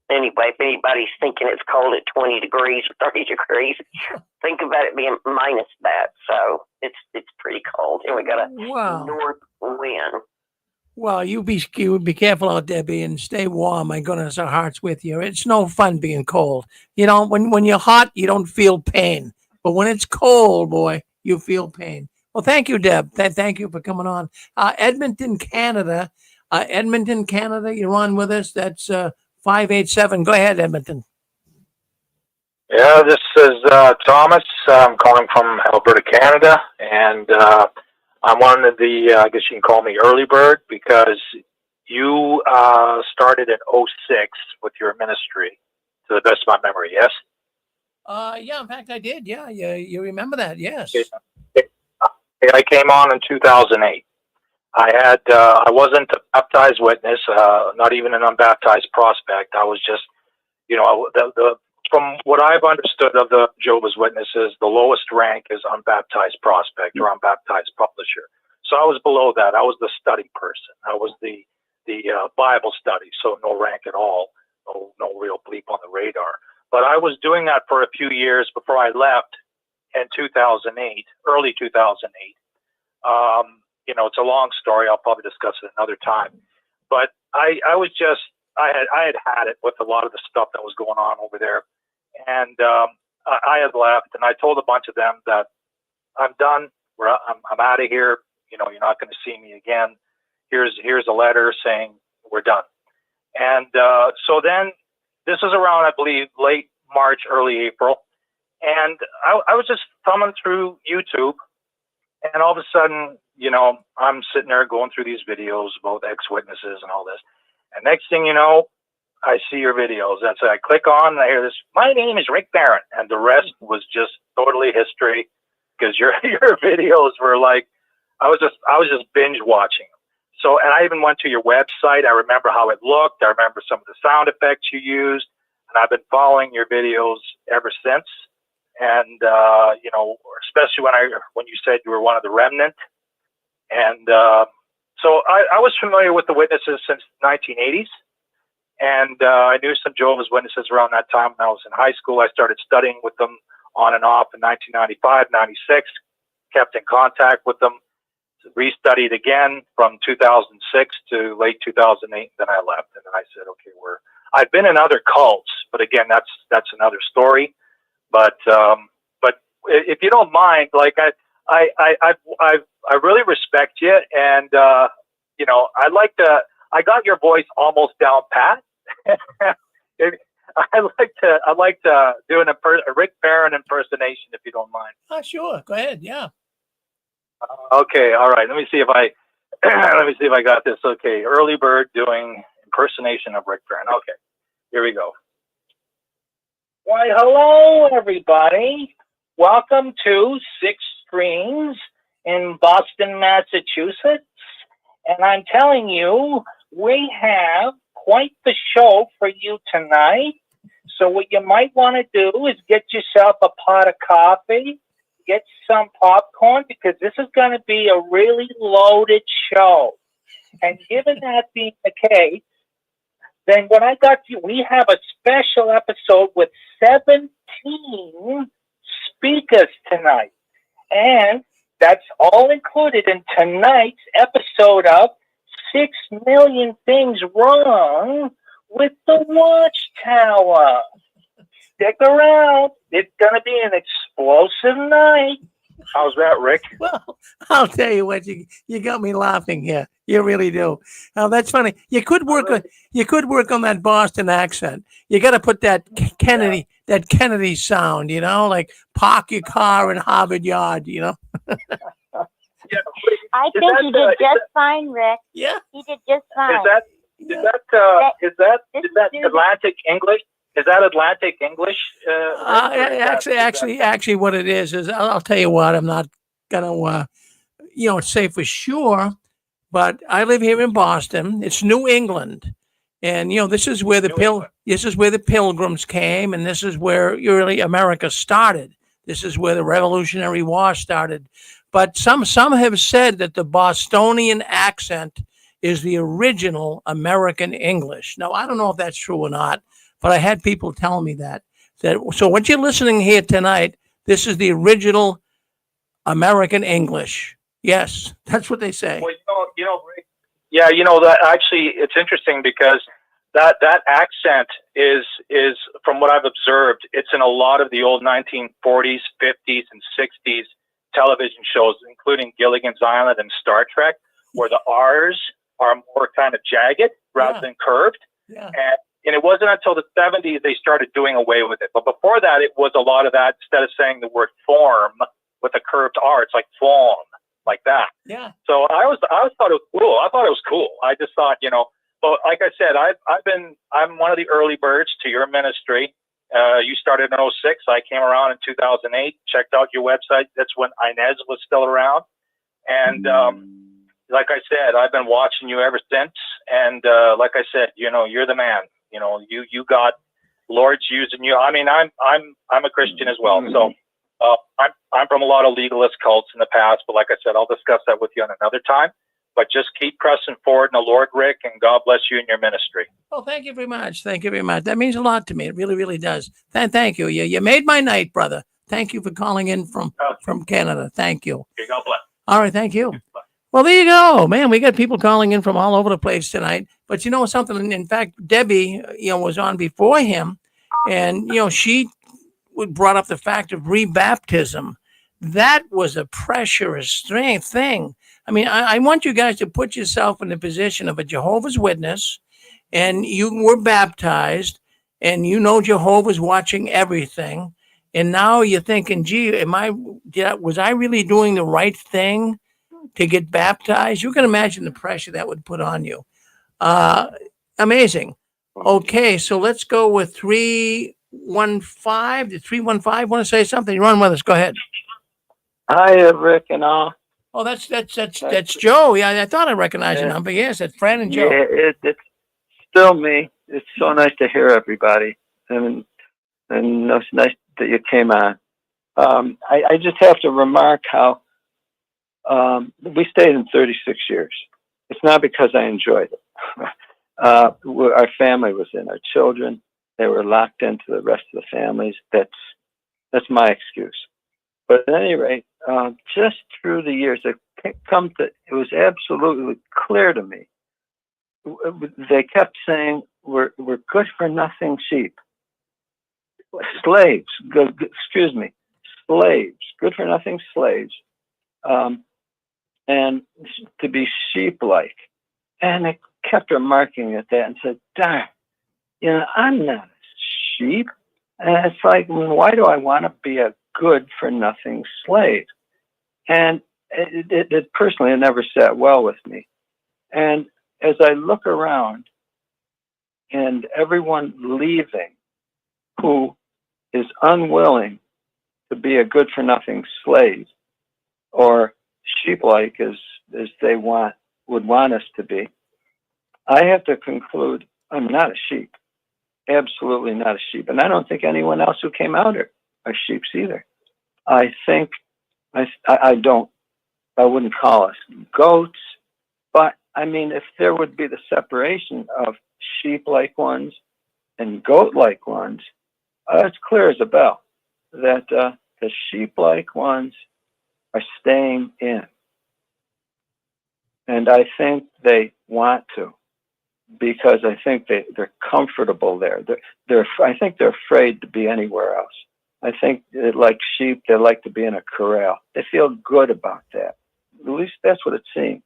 anyway, if anybody's thinking it's cold at 20 degrees or 30 degrees, think about it being minus that. So it's pretty cold. And we got a north wind. Well, you be careful out there, and stay warm. My goodness, our heart's with you. It's no fun being cold. When you're hot, you don't feel pain. But when it's cold, boy, you feel pain. Well, thank you, Deb. Thank you for coming on. Edmonton, Canada. You're on with us. That's 587. Go ahead, Edmonton. Yeah, this is Thomas. I'm calling from Alberta, Canada, and I'm one of the, I guess you can call me early bird, because you started in 06 with your ministry, to the best of my memory, yes? Yeah, in fact, I did. Yeah, you remember that, yes. I came on in 2008. I wasn't a baptized witness, not even an unbaptized prospect. I was just, from what I've understood of the Jehovah's Witnesses, the lowest rank is unbaptized prospect or unbaptized publisher. So I was below that. I was the study person. I was the Bible study, so no rank at all, no real bleep on the radar. But I was doing that for a few years before I left in 2008, early 2008. It's a long story. I'll probably discuss it another time. But I had it with a lot of the stuff that was going on over there, and I had left, and I told a bunch of them that I'm done. I'm out of here. You know, you're not going to see me again. Here's a letter saying we're done. And so then this was around, I believe, late March, early April, and I was just thumbing through YouTube, and all of a sudden, you know, I'm sitting there going through these videos about ex-witnesses and all this. And next thing you know, I see your videos. That's it. I click on and I hear this, my name is Rick Barron. And the rest was just totally history, because your videos were like, I was just binge watching them. So, and I even went to your website. I remember how it looked. I remember some of the sound effects you used. And I've been following your videos ever since. And, you know, especially when you said you were one of the remnant. And so I was familiar with the witnesses since the 1980s. And I knew some Jehovah's Witnesses around that time when I was in high school. I started studying with them on and off in 1995, 96, kept in contact with them, restudied again from 2006 to late 2008. Then I left, and then I said, okay, I've been in other cults, but again, that's another story. But if you don't mind, like I really respect you, and you know, I got your voice almost down pat. I'd like to do a Rick Barron impersonation, if you don't mind. Oh, sure. Go ahead. Yeah. Okay. All right. Let me see if I got this. Okay. Early bird doing impersonation of Rick Barron. Okay. Here we go. Why, hello, everybody. Welcome to Six Screens in Boston, Massachusetts. And I'm telling you, we have quite the show for you tonight. So what you might want to do is get yourself a pot of coffee, get some popcorn, because this is going to be a really loaded show. And given that being the case, then what I got you, we have a special episode with 17 speakers tonight. And that's all included in tonight's episode of 6 Million Things Wrong with the Watchtower. Stick around. It's going to be an explosive night. How's that, Rick? Well, I'll tell you what, you got me laughing here. You really do. Oh, that's funny. You could work on that Boston accent. You got to put that Kennedy sound, you know, like park your car in Harvard Yard, you know. I think you did just fine, Rick. Yeah, he did just fine. Is that Atlantic English? Is that Atlantic English? Actually, what it is I'll tell you what. I'm not gonna, say for sure, but I live here in Boston. It's New England, and this is where the Pilgrims came, and this is where really America started. This is where the Revolutionary War started. But some have said that the Bostonian accent is the original American English. Now, I don't know if that's true or not, but I had people tell me that. So what you're listening here tonight, this is the original American English. Yes, that's what they say. Well, Rick, yeah, that actually it's interesting because that accent is from what I've observed, it's in a lot of the old 1940s, 50s, and 60s television shows, including Gilligan's Island and Star Trek, where the R's are more kind of jagged rather than curved. Yeah. And it wasn't until the 70s they started doing away with it. But before that, it was a lot of that. Instead of saying the word form with a curved R, it's like form, like that. Yeah. So I always thought it was cool. I thought it was cool. I just thought, but like I said, I'm one of the early birds to your ministry. You started in 06. I came around in 2008, checked out your website. That's when Inez was still around. And like I said, I've been watching you ever since. And like I said, you're the man. You got Lord's using you. I mean, I'm a Christian as well. So I'm from a lot of legalist cults in the past. But like I said, I'll discuss that with you on another time. But just keep pressing forward in the Lord, Rick, and God bless you and your ministry. Oh, thank you very much. Thank you very much. That means a lot to me. It really, really does. Thank you. You made my night, brother. Thank you for calling in from Canada. Thank you. Okay, God bless. All right. Thank you. Bye. Well, there you go, man. We got people calling in from all over the place tonight. But you know something? In fact, Debbie, was on before him, and she brought up the fact of rebaptism. That was a precious strength thing. I mean, I want you guys to put yourself in the position of a Jehovah's Witness, and you were baptized, and Jehovah's watching everything, and now you're thinking, gee, was I really doing the right thing to get baptized? You can imagine the pressure that would put on you. Uh, Amazing. Okay, so let's go with 315. Did 315 want to say something? You run with us. Go ahead. Hi, Rick and all. Oh, that's Joe. Yeah, I thought I recognized your Yeah. number. Yes, it's Fran and Joe. Yeah, it's still me. It's so nice to hear everybody, and it's nice that you came on. I just have to remark how we stayed in 36 years. It's not because I enjoyed it. Our family was in, our children, they were locked into the rest of the families. That's my excuse. But at any rate, just through the years, it was absolutely clear to me. They kept saying, we're good for nothing sheep. Slaves, slaves, good for nothing slaves. And to be sheep-like. And they kept remarking at that and said, darn, I'm not a sheep. And it's like, why do I want to be a good for nothing slave? And it personally, it never sat well with me. And as I look around and everyone leaving who is unwilling to be a good for nothing slave or sheep-like as they would want us to be, I have to conclude I'm not a sheep. Absolutely not a sheep. And I don't think anyone else who came out are sheeps either. I think I wouldn't call us goats, but I mean, if there would be the separation of sheep-like ones and goat-like ones, it's clear as a bell that the sheep-like ones are staying in. And I think they want to, because I think they're comfortable there. I think they're afraid to be anywhere else. I think like sheep, they like to be in a corral. They feel good about that. At least that's what it seems.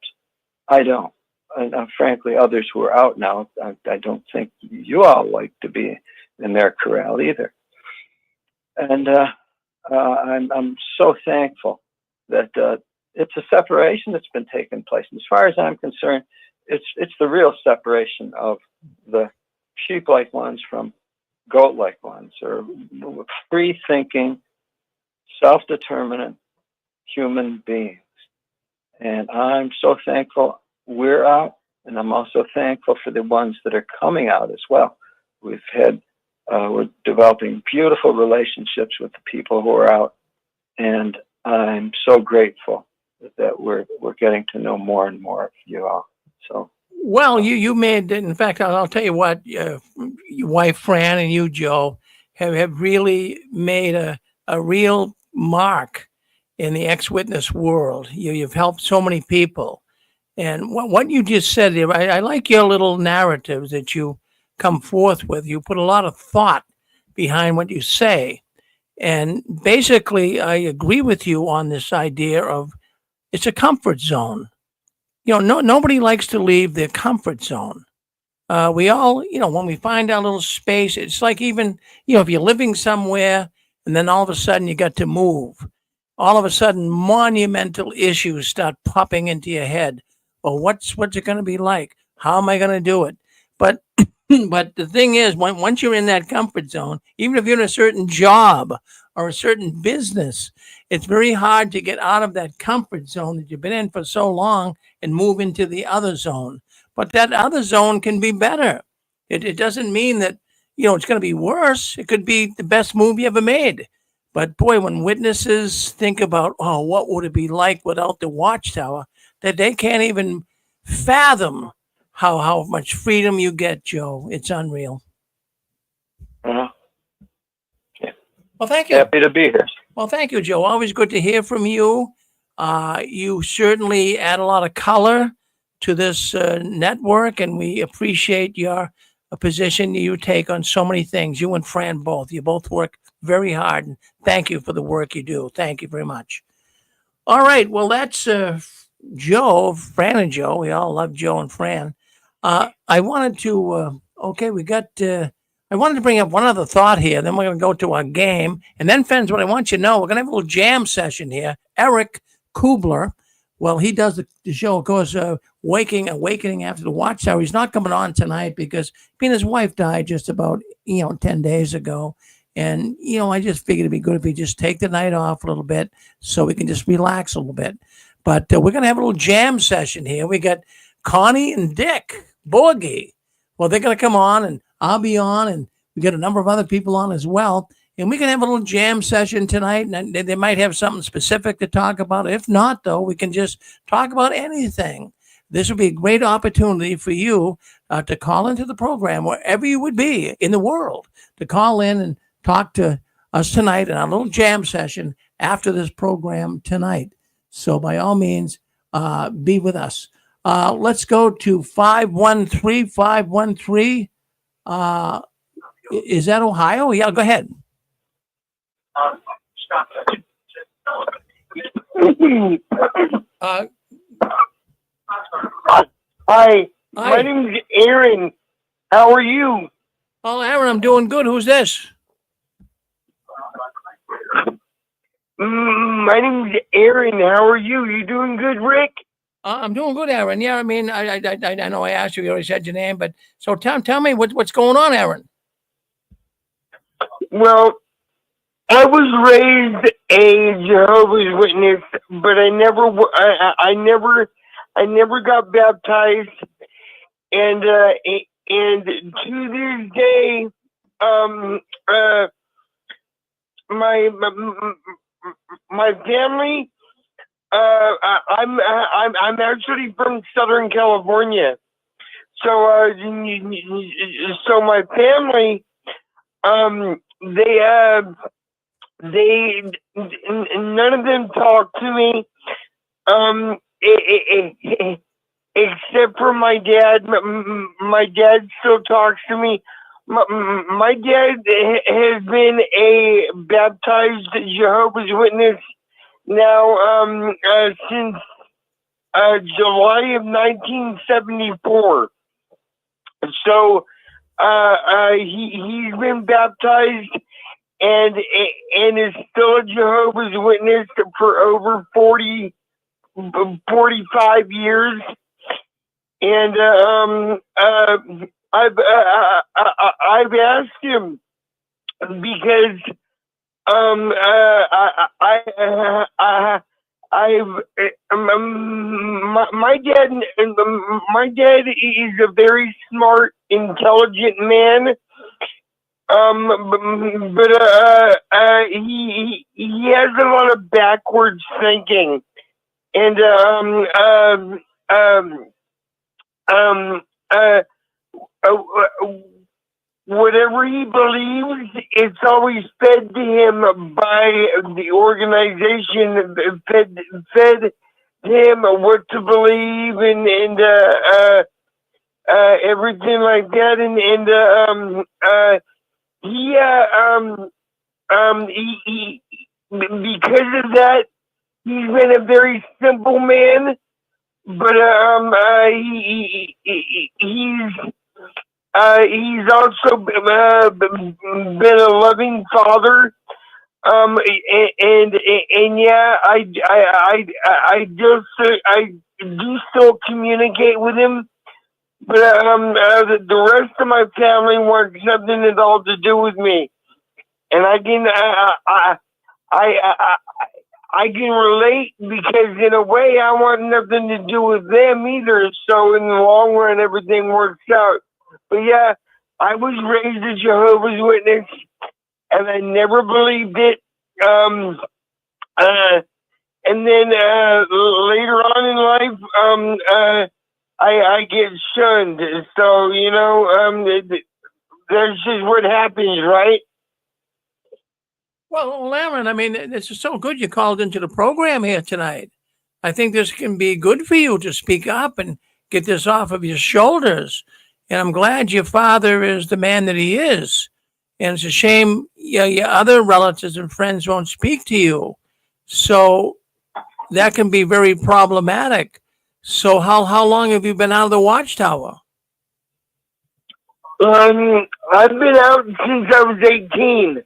I don't. And frankly, others who are out now, I don't think you all like to be in their corral either. And I'm so thankful that it's a separation that's been taking place. And as far as I'm concerned, it's the real separation of the sheep-like ones from goat-like ones, or free-thinking, self-determinant human beings. And I'm so thankful we're out, and I'm also thankful for the ones that are coming out as well. We're developing beautiful relationships with the people who are out, and I'm so grateful that we're getting to know more and more of you all. So, well, you made, in fact, I'll tell you what, your wife Fran and you, Joe, have really made a real mark in the ex-witness world. You've helped so many people. And what you just said there, I like your little narratives that you come forth with. You put a lot of thought behind what you say. And basically, I agree with you on this idea of it's a comfort zone. Nobody likes to leave their comfort zone. We all, when we find our little space, it's like even, if you're living somewhere and then all of a sudden you got to move, all of a sudden monumental issues start popping into your head. Well, what's it going to be like? How am I going to do it? But but the thing is, once you're in that comfort zone, even if you're in a certain job or a certain business, it's very hard to get out of that comfort zone that you've been in for so long and move into the other zone. But that other zone can be better. It doesn't mean that, it's going to be worse. It could be the best move you ever made. But boy, when witnesses think about, oh, what would it be like without the Watchtower, that they can't even fathom how much freedom you get, Joe. It's unreal. yeah. Well, thank you. Happy to be here. Well, thank you, Joe. Always good to hear from you. You certainly add a lot of color to this network, and we appreciate your position you take on so many things. You and Fran both. You both work very hard, and thank you for the work you do. Thank you very much. All right. Well, that's Joe, Fran, and Joe. We all love Joe and Fran. I wanted to. Okay, we got. I wanted to bring up one other thought here. Then we're going to go to our game, and then, friends, what I want you to know, we're going to have a little jam session here. Eric Kubler. Well, he does the show, of course, Awakening After the Watchtower. He's not coming on tonight because he and his wife died just about 10 days ago. And, I just figured it'd be good if we just take the night off a little bit so we can just relax a little bit. But we're going to have a little jam session here. We got Connie and Dick Borgie. Well, they're going to come on, and I'll be on, and we got a number of other people on as well. And we can have a little jam session tonight, and they might have something specific to talk about. If not, though, we can just talk about anything. This would be a great opportunity for you to call into the program wherever you would be in the world, to call in and talk to us tonight in our little jam session after this program tonight. So by all means, be with us. Let's go to 513. Is that Ohio? Yeah, go ahead. Hi, my name is Aaron. How are you? Oh, Aaron, I'm doing good. Who's this? My name is Aaron. How are you? You doing good, Rick? I'm doing good, Aaron. Yeah, I mean, I know I asked you. You already said your name, but so tell me what's going on, Aaron. Well, I was raised a Jehovah's Witness, but I never got baptized, and to this day, my family. I'm actually from Southern California, so my family, they none of them talk to me, except for my dad. My dad still talks to me. My dad has been a baptized Jehovah's Witness now since July of 1974. So he's been baptized and is still a Jehovah's Witness for over 45 years. And I've asked him because my dad is a very smart, intelligent man. But he has a lot of backwards thinking, and whatever he believes, it's always fed to him by the organization, fed him what to believe, and everything like that, and he because of that, he's been a very simple man, but he's also been a loving father, and yeah, I do still communicate with him, but the rest of my family wants nothing at all to do with me, and I can relate, because in a way I want nothing to do with them either. So in the long run, everything works out. But yeah, I was raised a Jehovah's Witness, and I never believed it. And then later on in life, I get shunned. So that's just what happens, right? Well, Aaron, I mean, this is so good you called into the program here tonight. I think this can be good for you to speak up and get this off of your shoulders. And I'm glad your father is the man that he is. And it's a shame your other relatives and friends won't speak to you. So that can be very problematic. So how long have you been out of the Watchtower? I've been out since I was 18.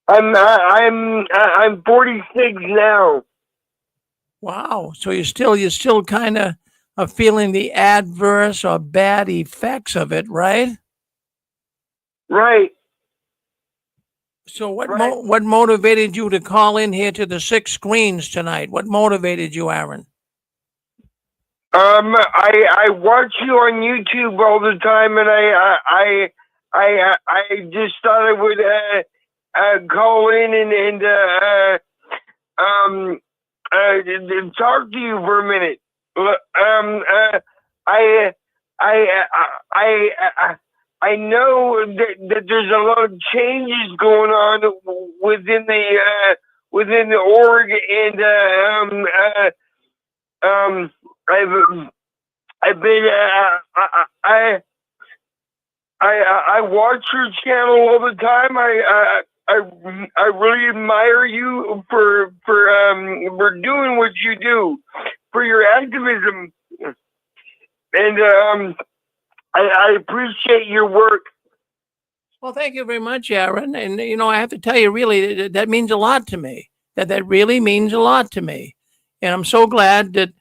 I'm 46 now. Wow. So you're still kind of feeling the adverse or bad effects of it, right? Right. So what motivated you to call in here to the Six Screens tonight? What motivated you, Aaron? I watch you on YouTube all the time, and I just thought I would call in and talk to you for a minute. I know that there's a lot of changes going on within the org, and I've been I watch your channel all the time. I really admire you for doing what you do, for your activism, and I appreciate your work. Well, thank you very much, Aaron. And I have to tell you, really, that means a lot to me. That really means a lot to me. And I'm so glad that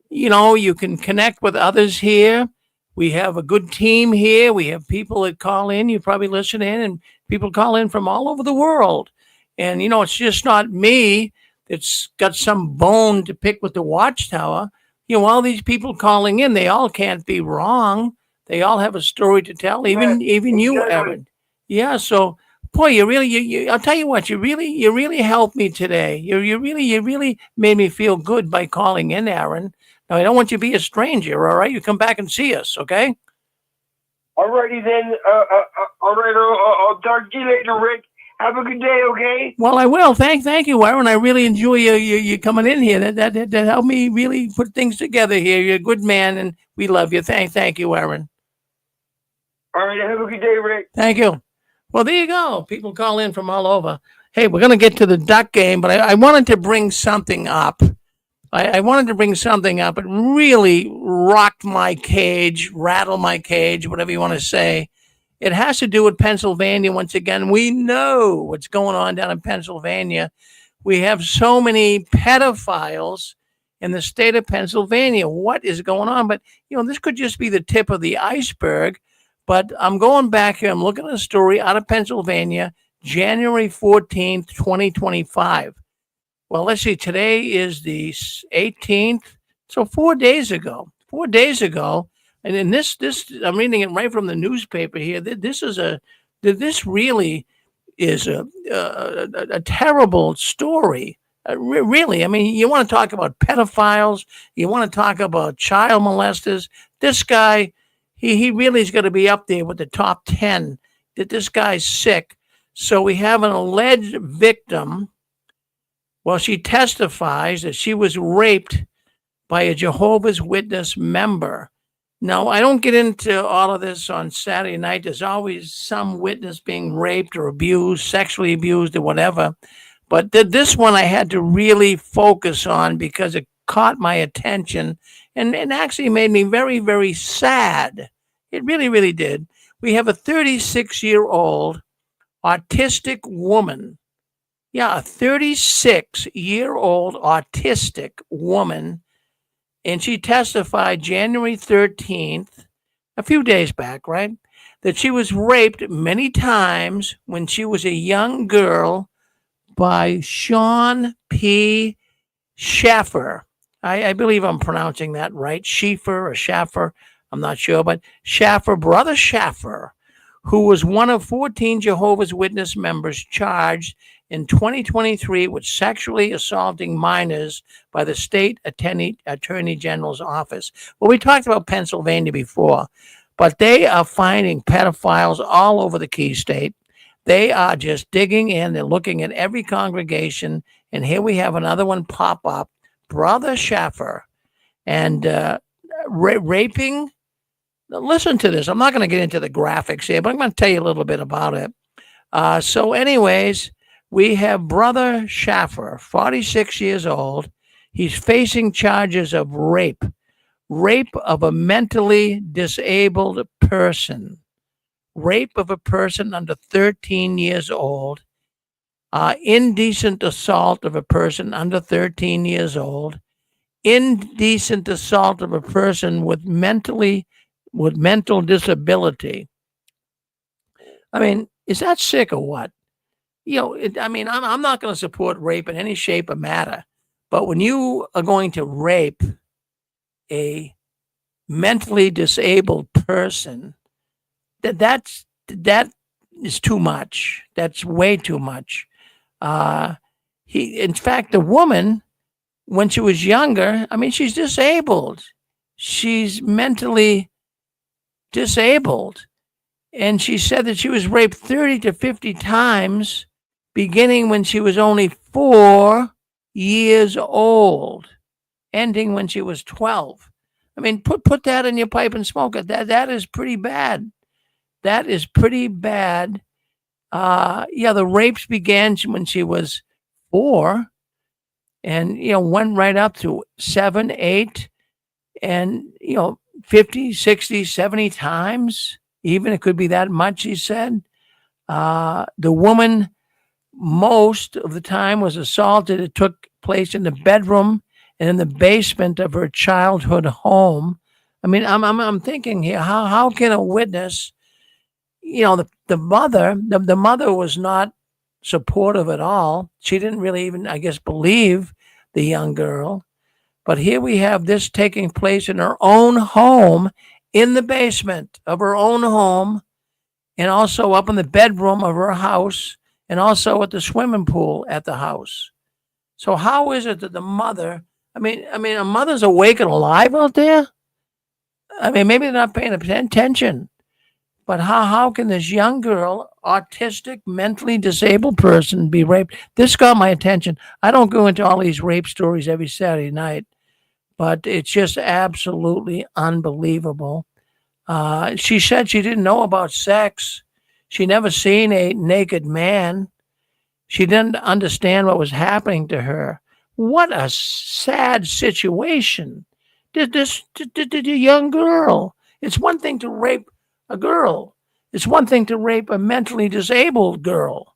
you can connect with others here. We have a good team here. We have people that call in. You probably listen in, and people call in from all over the world. And it's just not me that's got some bone to pick with the Watchtower. All these people calling in, they all can't be wrong. They all have a story to tell. Even you, Aaron. Yeah. So, boy, I'll tell you what. You really helped me today. You really made me feel good by calling in, Aaron. Now, I don't want you to be a stranger. All right, you come back and see us. Okay. Alrighty then. All right. I'll talk to you later, Rick. Have a good day. Okay. Well, I will. Thank you, Aaron. I really enjoy you coming in here. That helped me really put things together here. You're a good man, and we love you. Thank you, Aaron. All right. Have a good day, Rick. Thank you. Well, there you go. People call in from all over. Hey, we're going to get to the duck game, but I wanted to bring something up. I wanted to bring something up. It really rocked my cage, rattled my cage, whatever you want to say. It has to do with Pennsylvania. Once again, we know what's going on down in Pennsylvania. We have so many pedophiles in the state of Pennsylvania. What is going on? But, this could just be the tip of the iceberg. But I'm going back here. I'm looking at a story out of Pennsylvania, January 14th, 2025. Well, let's see. Today is the 18th. So 4 days ago, and in this, I'm reading it right from the newspaper here. This really is a terrible story. Really, I mean, you want to talk about pedophiles, you want to talk about child molesters. This guy, he really is going to be up there with the top 10. That this guy's sick. So we have an alleged victim. Well, she testifies that she was raped by a Jehovah's Witness member. Now, I don't get into all of this on Saturday night. There's always some witness being raped or abused, sexually abused or whatever. But this one I had to really focus on because it caught my attention and actually made me very, very sad. It really, really did. We have a 36-year-old autistic woman. Yeah, a 36-year-old autistic woman. And she testified January 13th, a few days back, right, that she was raped many times when she was a young girl by Sean P. Schaffer. I believe I'm pronouncing that right. Schaffer or Schaffer, I'm not sure, but Schaffer, Brother Schaffer, who was one of 14 Jehovah's Witness members charged in 2023 with sexually assaulting minors by the state attorney general's office. Well, we talked about Pennsylvania before, but they are finding pedophiles all over the key state. They are just digging in. They're looking at every congregation. And here we have another one pop up. Brother Schaffer, and raping. Listen to this. I'm not going to get into the graphics here, but I'm going to tell you a little bit about it. So, anyways, we have Brother Schaffer, 46 years old. He's facing charges of rape of a mentally disabled person, rape of a person under 13 years old, indecent assault of a person under 13 years old, indecent assault of a person with mental disability. I mean, is that sick or what? I'm not going to support rape in any shape or matter, but when you are going to rape a mentally disabled person, that is too much. That's way too much. In fact, the woman, when she was younger, I mean, she's disabled. She's mentally disabled. And she said that she was raped 30 to 50 times, beginning when she was only 4 years old, ending when she was 12. I mean, put that in your pipe and smoke it. That is pretty bad. That is pretty bad. The rapes began when she was 4, and went right up to 7, 8, and 50, 60, 70 times. Even it could be that much, he said. The woman, most of the time, was assaulted. It took place in the bedroom and in the basement of her childhood home. I mean, I'm thinking here, how can a witness, the mother was not supportive at all. She didn't really even, I guess, believe the young girl. But here we have this taking place in her own home, in the basement of her own home, and also up in the bedroom of her house, and also at the swimming pool at the house. So how is it that the mother, I mean, a mother's awake and alive out there? I mean, maybe they're not paying attention. But how can this young girl, autistic, mentally disabled person be raped? This got my attention. I don't go into all these rape stories every Saturday night, but it's just absolutely unbelievable. She said she didn't know about sex. She never seen a naked man. She didn't understand what was happening to her. What a sad situation. The young girl. It's one thing to rape a girl. It's one thing to rape a mentally disabled girl.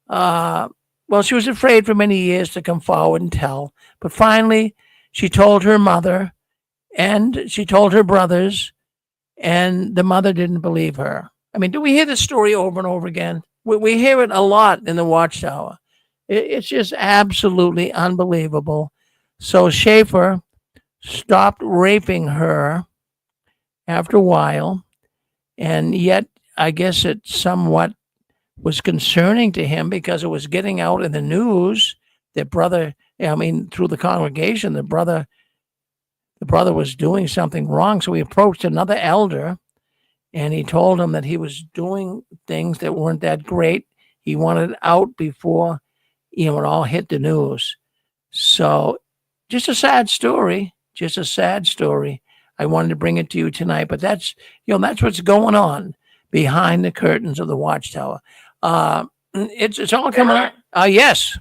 Well, she was afraid for many years to come forward and tell. But finally, she told her mother and she told her brothers, and the mother didn't believe her. I mean, do we hear this story over and over again? We hear it a lot in the Watchtower. It's just absolutely unbelievable. So Schaefer stopped raping her after a while, and yet I guess it somewhat was concerning to him because it was getting out in the news that through the congregation, the brother was doing something wrong. So he approached another elder and he told him that he was doing things that weren't that great. He wanted it out before, it all hit the news. So just a sad story, I wanted to bring it to you tonight, but that's what's going on behind the curtains of the Watchtower. It's all coming out. Yes.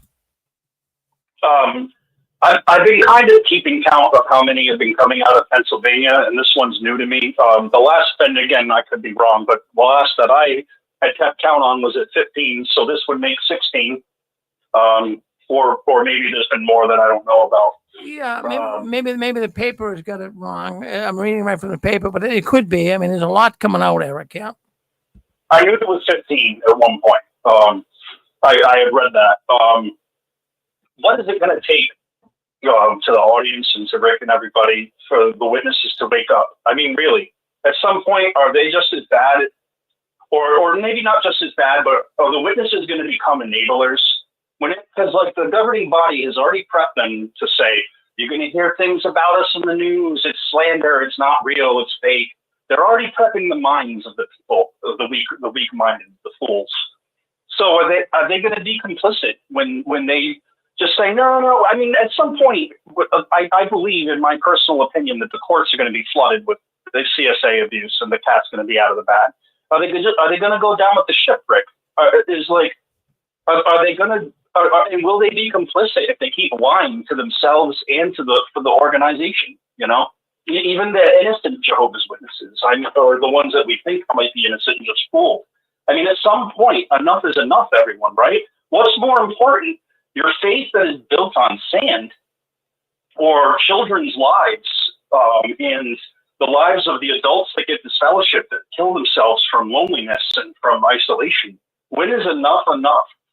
I've been kind of keeping count of how many have been coming out of Pennsylvania, and this one's new to me. The last, and again, I could be wrong, but the last that I had kept count on was at 15, so this would make 16. Or maybe there's been more that I don't know about. Yeah, maybe the paper has got it wrong. I'm reading right from the paper, but it could be. I mean, there's a lot coming out, Eric. Yeah. I knew there was 15 at one point. I had read that. What is it going to take to the audience and to Rick and everybody for the witnesses to wake up? I mean, really, at some point, are they just as bad, or maybe not just as bad, but are the witnesses going to become enablers? Because the governing body has already prepped them to say, you're going to hear things about us in the news. It's slander. It's not real. It's fake. They're already prepping the minds of the people, of the weak-minded, the fools. So are they going to be complicit when they just say, no. I mean, at some point, I believe, in my personal opinion, that the courts are going to be flooded with the CSA abuse, and the cat's going to be out of the bag. Are they going to go down with the ship, Rick? Are they going to? And will they be complicit if they keep lying to themselves and to the organization? You know, even the innocent Jehovah's Witnesses, or the ones that we think might be innocent and just fooled. I mean, at some point, enough is enough, everyone, right? What's more important, your faith that is built on sand, or children's lives, and the lives of the adults that get this fellowship that kill themselves from loneliness and from isolation? When is enough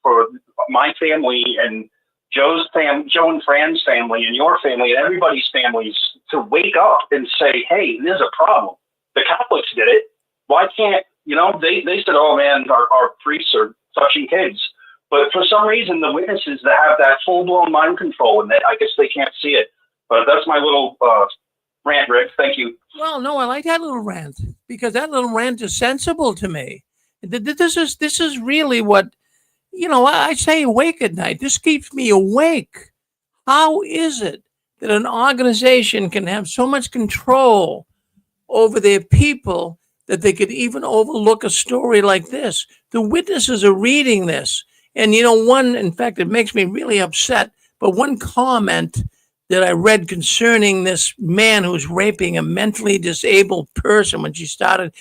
for my family and Joe and Fran's family and your family and everybody's families to wake up and say, hey, there's a problem. The Catholics did it. Why can't, they said, oh man, our priests are touching kids. But for some reason, the witnesses that have that full-blown mind control, and I guess they can't see it. But that's my little rant, Rick. Thank you. Well, no, I like that little rant, because that little rant is sensible to me. This is really what, I stay awake at night. This keeps me awake. How is it that an organization can have so much control over their people that they could even overlook a story like this? The witnesses are reading this. And, in fact, it makes me really upset, but one comment that I read concerning this man who's raping a mentally disabled person when she started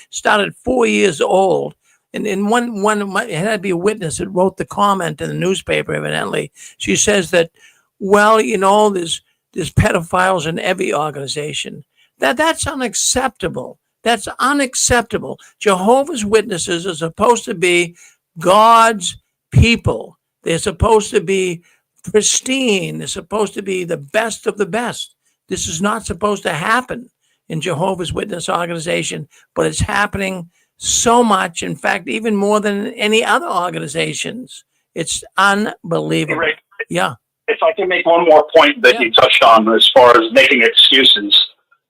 4 years old. And it had to be a witness that wrote the comment in the newspaper, evidently. She says that, well, there's pedophiles in every organization. That's unacceptable. That's unacceptable. Jehovah's Witnesses are supposed to be God's people. They're supposed to be pristine. They're supposed to be the best of the best. This is not supposed to happen in Jehovah's Witness organization, but it's happening so much. In fact, even more than any other organizations. It's unbelievable. Rick, yeah. If I can make one more point that you touched on as far as making excuses.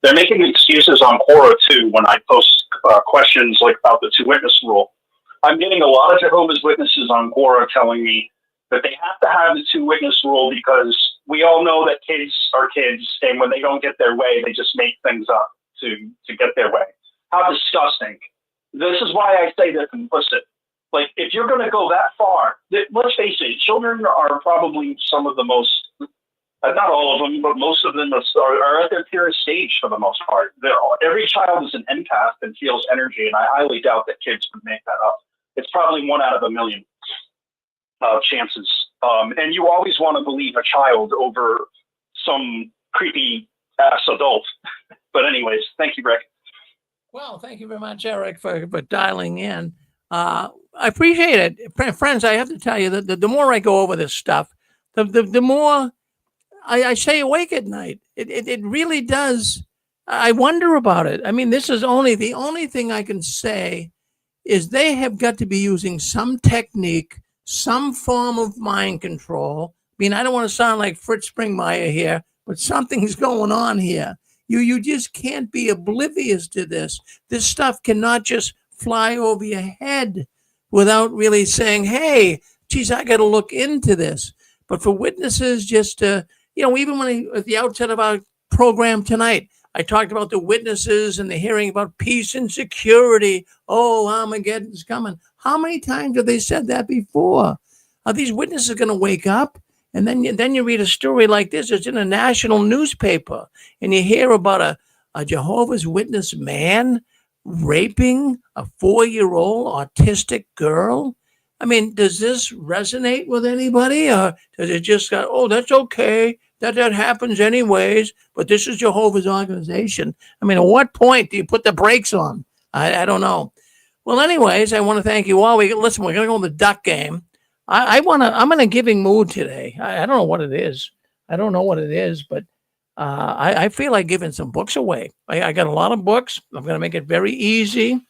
They're making excuses on Quora too when I post questions like about the 2-witness rule. I'm getting a lot of Jehovah's Witnesses on Quora telling me that they have to have the 2-witness rule because we all know that kids are kids, and when they don't get their way, they just make things up to get their way. How disgusting. This is why I say they're complicit. Like, if you're going to go that far, let's face it, children are probably some of the most, not all of them, but most of them are at their purest stage for the most part. Every child is an empath and feels energy, and I highly doubt that kids would make that up. It's probably 1 out of a million chances. And you always want to believe a child over some creepy ass adult. But anyways, thank you, Rick. Well, thank you very much, Eric, for dialing in. I appreciate it. Friends, I have to tell you that the more I go over this stuff, the more I stay awake at night. It really does. I wonder about it. I mean, this is the only thing I can say is they have got to be using some technique, some form of mind control. I mean, I don't want to sound like Fritz Springmeier here, but something's going on here. You just can't be oblivious to this. This stuff cannot just fly over your head without really saying, hey, geez, I got to look into this. But for witnesses just to, even at the outset of our program tonight, I talked about the witnesses and the hearing about peace and security. Oh, Armageddon's coming. How many times have they said that before? Are these witnesses going to wake up? And then you read a story like this. It's in a national newspaper, and you hear about a Jehovah's Witness man raping a 4-year-old autistic girl. I mean, does this resonate with anybody, or does it just go, oh, that's okay, that happens anyways, but this is Jehovah's organization? I mean, at what point do you put the brakes on? I don't know. Well, anyways, I want to thank you all. Listen, we're going to go to the duck game. I'm in a giving mood today. I don't know what it is. But I feel like giving some books away. I got a lot of books. I'm going to make it very easy.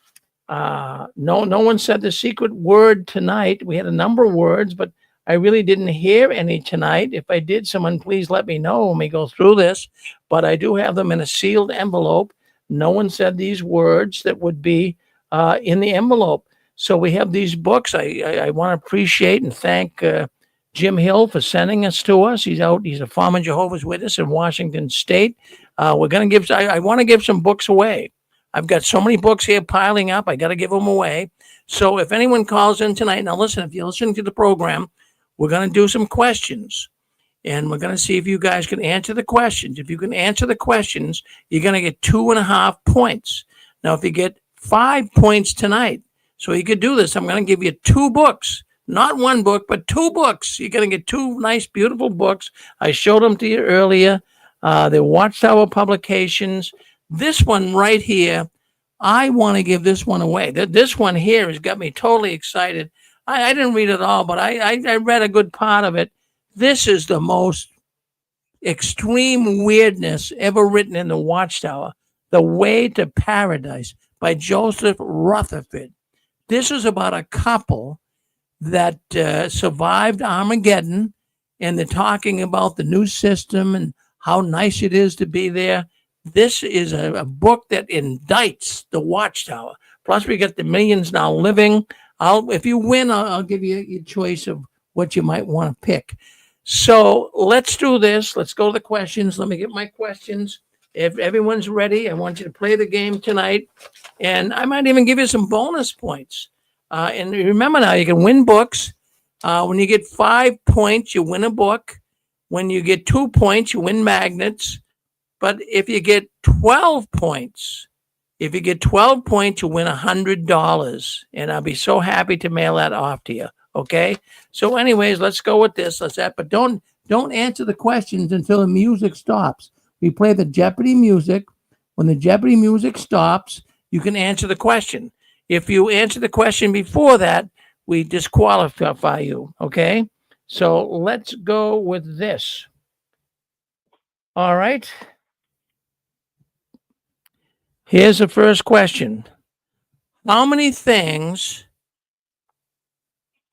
No one said the secret word tonight. We had a number of words, but I really didn't hear any tonight. If I did, someone please let me know when we go through this. But I do have them in a sealed envelope. No one said these words that would be in the envelope. So we have these books. I want to appreciate and thank Jim Hill for sending us to us. He's a former Jehovah's Witness in Washington State. We're going to give, I want to give some books away. I've got so many books here piling up. I got to give them away. So if anyone calls in tonight, now listen, if you're listening to the program, we're going to do some questions. And we're going to see if you guys can answer the questions. If you can answer the questions, you're going to get 2.5 points. Now, if you get 5 points tonight, so you could do this, I'm going to give you 2 books. Not 1 book, but 2 books. You're going to get 2 nice, beautiful books. I showed them to you earlier. They're Watchtower publications. This one right here, I want to give this one away. This one here has got me totally excited. I didn't read it all, but I read a good part of it. This is the most extreme weirdness ever written in the Watchtower. The Way to Paradise by Joseph Rutherford. This is about a couple that survived Armageddon, and they're talking about the new system and how nice it is to be there. This is a book that indicts the Watchtower. Plus, we got the Millions Now Living. If you win, I'll give you your choice of what you might want to pick. So let's do this. Let's go to the questions. Let me get my questions. If everyone's ready, I want you to play the game tonight. And I might even give you some bonus points. And remember now, you can win books. When you get 5 points, you win a book. When you get 2 points, you win magnets. But if you get 12 points, you win $100. And I'll be so happy to mail that off to you. Okay. So anyways, let's go with this. But don't answer the questions until the music stops. We play the Jeopardy music. When the Jeopardy music stops, you can answer the question. If you answer the question before that, we disqualify you. Okay. So let's go with this. All right. Here's the first question. How many things?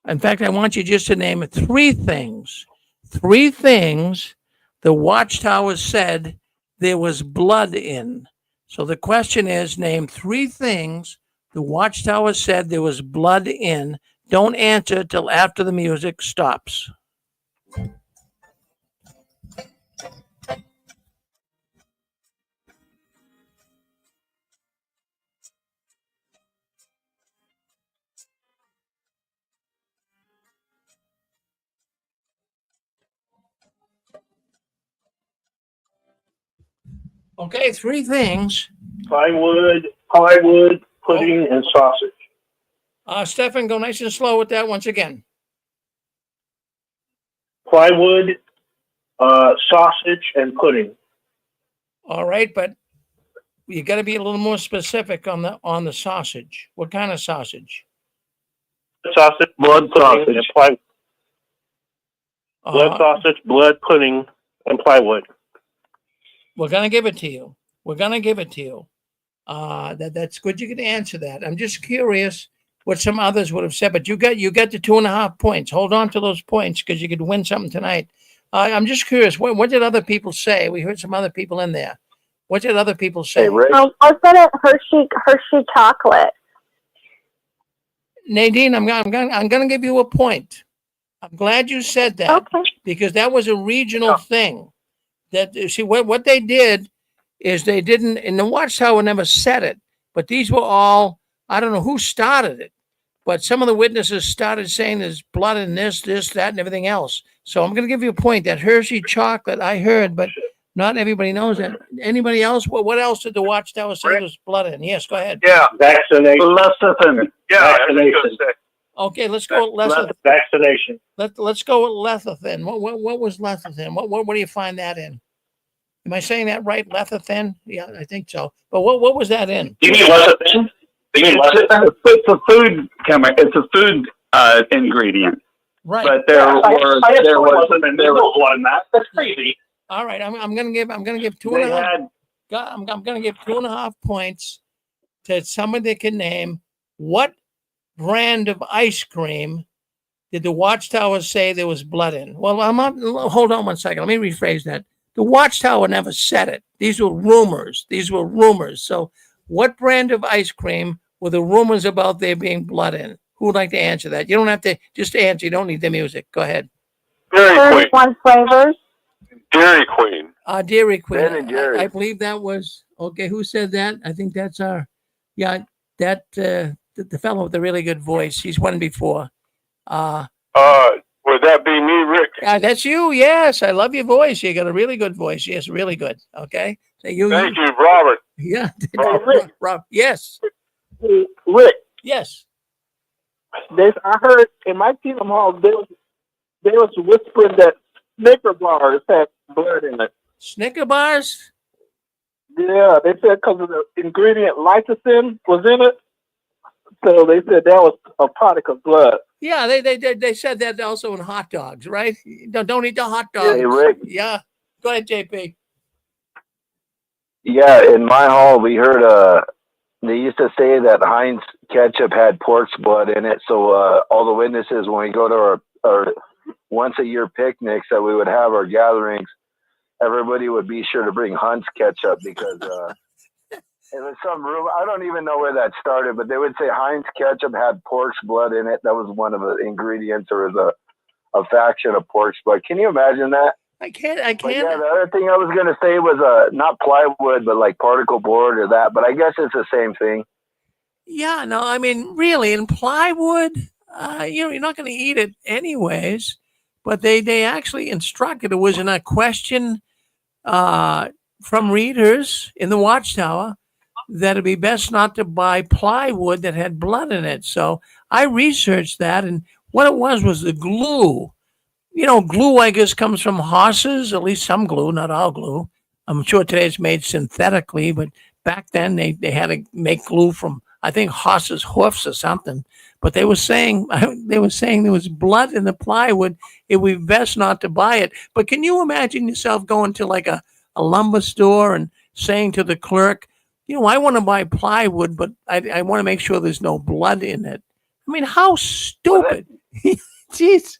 In fact, I want you just to name 3 things. 3 things the Watchtower said there was blood in. So the question is, name 3 things the Watchtower said there was blood in. Don't answer till after the music stops. Okay, 3 things. Plywood, pudding, and sausage. Stefan, go nice and slow with that once again. Plywood, sausage, and pudding. All right, but you got to be a little more specific on the sausage. What kind of sausage? Sausage, blood, sausage, and plywood. Blood sausage, blood, pudding, and plywood. We're gonna give it to you. That's good. You can answer that. I'm just curious what some others would have said, but you got the 2.5 points. Hold on to those points because you could win something tonight. I'm just curious. What did other people say? We heard some other people in there. What did other people say? I was gonna Hershey chocolate. Nadine, I'm gonna give you a point. I'm glad you said that because that was a regional thing. That see what they did is they didn't, and the Watchtower never said it, but these were all, I don't know who started it, but some of the witnesses started saying there's blood in this, that, and everything else. So I'm going to give you a point. That Hershey chocolate I heard, but not everybody knows that. Anybody else? What else did the Watchtower say there's blood in? Yes, go ahead. Yeah, vaccination. Lecithin. Yeah, vaccination. Okay, let's go with lecithin. Vaccination. Let's go with lecithin. What was lecithin? What do you find that in? Am I saying that right? Lecithin? Yeah, I think so. But what was that in? You mean lecithin? It's a food food ingredient. Right. But there was blood in that. That's crazy. All right, I'm gonna give 2.5. I'm gonna give 2.5 points to somebody that can name what brand of ice cream did the Watchtower say there was blood in? Well, hold on one second. Let me rephrase that. The Watchtower never said it. These were rumors. So what brand of ice cream were the rumors about there being blood in? Who would like to answer that? You don't have to just answer. You don't need the music. Go ahead. Dairy Queen. 31 flavors. Dairy Queen. Dairy Queen. Ben and Jerry. I believe that was okay. Who said that? I think that's yeah, that the fellow with the really good voice. He's won before. Would that be me, Rick? That's you. Yes, I love your voice. You got a really good voice. Yes, really good. Okay. So Thank you, Robert. Yeah. Hey, Rick. Rob. Yes. Hey, Rick. Yes. I heard in my Kingdom Hall they was whispering that Snicker bars had blood in it. Snicker bars? Yeah, they said because of the ingredient licensing was in it, so they said that was a product of blood. Yeah, they said that also in hot dogs, right? Don't eat the hot dogs. Hey, Rick. Yeah. Go ahead, JP. Yeah, in my hall, we heard they used to say that Heinz ketchup had pork's blood in it. So all the witnesses, when we go to our once a year picnics that we would have our gatherings, everybody would be sure to bring Heinz ketchup because it was some rumor. I don't even know where that started, but they would say Heinz ketchup had pork's blood in it. That was one of the ingredients, or was a faction of pork's blood. Can you imagine that? I can't. But yeah, the other thing I was going to say was not plywood, but like particle board or that. But I guess it's the same thing. Yeah, no, I mean, really, in plywood, you're not going to eat it anyways. But they actually instructed, it was in a question from readers in the Watchtower that it'd be best not to buy plywood that had blood in it. So I researched that, and what it was the glue. Glue, I guess, comes from horses, at least some glue, not all glue. I'm sure today it's made synthetically, but back then they had to make glue from, I think, horses' hoofs or something. But they were saying there was blood in the plywood. It would be best not to buy it. But can you imagine yourself going to like a lumber store and saying to the clerk, I want to buy plywood, but I want to make sure there's no blood in it. I mean, how stupid. Jeez.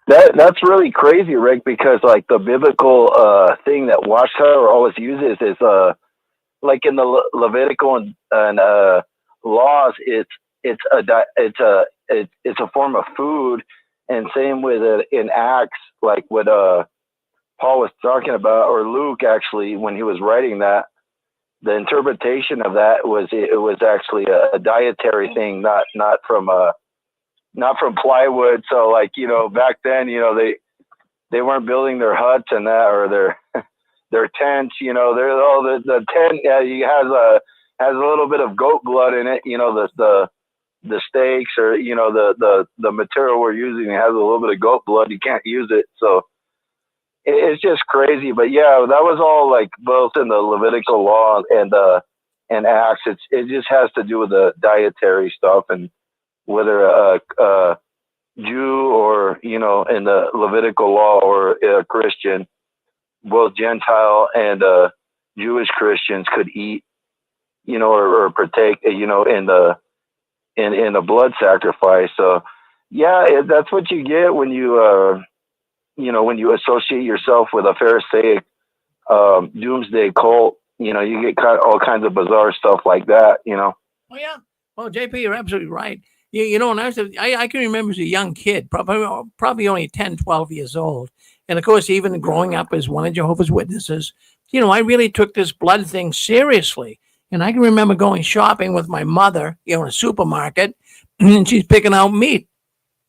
That's really crazy, Rick, because like the biblical thing that Watchtower always uses is like in the Levitical and laws, it's a form of food, and same with it in Acts, like what Paul was talking about, or Luke actually when he was writing that. The interpretation of that was it was actually a dietary thing, not from plywood. So like, back then, they weren't building their huts and that, or their tents, they're all the tent has a little bit of goat blood in it, the stakes or, the material we're using has a little bit of goat blood. You can't use it. So it's just crazy. But yeah, that was all like both in the Levitical law and Acts. It just has to do with the dietary stuff, and whether a Jew or, in the Levitical law, or a Christian, both Gentile and Jewish Christians could eat, or partake, in the blood sacrifice. So yeah, that's what you get when you, when you associate yourself with a Pharisaic doomsday cult. You get all kinds of bizarre stuff like that. Oh yeah. Well, JP, you're absolutely right. And I can remember as a young kid, probably only 10, 12 years old. And of course, even growing up as one of Jehovah's Witnesses, I really took this blood thing seriously. And I can remember going shopping with my mother, in a supermarket, and she's picking out meat.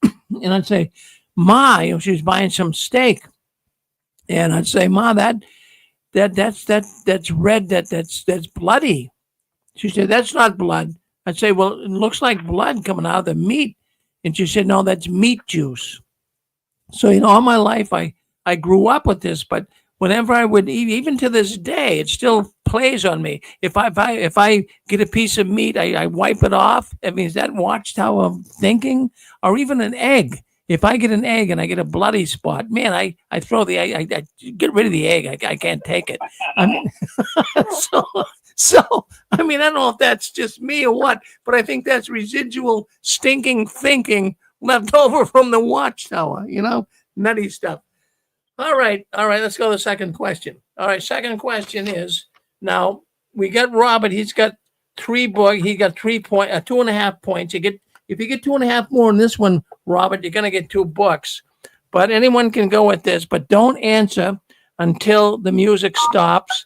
And I'd say, Ma, she's buying some steak. And I'd say, Ma, that's red, that's bloody. She said, that's not blood. I'd say, well, it looks like blood coming out of the meat. And she said, no, that's meat juice. So, all my life I grew up with this, but whenever I would eat, even to this day, it still plays on me. If I get a piece of meat, I wipe it off. I mean, is that Watchtower thinking? Or even an egg. If I get an egg and I get a bloody spot, man, I throw the egg. I get rid of the egg. I can't take it. I mean, so I mean, I don't know if that's just me or what, but I think that's residual stinking thinking left over from the Watchtower. Nutty stuff. All right. Let's go to the second question. All right. Second question is, now we got Robert. He's got 3 points. He got 2.5 points. You get If you get 2.5 more in this one, Robert, you're going to get 2 books. But anyone can go with this, but don't answer until the music stops.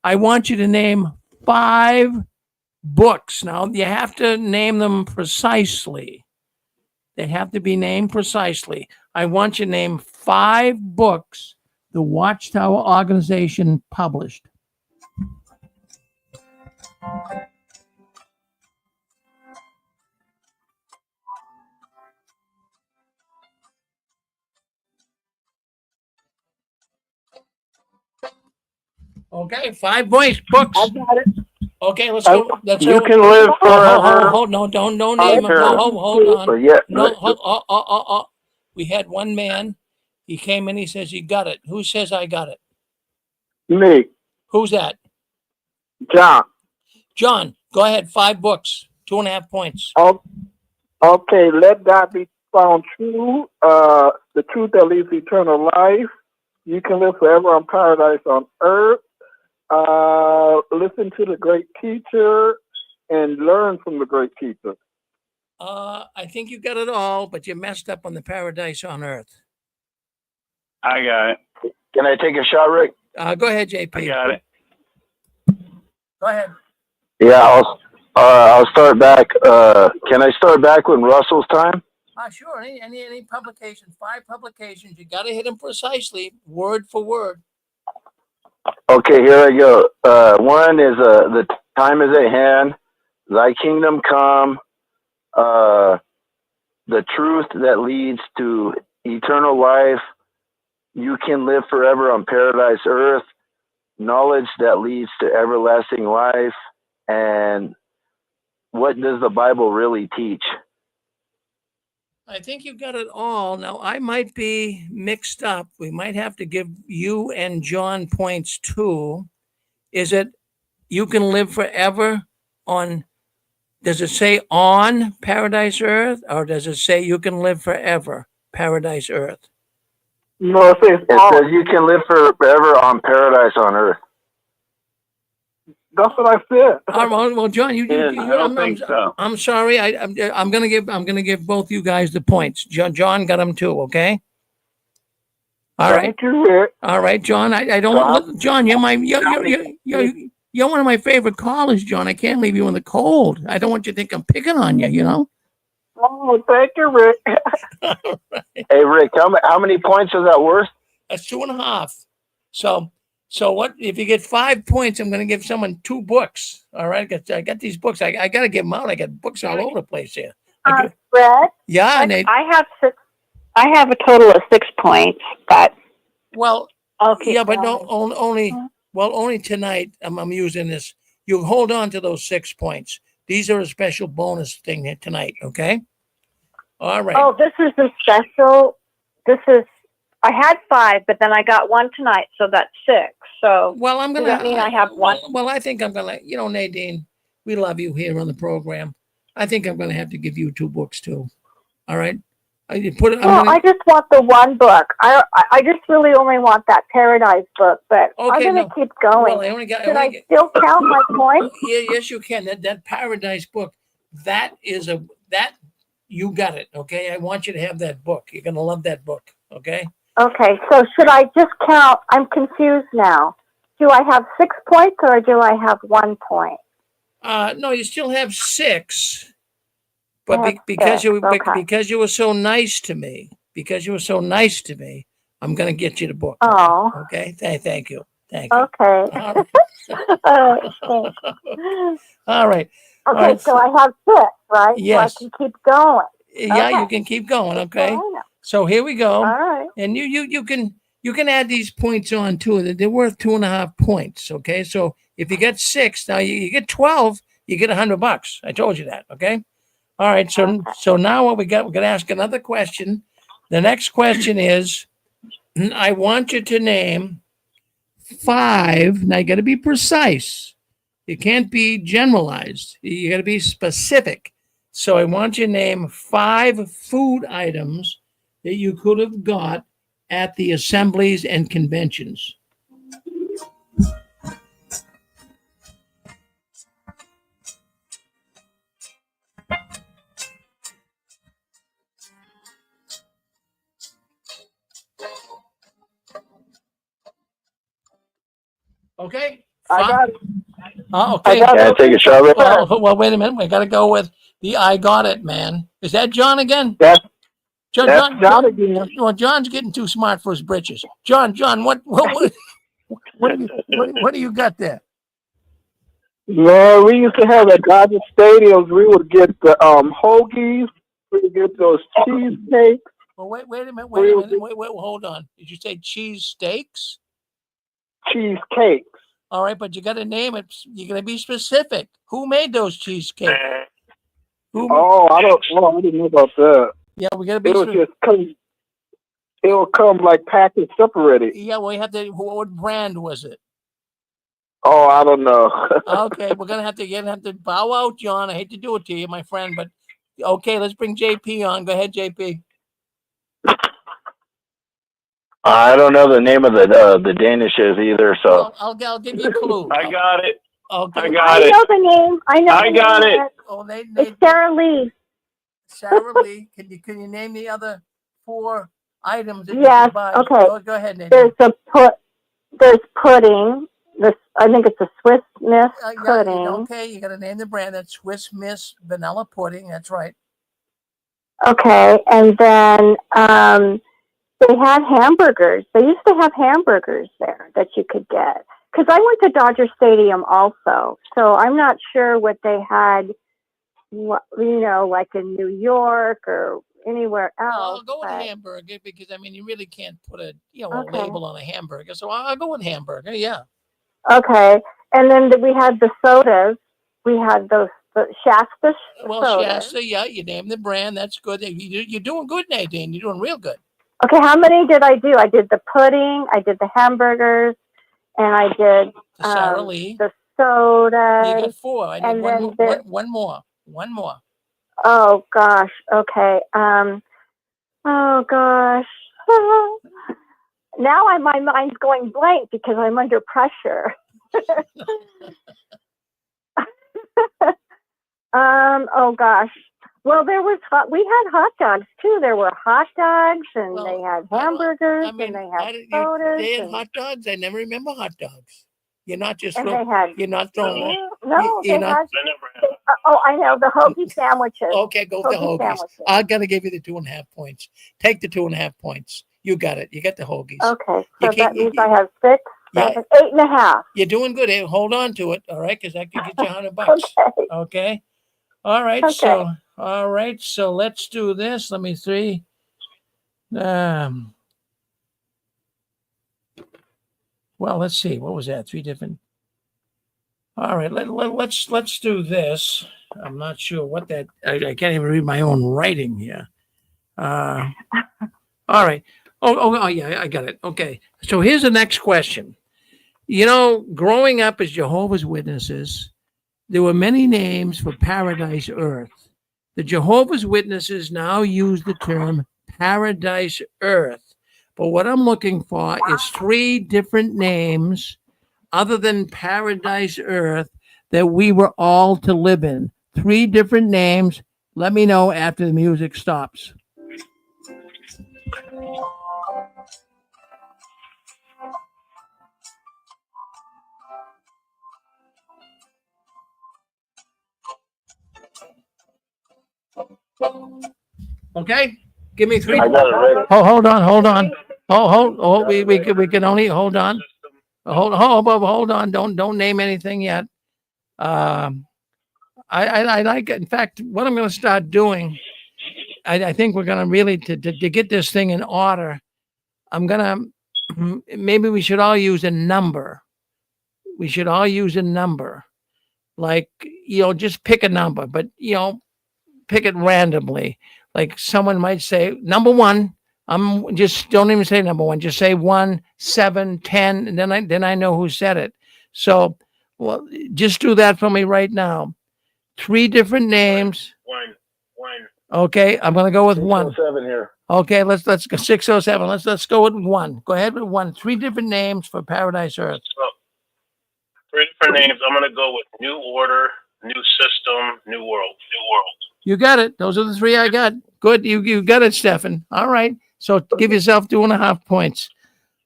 I want you to name 5 books. Now, you have to name them precisely. They have to be named precisely. I want you to name 5 books the Watchtower organization published. Okay, 5 books. I got it. Okay, let's go. Let's You go. can live forever. Hold, no, don't name them. No, hold on. Yeah. No, hold. We had one man. He came in. He says he got it. Who says I got it? Me, Who's that? John. John. Go ahead. 5 books. 2.5 points. Okay, let God be found true. The truth that leads to eternal life. You can live forever on paradise on earth. Listen to the great teacher and learn from the great teacher. I think you got it all, but you messed up on the paradise on earth. I got it. Can I take a shot, Rick? Go ahead, JP. I got it. Go ahead. Yeah, I'll start back. Can I start back with Russell's time? Sure. Any publication, 5 publications. You got to hit them precisely, word for word. Okay, here I go. One is the time is at hand. Thy kingdom come. The truth that leads to eternal life. You can live forever on paradise earth. Knowledge that leads to everlasting life. And what does the Bible really teach? I think you got it all. Now, I might be mixed up. We might have to give you and John points too. Is it you can live forever on, does it say on paradise earth, or does it say you can live forever paradise earth? No, it says you can live forever on paradise on earth. That's what I said. Well, John, I don't think so. I'm sorry. I'm gonna give both you guys the points. John got them too. Okay. All right. Thank you, Rick. All right, John. I don't. John, you're one of my favorite callers, John. I can't leave you in the cold. I don't want you to think I'm picking on you. You know. Oh, thank you, Rick. Hey, Rick, how many points is that worth? That's 2.5. So what if you get 5 points? I'm going to give someone 2 books. All right, I got these books. I got to give them out. I got books all over the place here. Brett? Yeah, Nate. I have 6. I have a total of 6 points, but well, okay. Yeah, but no, only tonight. I'm using this. You hold on to those 6 points. These are a special bonus thing here tonight. Okay. All right. Oh, this is a special. I had 5, but then I got 1 tonight, so that's 6. So well, I'm gonna. Does that mean I have 1? Well, I think I'm gonna. Nadine, we love you here on the program. I think I'm gonna have to give you 2 books too. All right. I just want the 1 book. I just really only want that Paradise book, but I'm going to keep going. Well, Should I still count my points? Yes, you can. That Paradise book, that you got it. Okay, I want you to have that book. You're gonna love that book. Okay. Okay, so should I just count? I'm confused now. Do I have 6 points or do I have 1 point? No, you still have 6. But because you were so nice to me, I'm going to get you the book. Oh. Okay. Thank you. Okay. All right. Okay, so I have 6, right? Yes. So I can keep going. Yeah, Okay. you can keep going. Okay. So here we go. All right. And you can add these points on too. They're worth 2.5 points. Okay. So if you get 6, now you get 12, you get $100. I told you that. Okay. All right, so now what we got, we're going to ask another question. The next question is, I want you to name 5. Now you got to be precise. You can't be generalized. You got to be specific. So I want you to name 5 food items that you could have got at the assemblies and conventions. Okay. I got it. Okay. I got Can I it. take a shot at that? Well, wait a minute. We got to go with the I got it, man. Is that John again? That's John again. well, John's getting too smart for his britches. John, what do you got there? Man, we used to have at Dodger Stadiums. We would get the hoagies. We would get those cheesecakes. Well, wait a minute. Wait, hold on. Did you say cheese steaks? Cheesecakes. All right, but you got to name it. You got to be specific. Who made those cheesecakes? I didn't know about that. Yeah, we got to be. It was just come. It will come like packaged separated. Yeah, well, you have to. What brand was it? Oh, I don't know. Okay, we're gonna have to bow out, John. I hate to do it to you, my friend, but okay, let's bring JP on. Go ahead, JP. I don't know the name of the Danishes either, so. Well, I'll give you a clue. I got it. Okay. I got I it. know the name. I know. I got it. Oh, It's Sarah Lee. Sarah Lee. Can you name the other 4 items that you Yes. can buy? Okay. Go ahead, Nadine. There's pudding. I think it's a Swiss Miss pudding. Okay, you got to name the brand. That's Swiss Miss Vanilla Pudding. That's right. Okay, and then they had hamburgers. They used to have hamburgers there that you could get. Because I went to Dodger Stadium also, so I'm not sure what they had, like in New York or anywhere else. I'll go with hamburger because you really can't put a label on a hamburger. So I'll go with hamburger. Yeah. Okay, and then we had the sodas. We had the Shasta sodas. Shasta, yeah, you name the brand. That's good. You're doing good, Nadine. You're doing real good. Okay, how many did I do? I did the pudding, I did the hamburgers, and I did Sarah Lee. the soda. You got 4. I need one more. One more. Oh gosh. Okay. Oh gosh. Now my mind's going blank because I'm under pressure. Oh gosh. Well, we had hot dogs too. There were hot dogs, and they had hamburgers, and they had sodas. They had hot dogs. I never remember hot dogs. You're not just and you're not throwing. No, they had. Oh, I know the hoagie sandwiches. Okay, go with the hoagies. Sandwiches. I gotta give you the 2.5 points. Take the 2.5 points. You got it. You got the hoagies. Okay, so that means I have 6, 7, 8.5. You're doing good. Hey, hold on to it, all right? Because that could get you $100. Okay. All right. Okay. All right. So let's do this. Let me see. Well, let's see. What was that? 3 different. All right. Let's do this. I'm not sure what that. I can't even read my own writing here. All right. Oh, yeah, I got it. Okay. So here's the next question. Growing up as Jehovah's Witnesses, there were many names for Paradise Earth. The Jehovah's Witnesses now use the term Paradise Earth. But what I'm looking for is 3 different names other than Paradise Earth that we were all to live in. 3 different names. Let me know after the music stops. Okay, give me 3. I got it ready. Oh, hold on. We can only hold on. Hold on. Don't name anything yet. I like it. In fact, what I'm going to start doing, I think we're going to really to get this thing in order. Maybe we should all use a number. We should all use a number, like just pick a number, but pick it randomly. Like someone might say number 1. Just don't even say number 1. Just say 1, 7, 10, and then I know who said it. So, well, just do that for me right now. 3 different names. One. Okay, I'm gonna go with 1. 7 here. Okay, let's go 607. Let's go with 1. Go ahead with 1. 3 different names for Paradise Earth. So, 3 different names. I'm gonna go with New Order, New System, New World. You got it. Those are the 3 I got. Good. You got it, Stefan. All right. So give yourself 2.5 points.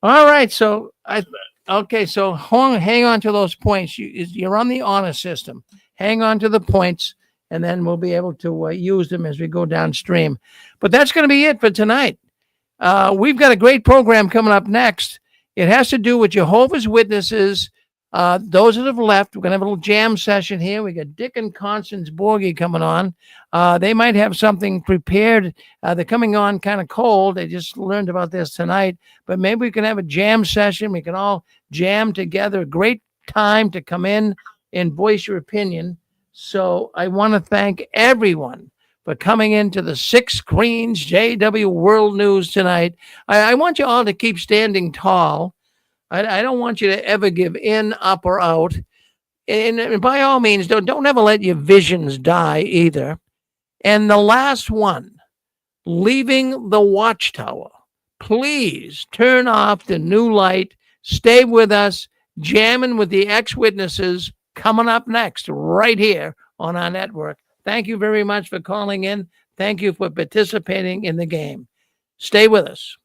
All right. So I Okay, so hang on to those points. You're on the honor system. Hang on to the points, and then we'll be able to use them as we go downstream. But that's going to be it for tonight. We've got a great program coming up next. It has to do with Jehovah's Witnesses. Those that have left, we're going to have a little jam session here. We got Dick and Constance Borgie coming on. They might have something prepared. They're coming on kind of cold. They just learned about this tonight. But maybe we can have a jam session. We can all jam together. Great time to come in and voice your opinion. So I want to thank everyone for coming into the Six Screens JW World News tonight. I want you all to keep standing tall. I don't want you to ever give in, up, or out. And by all means, don't ever let your visions die either. And the last one, leaving the Watchtower. Please turn off the new light. Stay with us, jamming with the ex-witnesses coming up next right here on our network. Thank you very much for calling in. Thank you for participating in the game. Stay with us.